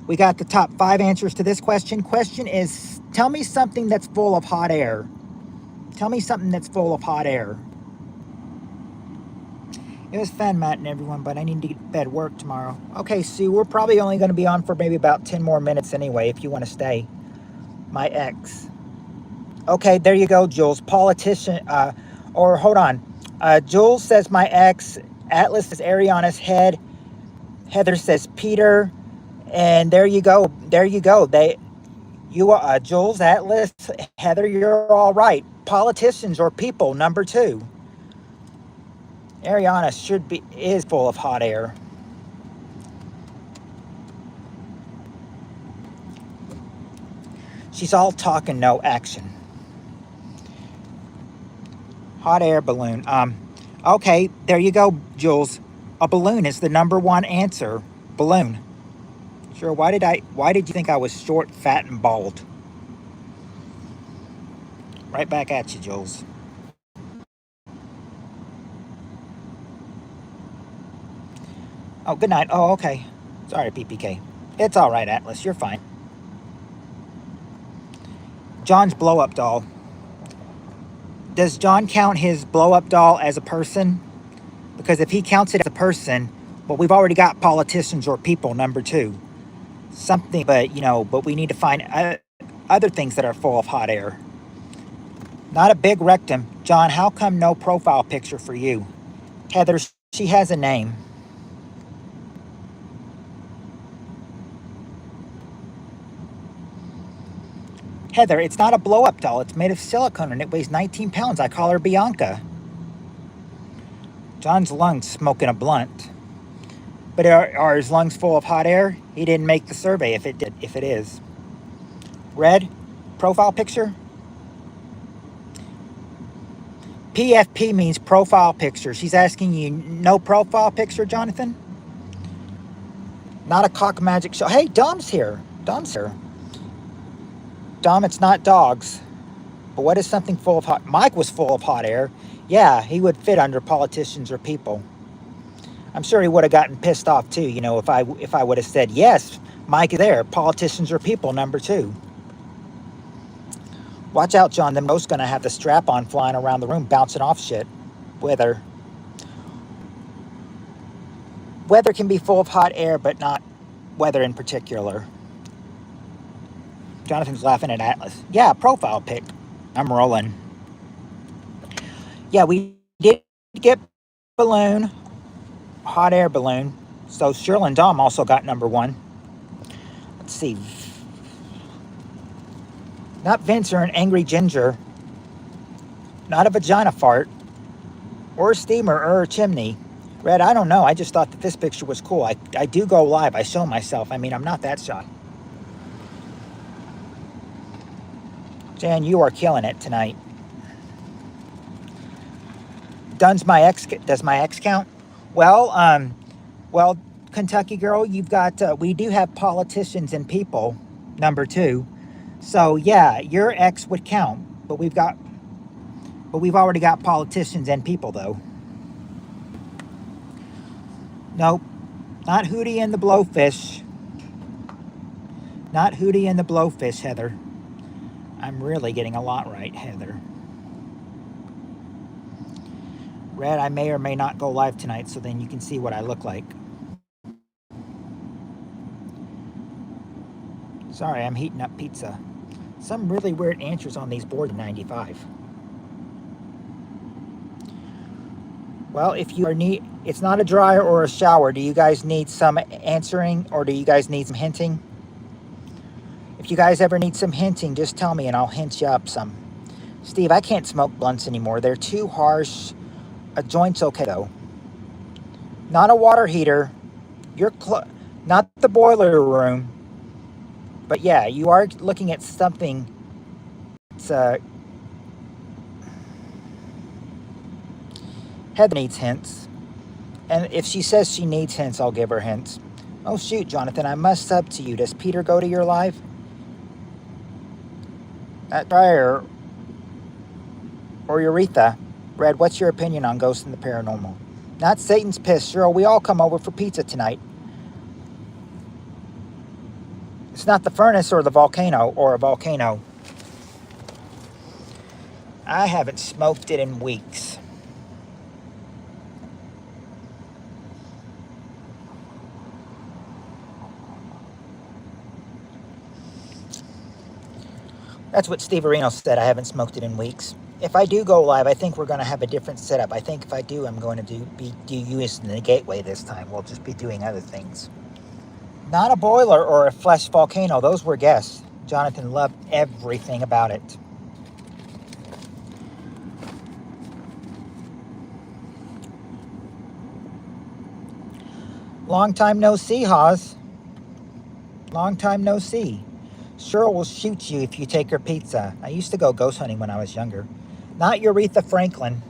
We got the top 5 answers to this question. Question is, tell me something that's full of hot air. Tell me something that's full of hot air. It was fun, Matt and everyone, but I need to get to bed, work tomorrow. Okay, Sue, we're probably only going to be on for maybe about 10 more minutes anyway, if you want to stay. My ex. Okay, there you go, Jules. Politician, or hold on. Jules says my ex. Atlas says Ariana's head. Heather says Peter. And there you go. There you go. Jules, Atlas, Heather, you're all right. Politicians or people, number 2. Ariana is full of hot air. She's all talk and no action. Hot air balloon. Okay, there you go, Jules. A balloon is the number 1 answer. Balloon. Sure, why did you think I was short, fat, and bald? Right back at you, Jules. Oh, good night. Oh, okay. Sorry, PPK. It's all right, Atlas. You're fine. John's blow-up doll. Does John count his blow-up doll as a person? Because if he counts it as a person, well, we've already got politicians or people, number 2. Something, but, you know, but we need to find other things that are full of hot air. Not a big rectum. John, how come no profile picture for you? Heather, she has a name. Heather, it's not a blow-up doll. It's made of silicone and it weighs 19 pounds. I call her Bianca. John's lungs smoking a blunt. But are his lungs full of hot air? He didn't make the survey if it is. Red, profile picture? PFP means profile picture. She's asking you no profile picture, Jonathan? Not a cock magic show. Hey, Dom's here. Dom's here. Dom, it's not dogs. But what is something full of hot? Mike was full of hot air. Yeah, he would fit under politicians or people. I'm sure he would have gotten pissed off too, you know, if I would have said, yes, Mike is there. Politicians or people, number 2. Watch out, John. Them ghosts gonna have the strap on flying around the room, bouncing off shit. Weather can be full of hot air, but not weather in particular. Jonathan's laughing at Atlas. Yeah, profile pic. I'm rolling. Yeah, we did get balloon, hot air balloon. So Shirley and Dom also got number 1. Let's see. Not Vince or an angry ginger. Not a vagina fart. Or a steamer or a chimney. Red, I don't know. I just thought that this picture was cool. I do go live. I show myself. I mean, I'm not that shy. Jan, you are killing it tonight. Does my ex count? Well, Kentucky girl, you've got, we do have politicians and people, number 2. So yeah, your ex would count, but we've already got politicians and people though. Nope, not Hootie and the Blowfish. Not Hootie and the Blowfish, Heather. I'm really getting a lot right, Heather. Red, I may or may not go live tonight, so then you can see what I look like. Sorry, I'm heating up pizza. Some really weird answers on these boards in 95. Well, if you it's not a dryer or a shower. Do you guys need some answering or do you guys need some hinting? If you guys ever need some hinting, just tell me and I'll hint you up some. Steve, I can't smoke blunts anymore. They're too harsh. A joint's okay though. Not a water heater. You're not the boiler room. But yeah, you are looking at something that's Heather needs hints. And if she says she needs hints, I'll give her hints. Oh shoot, Jonathan, I must sub to you. Does Peter go to your live? Dryer or Urethra. Red, what's your opinion on ghosts and the paranormal? Not Satan's piss. Cheryl, we all come over for pizza tonight. It's not the furnace or the volcano or a volcano. I haven't smoked it in weeks. That's what Steve Areno said. I haven't smoked it in weeks. If I do go live, I think we're going to have a different setup. I think if I do, I'm going to be using the gateway this time. We'll just be doing other things. Not a boiler or a flesh volcano. Those were guests. Jonathan loved everything about it. Long time no see, Haas. Long time no see. Cheryl will shoot you if you take her pizza. I used to go ghost hunting when I was younger. Not Aretha Franklin.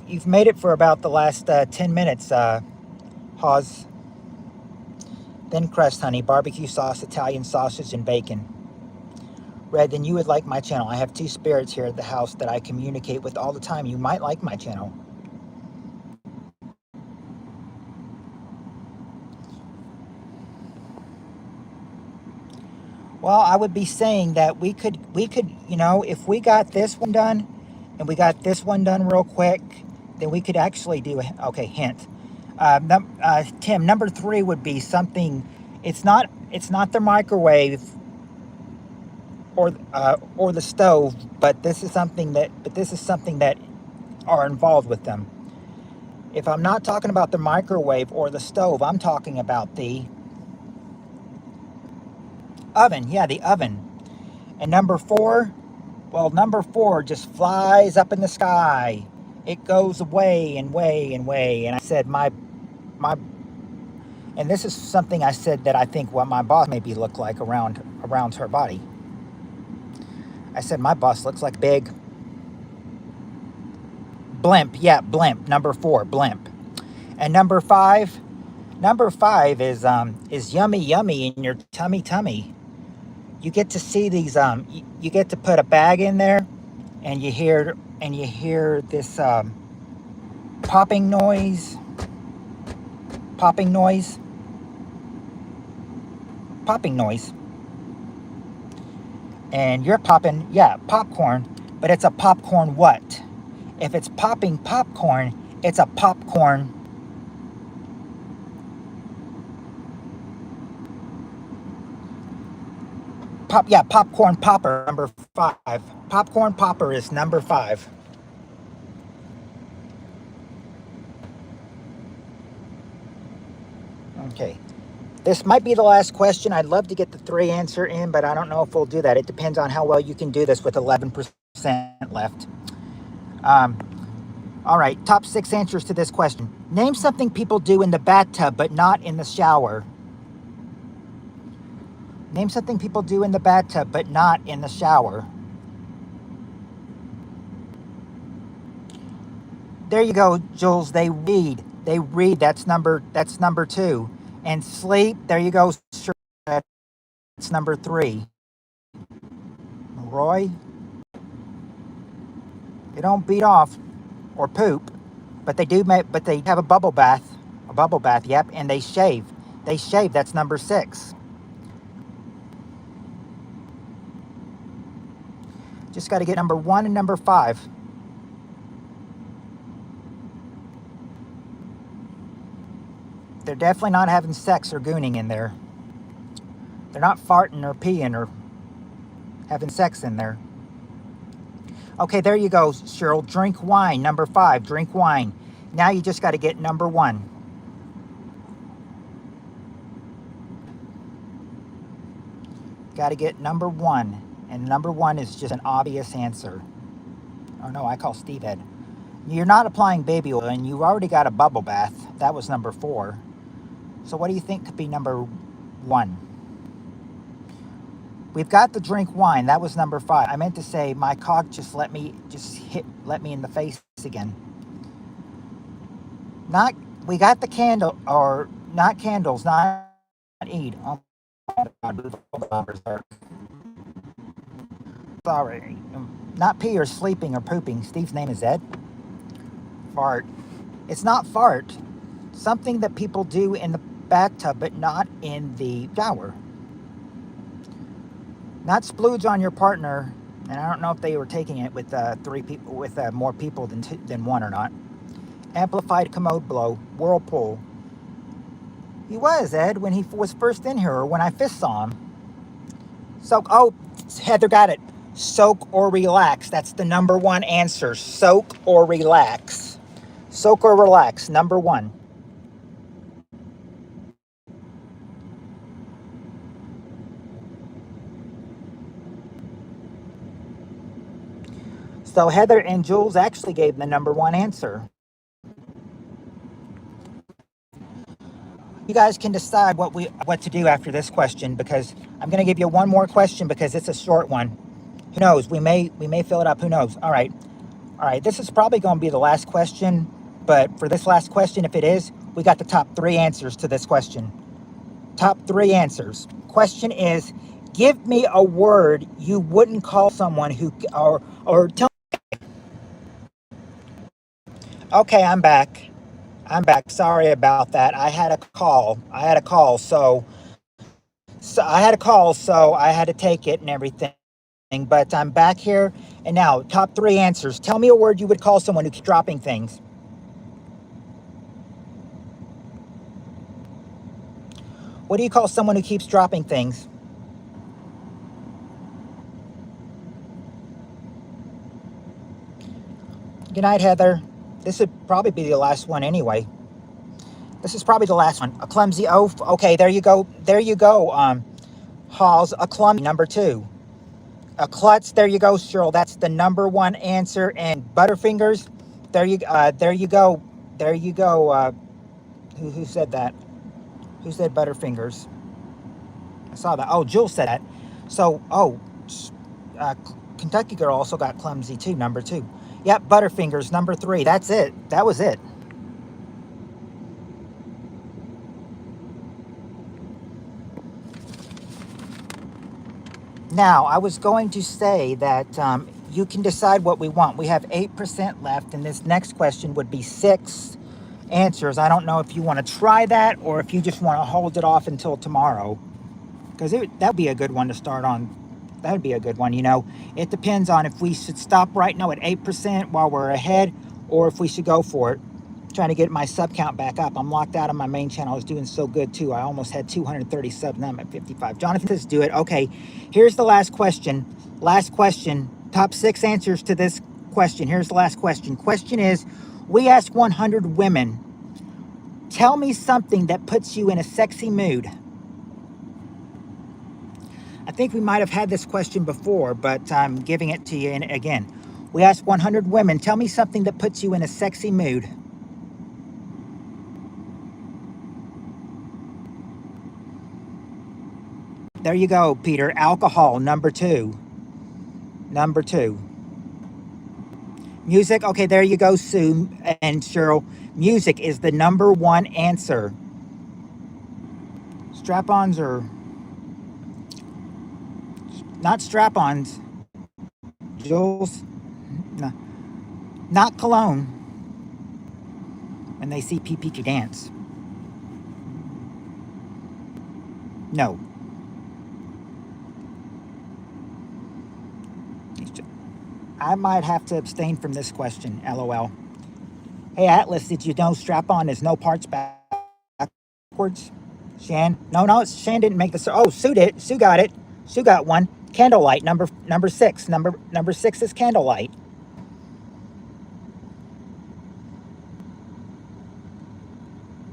You've made it for about the last 10 minutes, Haas. Thin crust, honey, barbecue sauce, Italian sausage, and bacon. Red, then you would like my channel. I have 2 spirits here at the house that I communicate with all the time. You might like my channel. Well, I would be saying that we could, you know, if we got this one done and we got this one done real quick, then we could actually do okay, hint. Tim, number 3 would be something. It's not the microwave or the stove, but this is something that are involved with them. If I'm not talking about the microwave or the stove, I'm talking about the oven. Yeah, the oven. And number 4, well, number 4 just flies up in the sky. It goes away and way and way. And I said and this is something I said that I think what my boss maybe look like around her body. I said my boss looks like big blimp. Yeah, blimp. Number 4, blimp. And number 5 is yummy in your tummy. You get to see these you get to put a bag in there and you hear this popping noise and you're popping, yeah, popcorn, but it's a popcorn what? If it's popping popcorn, it's a popcorn popcorn popper, number 5. Popcorn popper is number 5. Okay. This might be the last question. I'd love to get the 3 answer in, but I don't know if we'll do that. It depends on how well you can do this with 11% left. All right, top 6 answers to this question. Name something people do in the bathtub, but not in the shower. Name something people do in the bathtub, but not in the shower. There you go, Jules. They read. That's number 2. And sleep. There you go. That's number 3. Roy. They don't beat off or poop, but they do make. But they have a bubble bath. Yep. And they shave. That's number 6. Just got to get number 1 and number 5. They're definitely not having sex or gooning in there. They're not farting or peeing or having sex in there. Okay, there you go, Cheryl. Drink wine, number 5. Drink wine. Now you just got to get number 1. Got to get number 1. And number 1 is just an obvious answer. Oh no, I call Steve Ed. You're not applying baby oil, and you've already got a bubble bath. That was number 4. So what do you think could be number 1? We've got the drink wine. That was number 5. I meant to say my cock just let me in the face again. Not we got the candle or not candles, not eat. Oh my God, sorry. Not pee or sleeping or pooping. Steve's name is Ed. Fart. It's not fart. Something that people do in the bathtub, but not in the shower. Not splooge on your partner. And I don't know if they were taking it with 3 people, with more people than 1 or not. Amplified commode blow, whirlpool. He was, Ed, when he was first in here, or when I first saw him. Soak. Oh, Heather got it. Soak or relax. That's the number 1 answer. Soak or relax. Soak or relax. Number 1. So Heather and Jules actually gave the number 1 answer. You guys can decide what to do after this question, because I'm going to give you one more question because it's a short one. Who knows? We may fill it up. Who knows? All right. This is probably going to be the last question, but for this last question, if it is, we got the top 3 answers to this question. Top 3 answers. Question is, give me a word you wouldn't call someone who or tell. Okay, I'm back. Sorry about that. I had a call. So I had to take it and everything. But I'm back here, and now top 3 answers. Tell me a word you would call someone who keeps dropping things. What do you call someone who keeps dropping things? Good night, Heather. This would probably be the last one anyway. This is probably the last one. A clumsy oaf. Okay, there you go. Halls, a clumsy, number 2. A klutz, there you go, Cheryl. That's the number 1 answer. And Butterfingers, there you go. Who said that? Who said Butterfingers? I saw that. Oh, Jules said that. So, uh, Kentucky Girl also got clumsy too, number 2. Yep, Butterfingers, number 3. That's it. That was it. Now, I was going to say that you can decide what we want. We have 8% left, and this next question would be 6 answers. I don't know if you want to try that or if you just want to hold it off until tomorrow, because that'd be a good one to start on. That'd be a good one. It depends on if we should stop right now at 8% while we're ahead, or if we should go for it. Trying to get my sub count back up. I'm locked out on my main channel. I was doing so good too. I almost had 230 subs. Now I'm at 55. Jonathan says do it. Okay, here's the last question. Top 6 answers to this question. Here's the last question. Question is, we asked 100 women, tell me something that puts you in a sexy mood. I think we might have had this question before, but I'm giving it to you again. We asked 100 women, tell me something that puts you in a sexy mood. There you go, Peter. Alcohol, number 2. Number 2. Music, okay, there you go, Sue and Cheryl. Music is the number 1 answer. Strap-ons are not strap-ons. Jules, no, not cologne. When they see PPK dance. No. I might have to abstain from this question, LOL. Hey, Atlas, did you know strap-on is no parts backwards? Shan? No, Shan didn't make this. Oh, Sue did. Sue got it. Sue got one. Candlelight, number 6. Number 6 is candlelight.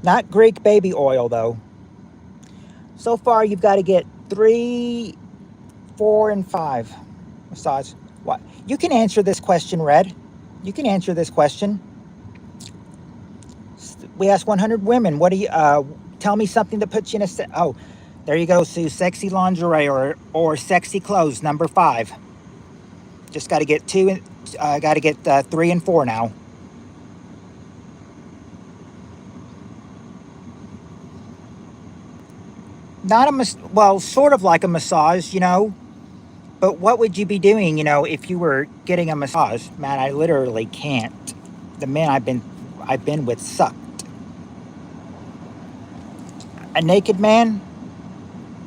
Not Greek baby oil, though. So far, you've got to get 3, 4, and 5. Massage. What? You can answer this question, Red. You can answer this question. We asked 100 women, what do you, tell me something that puts you in a, oh, there you go, Sue. Sexy lingerie or sexy clothes, number 5. Just got to get 3 and 4 now. Not a, well, sort of like a massage, but what would you be doing, if you were getting a massage? Man, I literally can't. The men I've been with sucked. A naked man?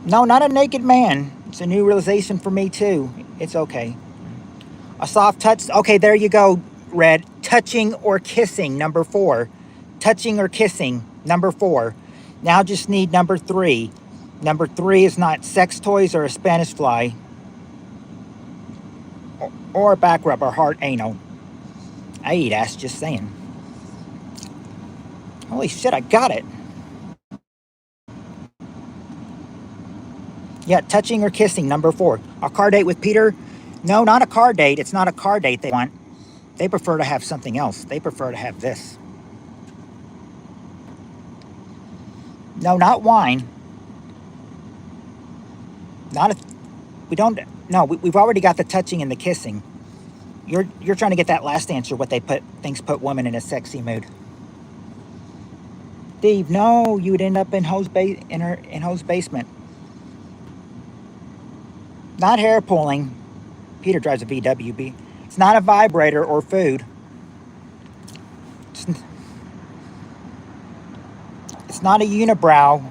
No, not a naked man. It's a new realization for me too. It's okay. A soft touch. Okay, there you go, Red. Touching or kissing, number 4. Touching or kissing, number 4. Now just need number 3. Number 3 is not sex toys or a Spanish fly. Or a back rub or hard anal. I eat ass, just saying. Holy shit, I got it. Yeah, touching or kissing, number 4. A car date with Peter? No, not a car date. It's not a car date they want. They prefer to have something else. They prefer to have this. No, not wine. Not a, we don't, no, we've already got the touching and the kissing. You're trying to get that last answer, what things put women in a sexy mood. Steve, no, you would end up in Ho's basement. Not hair pulling. Peter drives a VW. It's not a vibrator or food. It's not a unibrow.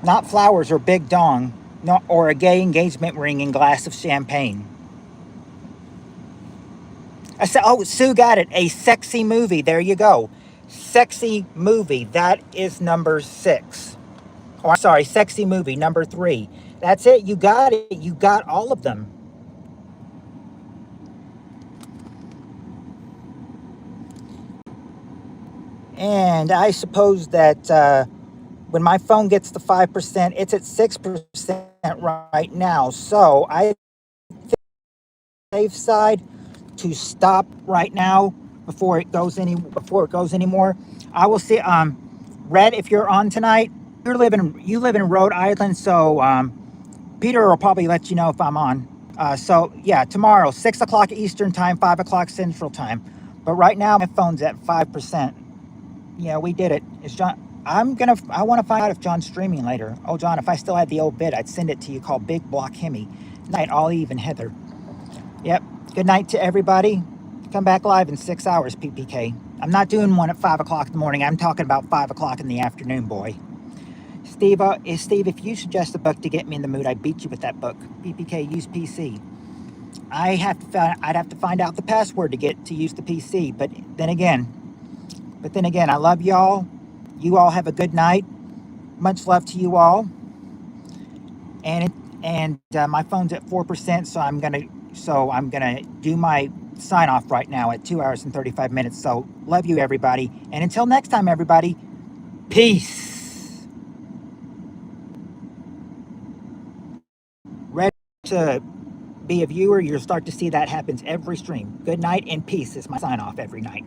Not flowers or big dong. No, or a gay engagement ring and glass of champagne. I said, oh, Sue got it. A sexy movie. There you go. Sexy movie. That is number 6. Oh, I'm sorry. Sexy movie, number 3. That's it. You got it. You got all of them. And I suppose that when my phone gets to 5%, it's at 6% right now. So I think safe side to stop right now before it goes anymore. I will see. Red, if you're on tonight, you live in Rhode Island, so Peter will probably let you know if I'm on. So yeah, tomorrow, 6 o'clock Eastern time, 5 o'clock Central time. But right now my phone's at 5%. Yeah, we did it. Is John? I want to find out if John's streaming later. Oh, John, if I still had the old bit, I'd send it to you called Big Block Hemi. Night, Olive and Heather. Yep. Good night to everybody. Come back live in 6 hours, PPK. I'm not doing one at 5 o'clock in the morning. I'm talking about 5 o'clock in the afternoon, boy. Steve, if you suggest a book to get me in the mood, I beat you with that book. PPK, use PC. I'd have to find out the password to use the PC. But then again, I love y'all. You all have a good night. Much love to you all. And my phone's at 4%, so I'm gonna do my sign off right now at 2 hours and 35 minutes. So love you, everybody. And until next time, everybody, peace. Ready to be a viewer, you'll start to see that happens every stream. Good night and peace is my sign off every night.